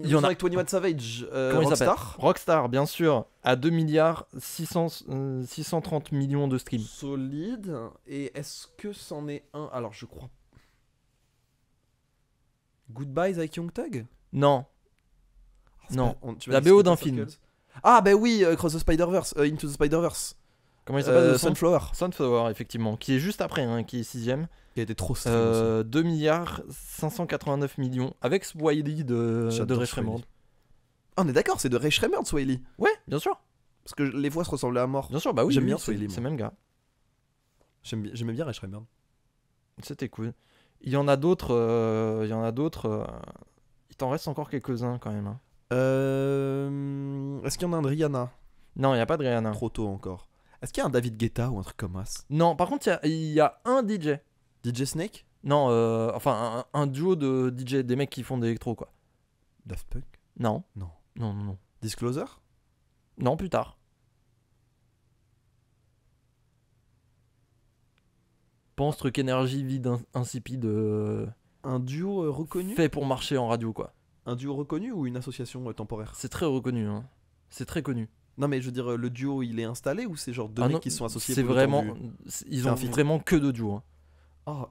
A: Il y en a avec 21 Savage,
B: Comment il
A: Rockstar.
B: Rockstar, bien sûr, à 2 milliards 630 millions de streams.
A: Solide. Et est-ce que c'en est un? Alors, je crois. Goodbyes avec Young Thug?
B: Non.
A: C'est
B: Non.
A: pas- tu m'as
B: La
A: dit que
B: BO
A: c'était
B: d'un
A: pas
B: film.
A: Circles. Ah, bah oui, Cross the Spider-Verse, Into the Spider-Verse.
B: Comment il s'appelle le son?
A: Sunflower.
B: Sunflower, effectivement, qui est juste après, hein, qui est 6ème.
A: Qui a été trop streamé aussi.
B: 2 milliards 589 millions avec Swiley de
A: J'adore
B: Ray
A: Swiley.
B: Shremmerd.
A: Ah, on est d'accord, c'est de Ray Shremmerd, Swiley.
B: Ouais, bien sûr.
A: Parce que les voix se ressemblaient à mort.
B: Bien sûr, bah oui.
A: J'aime
B: oui,
A: bien
B: c'est
A: Swiley,
B: c'est
A: moi.
B: le même gars.
A: J'aimais bien Ray Shremmerd.
B: C'était cool. Il y en a d'autres. Il t'en reste encore quelques-uns quand même. Hein.
A: Est-ce qu'il y en a un de Rihanna?
B: Non, il n'y a pas de Rihanna.
A: Trop tôt encore. Est-ce qu'il y a un David Guetta ou un truc comme ça?
B: Non, par contre, il y a un DJ.
A: DJ Snake?
B: Non, enfin, un duo de DJ, des mecs qui font de l'électro, quoi.
A: Daft Punk?
B: Non.
A: Non.
B: Non, non, non.
A: Disclosure?
B: Non, plus tard. Pense truc énergie vide insipide
A: Un duo reconnu?
B: fait pour marcher en radio, quoi.
A: Un duo reconnu ou une association temporaire?
B: C'est très reconnu, hein. C'est très connu.
A: Non, mais je veux dire, le duo il est installé ou c'est genre deux
B: Ah
A: mecs
B: non,
A: qui sont associés
B: c'est
A: pour le
B: vraiment.
A: temps du-
B: Ils
A: C'est
B: ont
A: un feat.
B: vraiment que de duos. Hein.
A: Ah,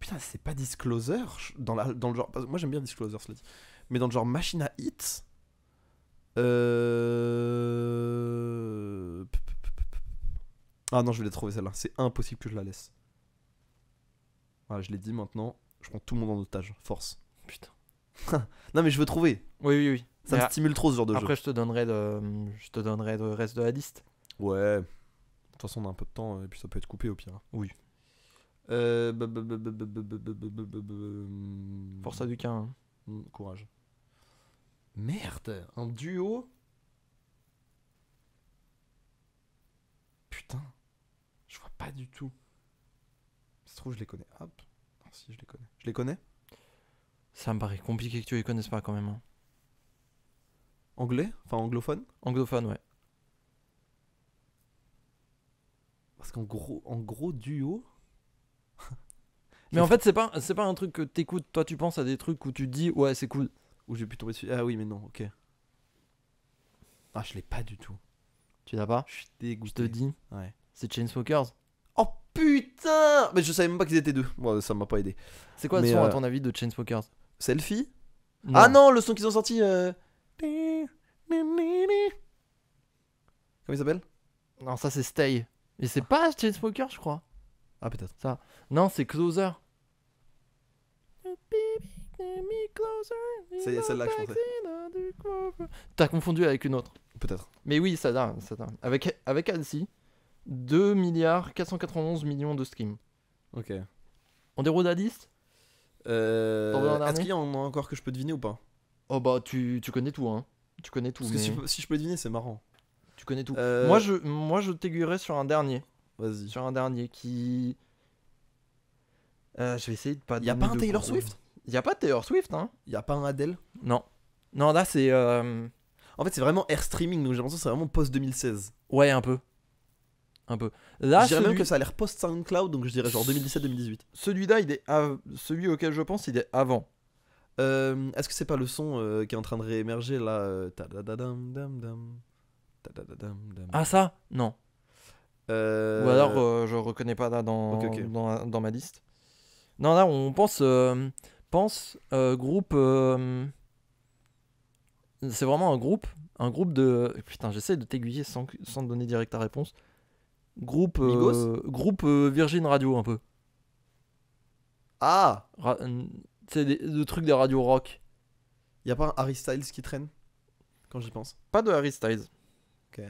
A: Putain, c'est pas Disclosure dans le genre. Moi j'aime bien Disclosure, cela dit. Mais dans le genre machine à hits. Ah non, je vais la trouver celle-là. C'est impossible que je la laisse. Voilà, je l'ai dit maintenant. Je prends tout le monde en otage. Force.
B: Putain.
A: Non, mais je veux trouver.
B: Oui, oui, oui.
A: Ça
B: Mais
A: me stimule trop ce genre de jeu.
B: après, je te donnerai le reste de la liste.
A: Ouais. De toute façon, on a un peu de temps et puis ça peut être coupé au pire.
B: Oui. Force à Duquin. Hein.
A: Courage. Merde, un duo. Putain, je vois pas du tout. Ça se trouve, je les connais. Hop. Non, si, je les connais. Je les connais.
B: Ça me paraît compliqué que tu les connaisses pas quand même. Hein.
A: Anglais, enfin anglophone.
B: Anglophone, ouais.
A: Parce qu'en gros duo.
B: Mais en fait, c'est pas un truc que t'écoutes. Toi, tu penses à des trucs où tu te dis, ouais, c'est cool.
A: Où j'ai pu tomber dessus. Ah oui, mais non, ok. Ah, je l'ai pas du tout.
B: Tu l'as pas?
A: Je suis
B: Je te
A: dégoûté.
B: dis,
A: Ouais.
B: c'est Chainsmokers.
A: Oh putain! Mais je savais même pas qu'ils étaient deux. Moi, ça m'a pas aidé.
B: C'est quoi le
A: Mais,
B: son à ton avis de Chainsmokers?
A: Selfie? Ah non, le son qu'ils ont sorti. Comment il s'appelle?
B: Non, ça c'est Stay. Mais c'est pas Chainsmokers, je crois.
A: Ah, peut-être.
B: Non, c'est Closer.
A: C'est celle-là que je
B: pensais. T'as confondu avec une autre.
A: Peut-être.
B: Mais oui, ça date. Avec Halsey, 2 milliards 491 millions de streams.
A: Ok.
B: On déroule la liste? T'en veux un
A: Est-ce
B: dernier
A: qu'il y en a encore que je peux deviner ou pas?
B: Oh bah tu connais tout, hein. Tu connais tout.
A: Parce que
B: Mais
A: si je peux deviner, c'est marrant.
B: tu connais tout.
A: Euh,
B: Moi je t'aiguillerai sur un dernier.
A: Vas-y.
B: Sur un dernier qui... je vais essayer de pas...
A: Y a
B: donner
A: pas un
B: de
A: Taylor
B: gros-
A: Swift?
B: Y a pas de Taylor Swift, hein.
A: Y a pas un Adele?
B: Non. Non, là c'est...
A: En fait, c'est vraiment air streaming, donc j'ai l'impression que c'est vraiment post 2016.
B: Ouais, un peu. Un peu. Là,
A: Je dirais même que ça a l'air post SoundCloud, donc je dirais genre 2017-2018.
B: celui-là, celui auquel je pense, il est avant.
A: Est-ce que c'est pas le son qui est en train de réémerger là tadadadam-dam-dam, tadadadam-dam.
B: Ah ça? Non. Ou
A: Euh,
B: alors je reconnais pas là
A: Ok.
B: dans ma liste. Non, là on pense groupe. C'est vraiment un groupe de. Putain, j'essaie de t'aiguiller sans te donner direct ta réponse. Groupe Virgin Radio un peu.
A: Ah!
B: C'est le truc des radios rock.
A: Y a pas un Harry Styles qui traîne? Quand j'y pense.
B: Pas de Harry Styles.
A: Ok,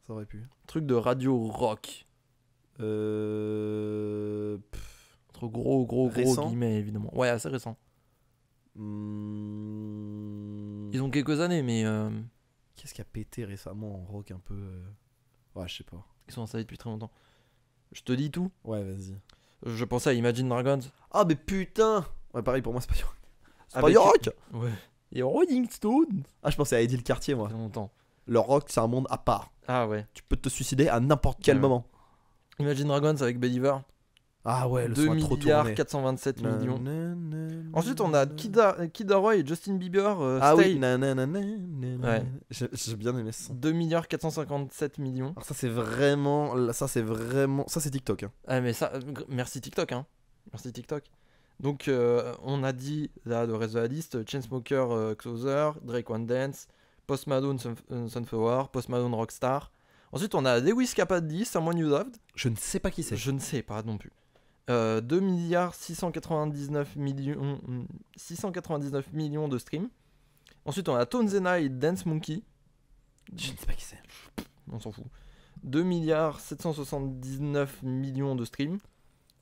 A: ça aurait pu.
B: Truc de radio rock.
A: Pff,
B: Entre gros
A: Récent
B: guillemets évidemment. Ouais, assez récent. Ils ont quelques années, mais
A: Qu'est-ce qui a pété récemment en rock un peu Ouais, je sais pas.
B: ils sont installés depuis très longtemps. Je te dis tout.
A: Ouais, vas-y.
B: Je pensais à Imagine Dragons.
A: Ah, mais putain! Ouais, pareil pour moi, c'est pas du rock. C'est pas
B: Avec-
A: du rock!
B: Ouais. Et Rolling Stone.
A: Ah, je pensais à Eddie le Quartier, moi.
B: Ça fait longtemps.
A: Le rock, c'est un monde à part.
B: Ah ouais.
A: Tu peux te suicider à n'importe quel
B: Ouais.
A: moment.
B: Imagine Dragons avec Believer.
A: Ah ouais, le
B: 2
A: son a trop
B: milliards
A: tourné.
B: 427 millions.
A: Nanana.
B: Ensuite, on a Kid Laroi et Justin Bieber.
A: Ah
B: Stay.
A: oui, nanana.
B: Ouais.
A: J'ai bien aimé ce son.
B: 2 milliards 457 millions.
A: Alors ça c'est vraiment, ça c'est TikTok. Hein.
B: Ah mais ça, merci TikTok, hein. Merci TikTok. Donc on a dit là le reste de la liste: Chainsmokers, Closer, Drake One Dance, Post Malone Sunflower, Post Malone Rockstar. Ensuite on a Lewis Capaldi, Someone You Loved.
A: Je ne sais pas qui c'est.
B: Je ne sais pas non plus. 2 milliards 699 millions de streams. Ensuite on a Tonzena et Dance Monkey.
A: Je ne sais pas qui c'est.
B: On s'en fout. 2 milliards 779 millions de streams.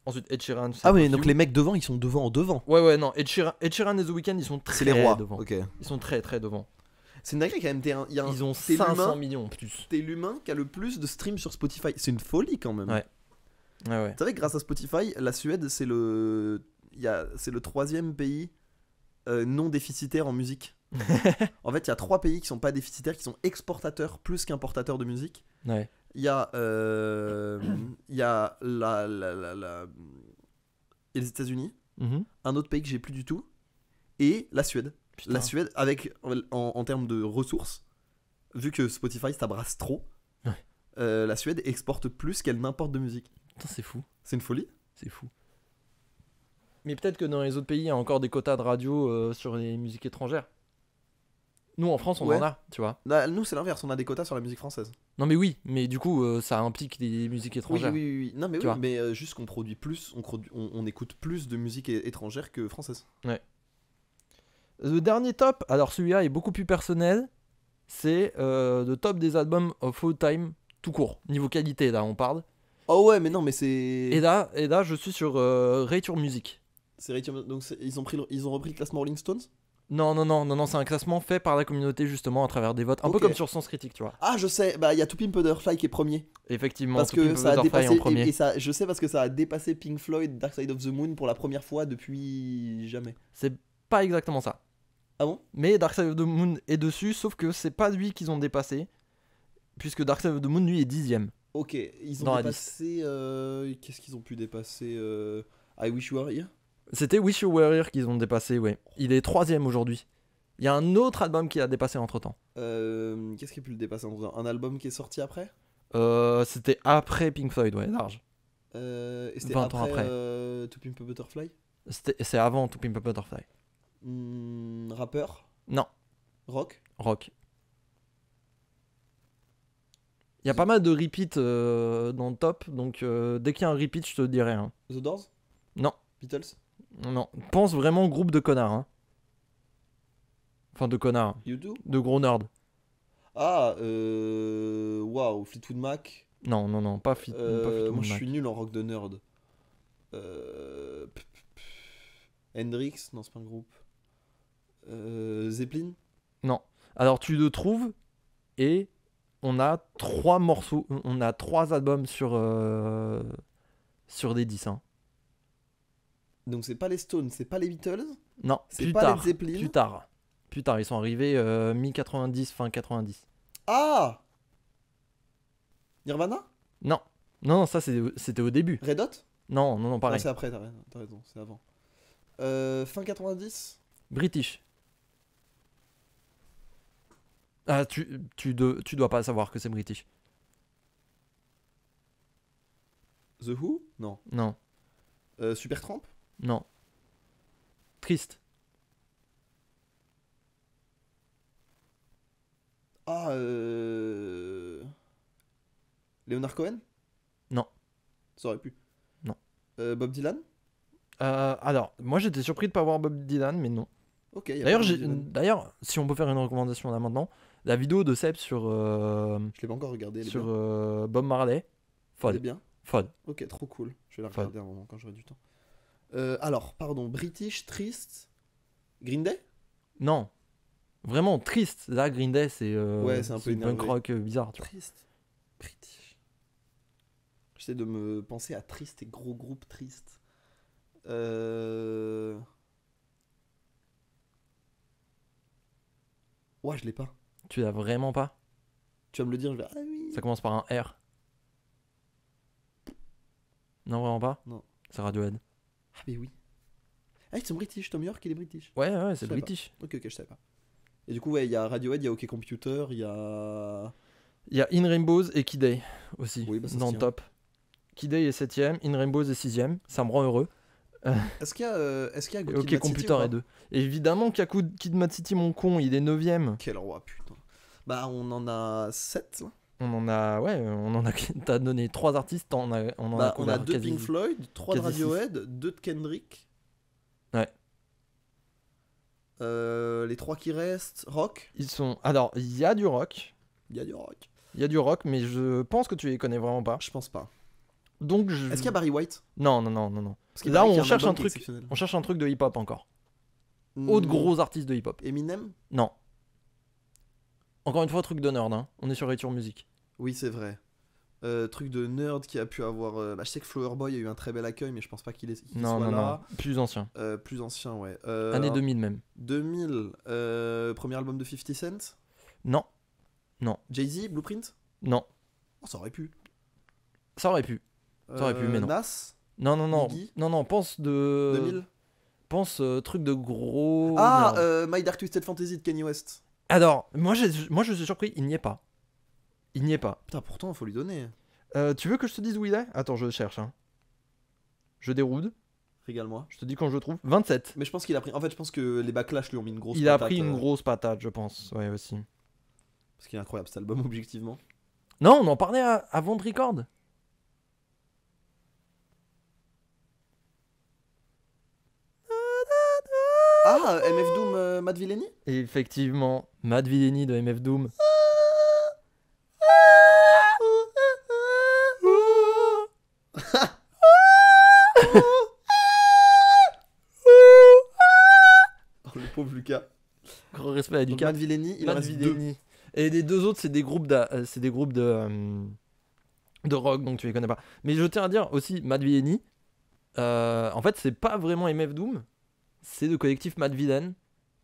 B: Ensuite Ed Sheeran.
A: Ah oui,
B: Perfume.
A: donc les mecs devant, ils sont devant en devant.
B: Ouais, non, Ed Sheeran et The Weeknd, ils sont très
A: C'est les rois.
B: devant.
A: Ok.
B: Ils sont très devant.
A: C'est une dinguerie quand même.
B: Ils ont
A: t'es
B: 500
A: l'humain-
B: millions en plus.
A: T'es l'humain qui a le plus de streams sur Spotify. C'est une folie quand même.
B: Ouais. Ouais.
A: C'est vrai que grâce à Spotify, la Suède c'est le 3e pays non déficitaire en musique. En fait, il y a 3 pays qui sont pas déficitaires, qui sont exportateurs plus qu'importateurs de musique.
B: Ouais.
A: Il y a les États-Unis,
B: Mhm.
A: un autre pays que j'ai plus du tout, et la Suède.
B: Putain.
A: La Suède, avec en termes de ressources, vu que Spotify ça brasse trop,
B: Ouais.
A: la Suède exporte plus qu'elle n'importe de musique.
B: Putain, c'est fou.
A: C'est une folie.
B: C'est fou. Mais peut-être que dans les autres pays, il y a encore des quotas de radio sur les musiques étrangères. Nous, en France, on
A: Ouais.
B: en a, tu vois.
A: Là, nous, c'est l'inverse, on a des quotas sur la musique française.
B: Non, mais oui, mais du coup, ça implique des musiques
A: Oui,
B: étrangères.
A: oui. Non, mais
B: Tu
A: oui,
B: vois.
A: mais juste qu'on produit plus, on écoute plus de musique étrangère que française.
B: Le dernier top, alors celui-là est beaucoup plus personnel, c'est le top des albums of all time, tout court. Niveau qualité, là, on parle.
A: Oh ouais, mais non, mais
B: Et
A: c'est.
B: là, je suis sur Rate Your Music.
A: C'est donc ils ont repris le classement Rolling Stones.
B: Non, c'est un classement fait par la communauté justement à travers des votes, un peu
A: Ok.
B: comme sur Sens Critique, tu vois.
A: Ah, je sais, bah il y a To Pimp a Butterfly qui est premier.
B: Effectivement,
A: Parce
B: To
A: que
B: Pimp a
A: ça a
B: Butterfly
A: dépassé.
B: en premier.
A: Et ça, je sais parce que ça a dépassé Pink Floyd, Dark Side of the Moon pour la première fois depuis jamais.
B: C'est pas exactement ça.
A: Ah bon?
B: Mais Dark Side of the Moon est dessus, sauf que c'est pas lui qu'ils ont dépassé, puisque Dark Side of the Moon, lui, est 10ème.
A: Ok, ils ont
B: Dans la
A: dépassé. Qu'est-ce qu'ils ont pu dépasser I Wish You Were Here.
B: C'était Wish You Were Here qu'ils ont dépassé, ouais. Il est 3ème aujourd'hui. Il y a un autre album qui a dépassé entre-temps.
A: Qu'est-ce qui a pu le dépasser un album qui est sorti après?
B: C'était après Pink Floyd, ouais, large.
A: Et c'était
B: 20 ans après.
A: To Pimp a Butterfly.
B: C'est avant To Pimp a Butterfly.
A: Rappeur.
B: Non,
A: Rock.
B: rock. Il y a pas mal de repeats dans le top, donc dès qu'il y a un repeat, je te dirai. Hein.
A: The Doors.
B: Non,
A: Beatles.
B: non. Pense vraiment groupe de connards. Hein. Enfin, de connards.
A: U2.
B: De gros nerds.
A: Ah, waouh, Fleetwood Mac.
B: Non, pas Fleetwood
A: Moi je
B: Mac.
A: suis nul en rock de nerd. Hendrix, non c'est pas un groupe. Zeppelin.
B: Non. Alors tu le trouves et on a 3 morceaux, on a 3 albums sur des 10. Hein.
A: Donc c'est pas les Stones, c'est pas les Beatles.
B: Non,
A: C'est
B: plus
A: pas
B: tard.
A: Led Zeppelin.
B: Plus tard, ils sont arrivés mi-90, fin 90.
A: Ah, Nirvana.
B: Non, ça c'était au début.
A: Red Hot.
B: Non,
A: Non,
B: pareil.
A: c'est après, t'as raison, c'est avant. Fin 90.
B: British. Ah, tu dois pas savoir que c'est British.
A: The Who. Non.
B: Non,
A: Supertramp.
B: non. Triste.
A: Ah, Leonard Cohen.
B: Non.
A: Ça aurait pu.
B: Non.
A: Bob Dylan.
B: Alors, moi j'étais surpris de pas voir Bob Dylan, mais non.
A: Ok. y a
B: D'ailleurs,
A: pas Bob Dylan.
B: d'ailleurs, si on peut faire une recommandation là maintenant, la vidéo de Seb sur,
A: Je l'ai pas encore regardé. Elle est
B: sur
A: bien.
B: Bob Marley,
A: Elle est
B: folle,
A: bien.
B: folle.
A: Ok, trop cool. Je vais la
B: Folle.
A: regarder un moment quand j'aurai du temps. Alors, pardon, British, triste. Green Day.
B: Non, vraiment triste. Là, Green Day, c'est
A: Ouais, c'est un peu
B: punk
A: énervé.
B: rock bizarre, tu vois.
A: Triste. British. J'essaie de me penser à triste et gros groupe triste. Ouais, je l'ai pas.
B: Tu l'as vraiment pas.
A: Tu vas me le dire, je vais. Ah oui.
B: Ça commence par un R. Non, vraiment pas.
A: Non.
B: C'est Radiohead.
A: Ah, mais oui. Ah, ils sont British. Tom York, il est British.
B: Ouais,
A: Je
B: c'est
A: savais
B: British.
A: Ok, je savais pas. Et du coup, ouais, il y a Radiohead, il y a OK Computer, il y a.
B: Il y a In Rainbows et Kid Day aussi
A: Oui, bah, ça se
B: dans le
A: tient.
B: top. Kid Day est 7ème, In Rainbows est 6ème. Ça me rend heureux.
A: Est-ce qu'il y a
B: Et
A: Good
B: OK
A: Kid, Mad City
B: Computer
A: ou pas
B: est 2. Évidemment qu'il y a Kid Mad City, mon con, il est 9ème.
A: Quel roi, putain. Bah, on en a 7 là.
B: On en a. Ouais, on en a. T'as donné 3 artistes, on en a
A: Bah, on
B: couvert
A: a 2 de
B: quasi-
A: Pink Floyd, 3 de
B: quasi six.
A: Radiohead, 2 de Kendrick.
B: Ouais.
A: Les 3 qui restent, rock.
B: Ils sont. Alors, il y a du rock.
A: Il y a du rock.
B: Il y a du rock, mais je pense que tu les connais vraiment pas.
A: Je pense pas.
B: Donc,
A: Est-ce qu'il y a Barry White?
B: Non.
A: Parce qu'il
B: Là,
A: paraît qu'il y
B: on
A: a un
B: cherche
A: album
B: un
A: qui est
B: truc.
A: exceptionnel.
B: On cherche un truc de hip-hop encore. Autre gros artiste de hip-hop.
A: Eminem?
B: Non. Encore une fois, truc de nerd, hein. On est sur Retour Music.
A: Oui, c'est vrai. Truc de nerd qui a pu avoir. Bah, je sais que Flower Boy a eu un très bel accueil, mais je pense pas qu'il
B: Non,
A: soit
B: non,
A: là.
B: non. Plus ancien.
A: Plus ancien, ouais.
B: Année 2000 même.
A: 2000, premier album de 50 Cent.
B: Non.
A: Jay-Z, Blueprint.
B: Non.
A: Oh, ça aurait pu.
B: Ça aurait pu. Ça aurait pu, mais non.
A: Nas,
B: Non.
A: Biggie
B: Non, pense de.
A: 2000.
B: Pense truc de gros.
A: Ah,
B: nerd.
A: My Dark Twisted Fantasy de Kanye West.
B: Alors, moi je suis surpris, il n'y est pas. Il n'y est pas.
A: Putain, pourtant, faut lui donner.
B: Tu veux que je te dise où il est? Attends, je cherche. Hein. Je déroule.
A: Régale-moi.
B: Je te dis quand je le trouve. 27.
A: Mais je pense qu'il a pris. En fait, je pense que les backlash lui ont mis une grosse
B: Il a
A: patate,
B: pris une grosse patate, je pense. Ouais, aussi.
A: Parce qu'il est incroyable cet album, objectivement.
B: Non, on en parlait avant de record.
A: Ah, MF Doom, Matt Villainy.
B: Et effectivement, Matt Villainy de MF Doom.
A: Oh, le pauvre Lucas.
B: Gros respect à
A: Donc,
B: Lucas.
A: Matt Villainy, il en
B: Matt
A: reste deux.
B: Villainy. Et les deux autres, c'est des groupes de rock, donc tu les connais pas. Mais je tiens à dire aussi, Matt Villainy, en fait, c'est pas vraiment MF Doom, c'est le collectif Matt Villain,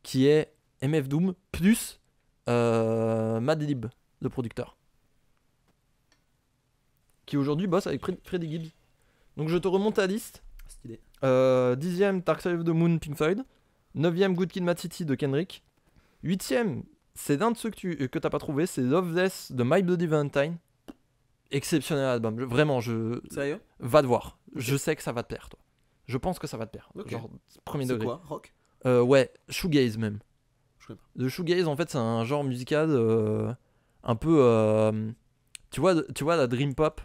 B: qui est MF Doom plus Madlib, le producteur, qui aujourd'hui bosse avec Freddie Gibbs. Donc je te remonte la liste.
A: Stylé.
B: 10ème Dark Side of the Moon, Pink Floyd. 9ème Good Kid Mad City de Kendrick. 8ème, c'est l'un de ceux que t'as pas trouvé, c'est Loveless de My Bloody Valentine. Exceptionnel album, vraiment,
A: Sérieux?
B: va te voir. Je sais que ça va te plaire, toi. Je pense que ça va te plaire.
A: Ok.
B: Genre, premier
A: C'est
B: degré.
A: quoi? Rock?
B: Ouais, shoegaze même.
A: Je connais pas.
B: Le shoegaze, en fait, c'est un genre musical un peu. Tu vois la dream pop,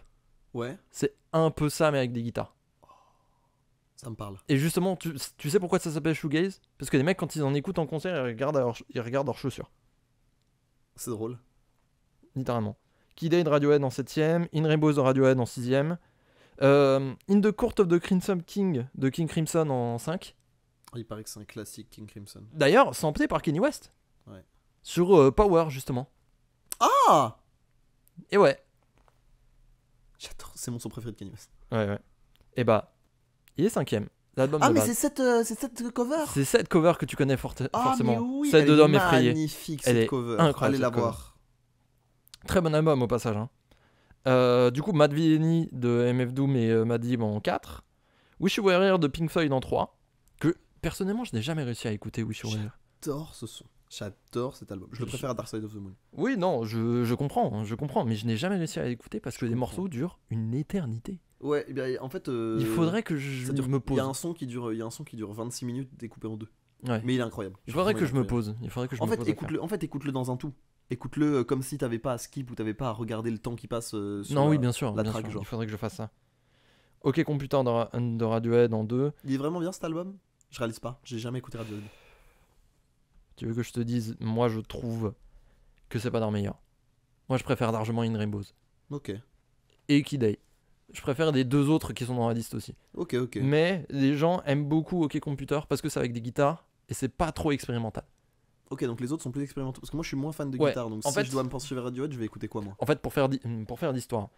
A: Ouais,
B: c'est un peu ça, mais avec des guitares.
A: ça me parle.
B: Et justement, tu sais pourquoi ça s'appelle shoegaze? Parce que les mecs, quand ils en écoutent en concert, ils regardent leurs chaussures.
A: C'est drôle.
B: Littéralement. Kid A de Radiohead en 7ème, In Rainbows de Radiohead en 6ème, In the Court of the Crimson King de King Crimson en 5.
A: Il paraît que c'est un classique King Crimson.
B: D'ailleurs, samplé par Kanye West.
A: Ouais.
B: Sur Power, justement.
A: Ah!
B: Et ouais.
A: J'adore, c'est mon son préféré de Kanye West.
B: Ouais. Et bah, il est 5ème. L'album
A: Ah,
B: de
A: mais
B: base.
A: c'est cette cover!
B: C'est cette cover que tu connais
A: Ah,
B: forcément.
A: mais oui,
B: Celle
A: elle
B: de
A: est
B: l'homme effrayé.
A: magnifique
B: Elle
A: cette
B: est
A: cover.
B: incroyable,
A: Allez la
B: cette cover.
A: voir.
B: Très bon album au passage. Hein. Du coup, Matt Villainy de MF Doom et Madlib en 4. Wish You Were Here de Pink Floyd en 3. Que personnellement, je n'ai jamais réussi à écouter Wish You Were Here.
A: J'adore ce son. J'adore cet album. Je le préfère à Dark Side of the Moon.
B: Oui, non, je comprends, mais je n'ai jamais réussi à l'écouter parce que les
A: comprends.
B: morceaux durent une éternité.
A: Ouais, eh bien, en fait.
B: Il faudrait que je
A: ça dure-
B: me
A: Il
B: pose.
A: y a un son qui dure 26 minutes découpé en deux.
B: Ouais.
A: Mais il est incroyable.
B: Il faudrait que je me
A: Incroyable.
B: pose. Il faudrait que je
A: En
B: me
A: fait,
B: pose. à faire.
A: écoute-le dans un tout. Écoute-le comme si t'avais pas à skip ou t'avais pas à regarder le temps qui passe sur
B: Non,
A: la-
B: oui, bien sûr.
A: la
B: bien
A: track,
B: sûr.
A: genre.
B: Il faudrait que je fasse ça. Ok, Computer de Radiohead en 2.
A: Il est vraiment bien cet album? Je réalise pas. J'ai jamais écouté Radiohead.
B: Tu veux que je te dise, moi je trouve que c'est pas leur meilleur. Moi je préfère largement In Rainbows.
A: Ok.
B: Et Kid A. Je préfère les deux autres qui sont dans la liste aussi.
A: Ok.
B: Mais les gens aiment beaucoup OK Computer parce que c'est avec des guitares et c'est pas trop expérimental.
A: Ok, donc les autres sont plus expérimentaux. Parce que moi je suis moins fan de
B: Ouais,
A: guitare. Donc
B: en
A: si
B: fait-
A: je dois me pencher vers Radiohead, je vais écouter quoi moi?
B: En fait, pour faire d'histoire,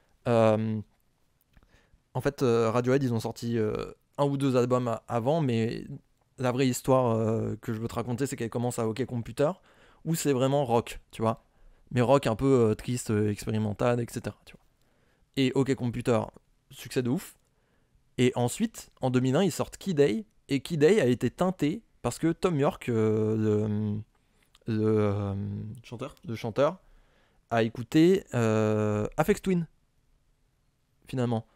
B: Radiohead, ils ont sorti un ou deux albums avant, mais la vraie histoire que je veux te raconter, c'est qu'elle commence à OK Computer, où c'est vraiment rock, tu vois. Mais rock un peu triste, expérimental, etc. Tu vois. Et OK Computer, succès de ouf. Et ensuite, en 2001, ils sortent Kid A, et Kid A a été teinté parce que Tom York, le
A: Chanteur?
B: chanteur, a écouté Aphex Twin, finalement.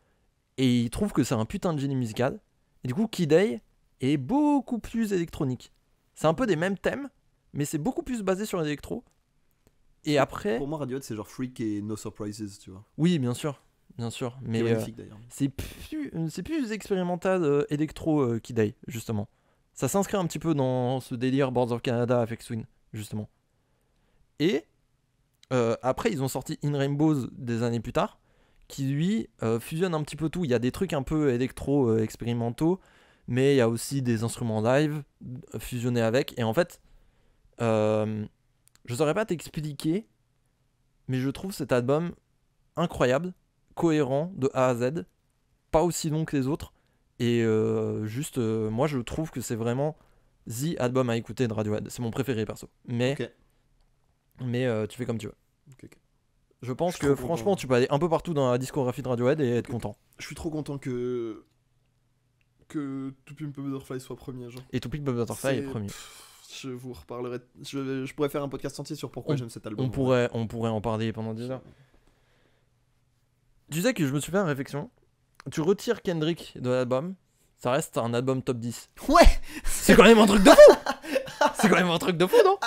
B: Et il trouve que c'est un putain de génie musical. Et du coup, Kid A est beaucoup plus électronique. C'est un peu des mêmes thèmes, mais c'est beaucoup plus basé sur l'électro. Et après...
A: Pour moi, Radiohead c'est genre Freak et No Surprises, tu vois.
B: Oui, bien sûr. Mais
A: C'est
B: mais
A: magnifique d'ailleurs.
B: c'est plus expérimental électro Kid A, justement. Ça s'inscrit un petit peu dans ce délire Boards of Canada, Aphex Twin, justement. Et après, ils ont sorti In Rainbows des années plus tard, qui lui fusionne un petit peu tout. Il y a des trucs un peu électro expérimentaux, mais il y a aussi des instruments live fusionnés avec. Et en fait, je saurais pas t'expliquer, mais je trouve cet album incroyable, cohérent de A à Z, pas aussi long que les autres. Et moi je trouve que c'est vraiment the album à écouter de Radiohead. C'est mon préféré perso. Mais tu fais comme tu veux.
A: Ok.
B: Je pense
A: Je suis
B: que
A: trop
B: franchement
A: content.
B: tu peux aller un peu partout dans la discographie de Radiohead et être content.
A: Je suis trop content que To Pimp a Butterfly soit premier. Genre.
B: Et To Pimp a Butterfly est
A: C'est-
B: premier.
A: Je vous reparlerai. Je pourrais faire un podcast entier sur pourquoi j'aime cet album.
B: On pourrait en parler pendant 10 heures. Tu sais que je me suis fait une réflexion. Tu retires Kendrick de l'album, ça reste un album top 10.
A: Ouais.
B: C'est quand même un truc de fou. C'est quand même un truc de fou, non?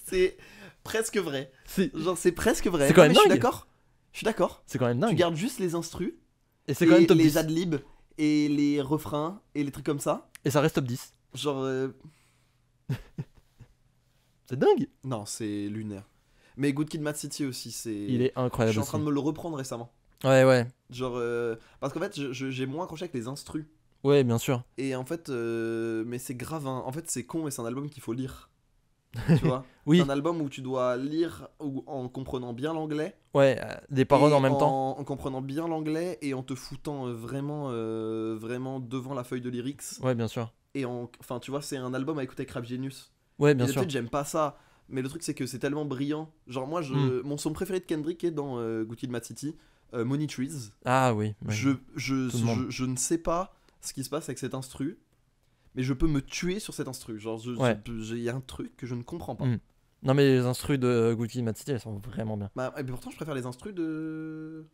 A: C'est presque vrai.
B: C'est
A: Genre, c'est presque vrai.
B: C'est quand
A: Non,
B: même
A: mais je suis
B: dingue.
A: d'accord. Je suis d'accord.
B: c'est quand même
A: Tu
B: dingue.
A: gardes juste les instrus,
B: Et c'est quand même
A: et
B: top
A: les
B: 10.
A: adlibs, et les refrains, et les trucs comme ça.
B: Et ça reste top 10.
A: Genre,
B: C'est dingue.
A: non, c'est lunaire. Mais Good Kid, Mad City aussi, c'est.
B: Il est
A: Je
B: incroyable
A: suis en
B: aussi.
A: train de me le reprendre récemment.
B: Ouais.
A: Genre, parce qu'en fait, j'ai moins accroché avec les instrus.
B: Ouais, bien sûr.
A: Et en fait, mais c'est grave, hein. En fait, c'est con, mais c'est un album qu'il faut lire. Tu vois?
B: Oui.
A: C'est un album où tu dois lire en comprenant bien l'anglais.
B: Ouais, des paroles
A: et
B: en même temps.
A: En comprenant bien l'anglais et en te foutant vraiment, vraiment devant la feuille de lyrics.
B: Ouais, bien sûr.
A: Enfin, tu vois, c'est un album à écouter avec Rap Genius.
B: Ouais,
A: Et
B: bien sûr.
A: d'habitude, j'aime pas ça. Mais le truc, c'est que c'est tellement brillant. Genre, moi, mon son préféré de Kendrick est dans Good Kid, Mad City, Money Trees.
B: Ah oui. ouais. Tout le monde.
A: Je ne sais pas ce qui se passe avec cet instru, mais je peux me tuer sur cet instru. Genre,
B: Ouais.
A: il y a un truc que je ne comprends pas.
B: Mm. Non, mais les instrus de Good Kid, Mad City, elles sont vraiment bien.
A: Bah, et pourtant, je préfère les instrus de.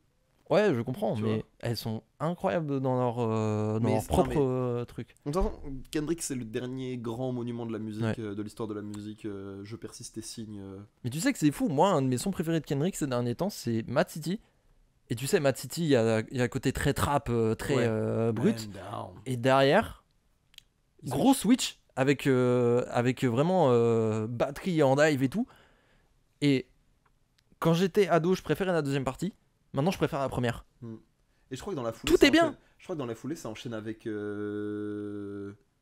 B: Ouais, je comprends,
A: Tu
B: mais
A: vois.
B: elles sont incroyables dans leur
A: Mais
B: propre
A: non,
B: truc.
A: De toute façon, Kendrick, c'est le dernier grand monument de la musique,
B: Ouais.
A: de l'histoire de la musique. Je persiste et signe.
B: Mais tu sais que c'est fou, moi, un de mes sons préférés de Kendrick ces derniers temps, c'est Mad City. Et tu sais, Mad City, il y a un côté très trap, très
A: Ouais.
B: brut.
A: Man down.
B: Et derrière,
A: Il
B: gros switch avec vraiment batterie en dive et tout. Et quand j'étais ado, je préférais la deuxième partie. Maintenant, je préfère la première.
A: Et je crois que dans la foulée.
B: Tout
A: ça
B: est bien.
A: enchaîne- Je crois que dans la foulée, ça enchaîne avec.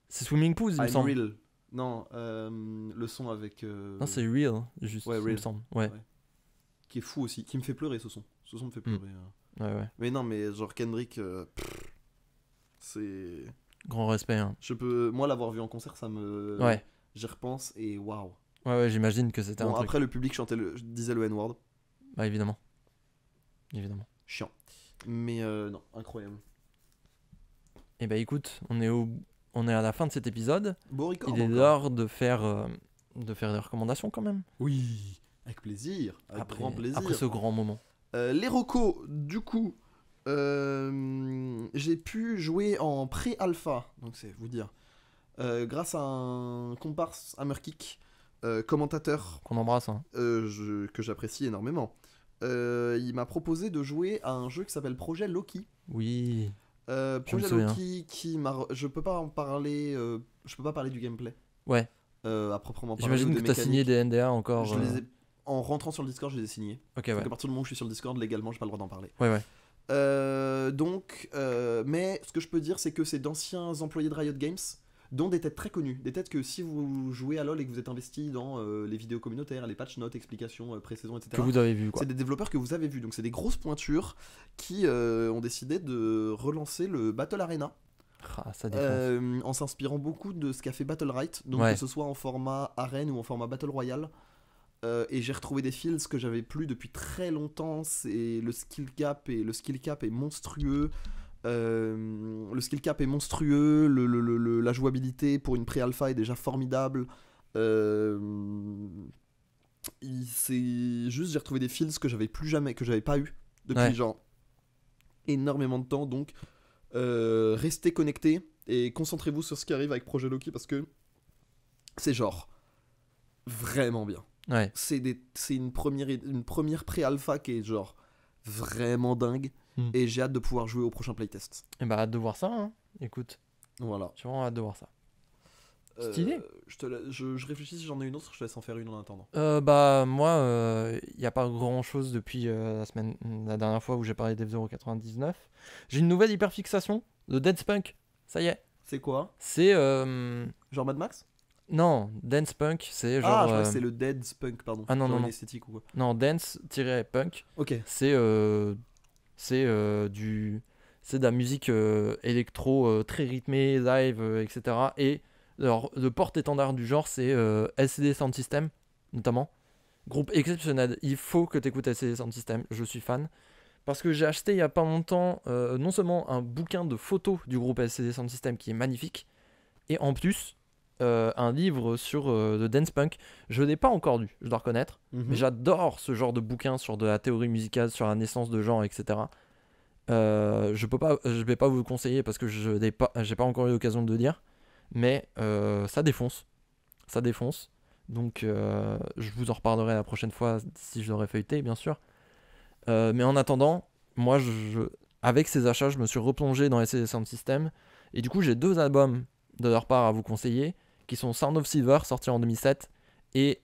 B: C'est Swimming Pools, il me
A: I'm
B: semble.
A: Real. Non, le son avec.
B: Non, c'est Real, juste,
A: Ouais,
B: il me
A: Real.
B: semble. Ouais,
A: Qui est fou aussi, qui me fait pleurer ce son. Ce son me fait pleurer.
B: ouais.
A: Mais non, mais genre Kendrick, c'est.
B: Grand respect. Hein.
A: Je peux. Moi, l'avoir vu en concert, ça me.
B: Ouais,
A: J'y repense et waouh.
B: ouais, j'imagine que c'était
A: Bon,
B: un truc.
A: après, le public disait le N-word.
B: Bah, évidemment. Évidemment.
A: Chiant. Mais non, incroyable.
B: Et bah, écoute, on est à la fin de cet épisode.
A: Beau record.
B: Il est
A: encore.
B: l'heure de faire des recommandations quand même.
A: Oui, avec plaisir. Avec grand plaisir.
B: Après ce grand moment.
A: Les recos, du coup, j'ai pu jouer en pré-alpha, donc c'est vous dire, grâce à un comparse Hammerkick, commentateur
B: Qu'on embrasse. Hein.
A: que j'apprécie énormément. Il m'a proposé de jouer à un jeu qui s'appelle Projet Loki.
B: Oui.
A: Projet
B: souviens.
A: Loki je peux pas en parler, je peux pas parler du gameplay.
B: Ouais.
A: À proprement parler.
B: J'imagine
A: ou
B: que
A: des
B: t'as signé
A: mécaniques.
B: des NDA encore.
A: Je les ai, en rentrant sur le Discord, je les ai signés.
B: Ok,
A: Donc
B: ouais.
A: à partir du moment où je suis sur le Discord, légalement, j'ai pas le droit d'en parler.
B: Ouais.
A: Mais ce que je peux dire, c'est que c'est d'anciens employés de Riot Games, dont des têtes très connues. Des têtes que si vous jouez à LoL et que vous êtes investi dans les vidéos communautaires, les patch notes, explications, pré-saison, etc.
B: Que vous avez vu, quoi.
A: C'est des développeurs que vous avez vus. Donc c'est des grosses pointures qui ont décidé de relancer le Battle Arena.
B: Ah, ça défonce.
A: En s'inspirant beaucoup de ce qu'a fait Battlerite, donc
B: Ouais.
A: que ce soit en format arène ou en format Battle Royale. Et j'ai retrouvé des feels que j'avais plus depuis très longtemps. C'est le skill cap est monstrueux. Le skill cap est monstrueux. La jouabilité pour une pré-alpha est déjà formidable. C'est juste j'ai retrouvé des feels que j'avais pas eu depuis
B: Ouais.
A: genre énormément de temps. Donc restez connectés et concentrez-vous sur ce qui arrive avec Projet Loki parce que c'est genre vraiment bien.
B: Ouais.
A: C'est une première pré-alpha qui est genre vraiment dingue et j'ai hâte de pouvoir jouer au prochain playtest.
B: Et bah, hâte de voir ça. Hein. Écoute,
A: Voilà.
B: j'ai vraiment hâte de voir ça. Stylé.
A: Je réfléchis si j'en ai une autre, je te laisse en faire une en attendant.
B: Bah, moi, il n'y a pas grand chose depuis la dernière fois où j'ai parlé d'F099. J'ai une nouvelle hyperfixation de Dance Punk. Ça y est.
A: C'est quoi?
B: C'est.
A: Genre Mad Max?
B: Non, Dance Punk, c'est genre.
A: Ah, je crois que c'est le Dead Punk, pardon.
B: Ah non,
A: Genre
B: non,
A: une
B: non.
A: esthétique ou quoi.
B: Non, Dance-Punk.
A: Ok.
B: C'est de la musique électro très rythmée, live, etc. Et alors, le porte-étendard du genre, c'est LCD Sound System, notamment. Groupe exceptionnel. Il faut que tu écoutes LCD Sound System. Je suis fan. Parce que j'ai acheté il n'y a pas longtemps non seulement un bouquin de photos du groupe LCD Sound System qui est magnifique, et en plus un livre sur le dance punk. Je ne l'ai pas encore lu, je dois reconnaître.
A: Mhm.
B: Mais j'adore ce genre de bouquin sur de la théorie musicale, sur la naissance de genre, etc. Je vais pas vous le conseiller parce que j'ai pas encore eu l'occasion de le dire, mais ça défonce. Ça défonce. Donc je vous en reparlerai la prochaine fois si je l'aurai feuilleté, bien sûr. Mais en attendant, moi, avec ces achats, je me suis replongé dans SCD Sound System. Et du coup, j'ai 2 albums de leur part à vous conseiller, qui sont Sound of Silver, sorti en 2007, et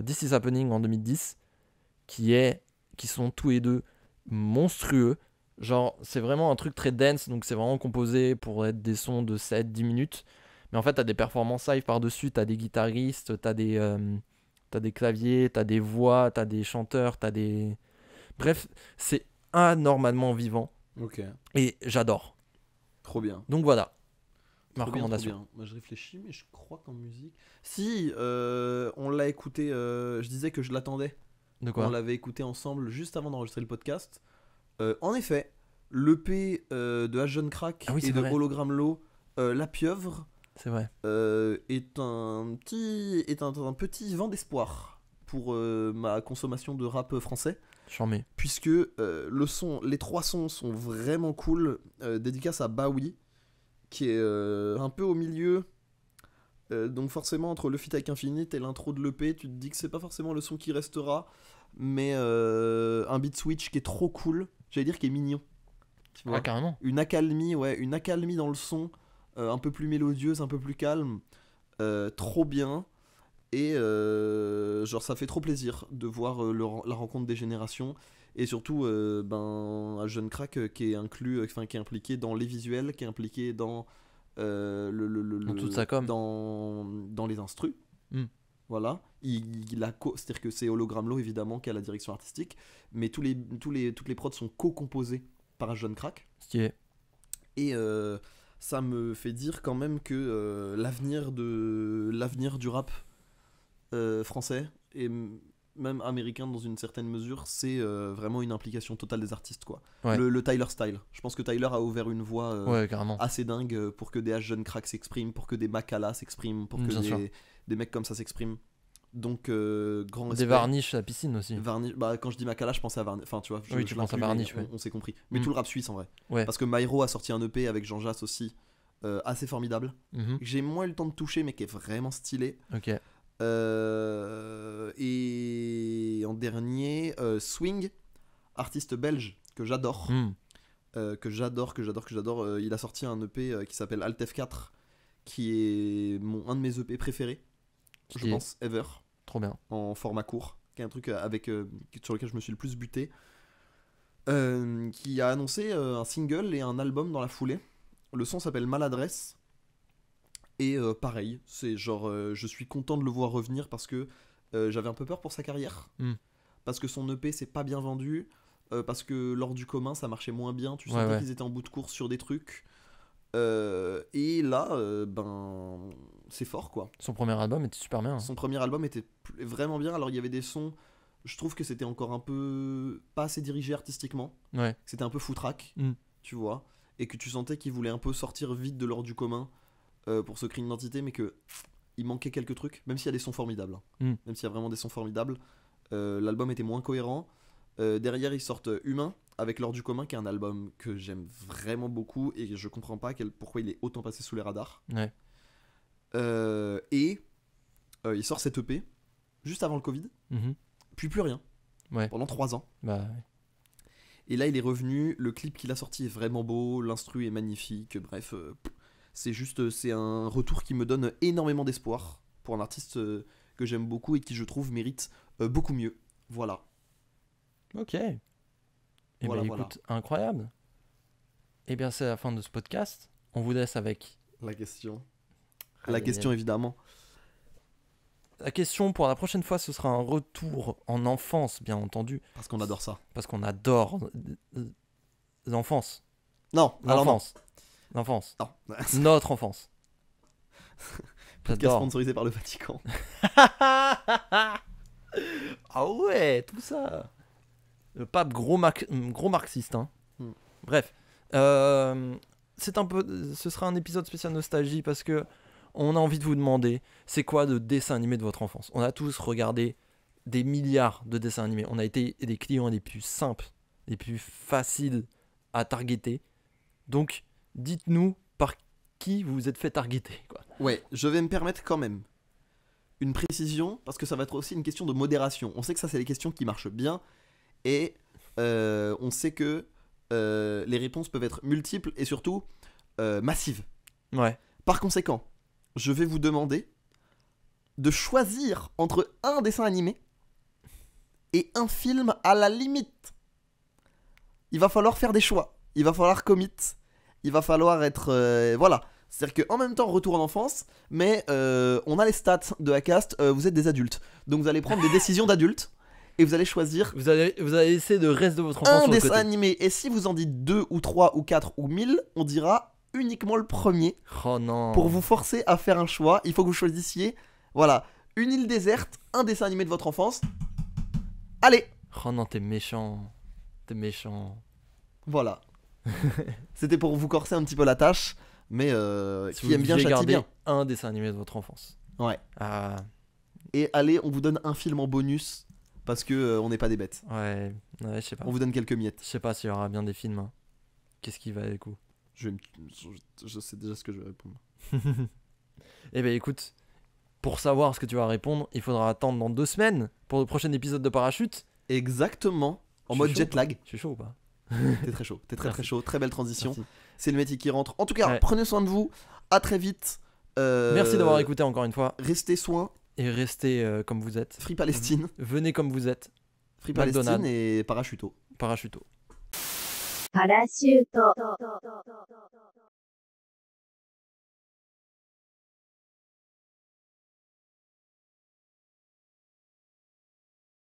B: This Is Happening en 2010, qui sont tous les deux monstrueux. Genre, c'est vraiment un truc très dense, donc c'est vraiment composé pour être des sons de 7-10 minutes. Mais en fait, t'as des performances live par-dessus, t'as des guitaristes, t'as des claviers, t'as des voix, t'as des chanteurs, t'as des... Bref, c'est anormalement vivant
A: Ok,
B: et j'adore.
A: trop bien.
B: Donc voilà, ma
A: Trop bien,
B: recommandation.
A: trop bien. Moi, je réfléchis, mais je crois qu'en musique. Si, on l'a écouté, je disais que je l'attendais.
B: De
A: On
B: quoi?
A: l'avait écouté ensemble juste avant d'enregistrer le podcast. En effet, l'EP de Ashton Crack
B: Ah oui,
A: et
B: c'est
A: de
B: vrai.
A: Hologram Low, La Pieuvre,
B: C'est vrai.
A: est un petit vent d'espoir pour ma consommation de rap français.
B: J'en mets.
A: Puisque les 3 sons sont vraiment cool. Dédicace à Bawi, qui est un peu au milieu. Donc forcément, entre le feat avec Infinite et l'intro de l'EP, tu te dis que c'est pas forcément le son qui restera, mais un beat switch qui est trop cool. J'allais dire qui est mignon. Tu vois,
B: Ah, carrément.
A: une accalmie dans le son, un peu plus mélodieuse, un peu plus calme, trop bien. Et genre ça fait trop plaisir de voir la rencontre des générations. Et surtout un jeune crack qui est qui est impliqué dans les visuels, qui est impliqué dans
B: Dans toute sa com.
A: dans les instrus.
B: Mm.
A: Voilà, c'est-à-dire que c'est Hologram Low évidemment qui a la direction artistique, mais toutes les prods sont co-composées par un jeune crack.
B: Stylé.
A: Et ça me fait dire quand même que l'avenir du rap français et même américain dans une certaine mesure, c'est vraiment une implication totale des artistes, quoi.
B: Ouais.
A: Le Tyler style. Je pense que Tyler a ouvert une voie
B: Ouais, carrément.
A: assez dingue pour que des jeunes cracks s'expriment, pour que des Makala s'expriment, pour que
B: Bien sûr.
A: des mecs comme ça s'expriment. Donc grand respect.
B: Des varnish à la piscine aussi.
A: Bah, quand je dis Makala, je pense à Varnish. Enfin, tu vois,
B: Oui, tu penses à
A: l'inclus, mais
B: Varnish, ouais.
A: on s'est compris. Mais
B: Mm.
A: tout le rap suisse en vrai.
B: Ouais.
A: Parce que Myro a sorti un EP avec Jean Jass aussi, assez formidable.
B: Mhm.
A: Que j'ai moins eu le temps de toucher, mais qui est vraiment stylé.
B: Ok.
A: Et en dernier, Swing, artiste belge que j'adore.
B: Mm.
A: Que j'adore. Il a sorti un EP qui s'appelle Alt F4, qui est un de mes EP préférés, je
B: Stylé.
A: pense, ever,
B: Trop bien.
A: en format court, qui est un truc sur lequel je me suis le plus buté. Qui a annoncé un single et un album dans la foulée. Le son s'appelle Maladresse. Et pareil, c'est genre, je suis content de le voir revenir parce que j'avais un peu peur pour sa carrière.
B: Mm.
A: Parce que son EP s'est pas bien vendu. Parce que lors du commun, ça marchait moins bien. Tu
B: Ouais,
A: sentais
B: ouais.
A: qu'ils étaient en bout de course sur des trucs. Et là, c'est fort, quoi.
B: Son premier album était super bien. Hein.
A: Son premier album était vraiment bien. Alors, il y avait des sons. Je trouve que c'était encore un peu pas assez dirigé artistiquement.
B: Ouais.
A: C'était un peu foutraque,
B: Mm.
A: tu vois. Et que tu sentais qu'il voulait un peu sortir vite de l'ordre du commun pour se créer une identité, mais que il manquait quelques trucs. Même s'il y a des sons formidables.
B: Mm.
A: Même s'il y a vraiment des sons formidables. L'album était moins cohérent. Derrière, ils sortent Humain avec l'ordre du commun, qui est un album que j'aime vraiment beaucoup et je comprends pas pourquoi il est autant passé sous les radars.
B: Ouais.
A: Et il sort cette EP juste avant le Covid,
B: Mhm.
A: puis plus rien.
B: Ouais.
A: Pendant 3 ans.
B: Bah, ouais.
A: Et là, il est revenu. Le clip qu'il a sorti est vraiment beau. L'instru est magnifique. Bref, c'est un retour qui me donne énormément d'espoir pour un artiste que j'aime beaucoup et qui, je trouve, mérite beaucoup mieux. Voilà.
B: Ok. Et
A: Voilà,
B: bah,
A: voilà.
B: écoute, incroyable. Et bien, c'est la fin de ce podcast. On vous laisse avec
A: La question.
B: Allez,
A: La question, évidemment.
B: la question pour la prochaine fois. Ce sera un retour en enfance, bien entendu,
A: Parce qu'on adore ça.
B: parce qu'on adore l'enfance.
A: Non, alors non.
B: L'enfance.
A: Non.
B: Notre enfance.
A: Podcast
B: J'adore.
A: sponsorisé par le Vatican.
B: Ah ouais, tout ça. Le pape gros marxiste. Hein.
A: Hmm.
B: Bref, ce sera un épisode spécial nostalgie parce que on a envie de vous demander, c'est quoi le dessin animé de votre enfance? On a tous regardé des milliards de dessins animés. On a été des clients les plus simples, les plus faciles à targeter. Donc, dites-nous par qui vous vous êtes fait targeter, quoi.
A: Ouais, je vais me permettre quand même une précision, parce que ça va être aussi une question de modération. On sait que ça, c'est les questions qui marchent bien, et on sait que les réponses peuvent être multiples et surtout massives.
B: Ouais.
A: Par conséquent, je vais vous demander de choisir entre un dessin animé et un film à la limite. Il va falloir faire des choix. Il va falloir commit. Il va falloir être... voilà. C'est-à-dire qu'en même temps, retour en enfance, mais on a les stats de Acast, vous êtes des adultes. Donc vous allez prendre des décisions d'adultes et vous allez choisir
B: Vous allez essayer de reste de votre enfance
A: un
B: sur le
A: dessin
B: côté.
A: animé. Et si vous en dites 2 ou 3 ou 4 ou 1000, on dira uniquement le premier.
B: Oh non.
A: Pour vous forcer à faire un choix, il faut que vous choisissiez, voilà, une île déserte, un dessin animé de votre enfance. Allez,
B: Oh non, t'es méchant. T'es méchant.
A: voilà. C'était pour vous corser un petit peu la tâche, mais
B: Si
A: qui
B: vous
A: aime bien
B: deviez
A: châtie
B: garder
A: bien.
B: un dessin animé de votre enfance.
A: Ouais.
B: Ah,
A: Et allez, on vous donne un film en bonus parce que on n'est pas des bêtes.
B: ouais, je sais pas.
A: On vous donne quelques miettes.
B: Je sais pas s'il y aura bien des films. Hein. Qu'est-ce qui va du coup?
A: Je sais déjà ce que je vais répondre.
B: Eh ben écoute, pour savoir ce que tu vas répondre, il faudra attendre dans 2 semaines pour le prochain épisode de Parachute.
A: Exactement. En
B: Je suis
A: mode
B: chaud
A: jet lag.
B: Je suis chaud ou pas?
A: T'es très chaud. T'es très
B: Merci.
A: très chaud. Très belle transition.
B: Merci.
A: C'est le métier qui rentre. En tout cas,
B: Ouais.
A: prenez soin de vous. À très vite.
B: Merci d'avoir écouté encore une fois
A: Restez soin.
B: et restez comme vous êtes.
A: Free Palestine.
B: Venez comme vous êtes.
A: Free
B: McDonald's.
A: Palestine et Parachuto.
B: Parachuto.
C: パラシュート。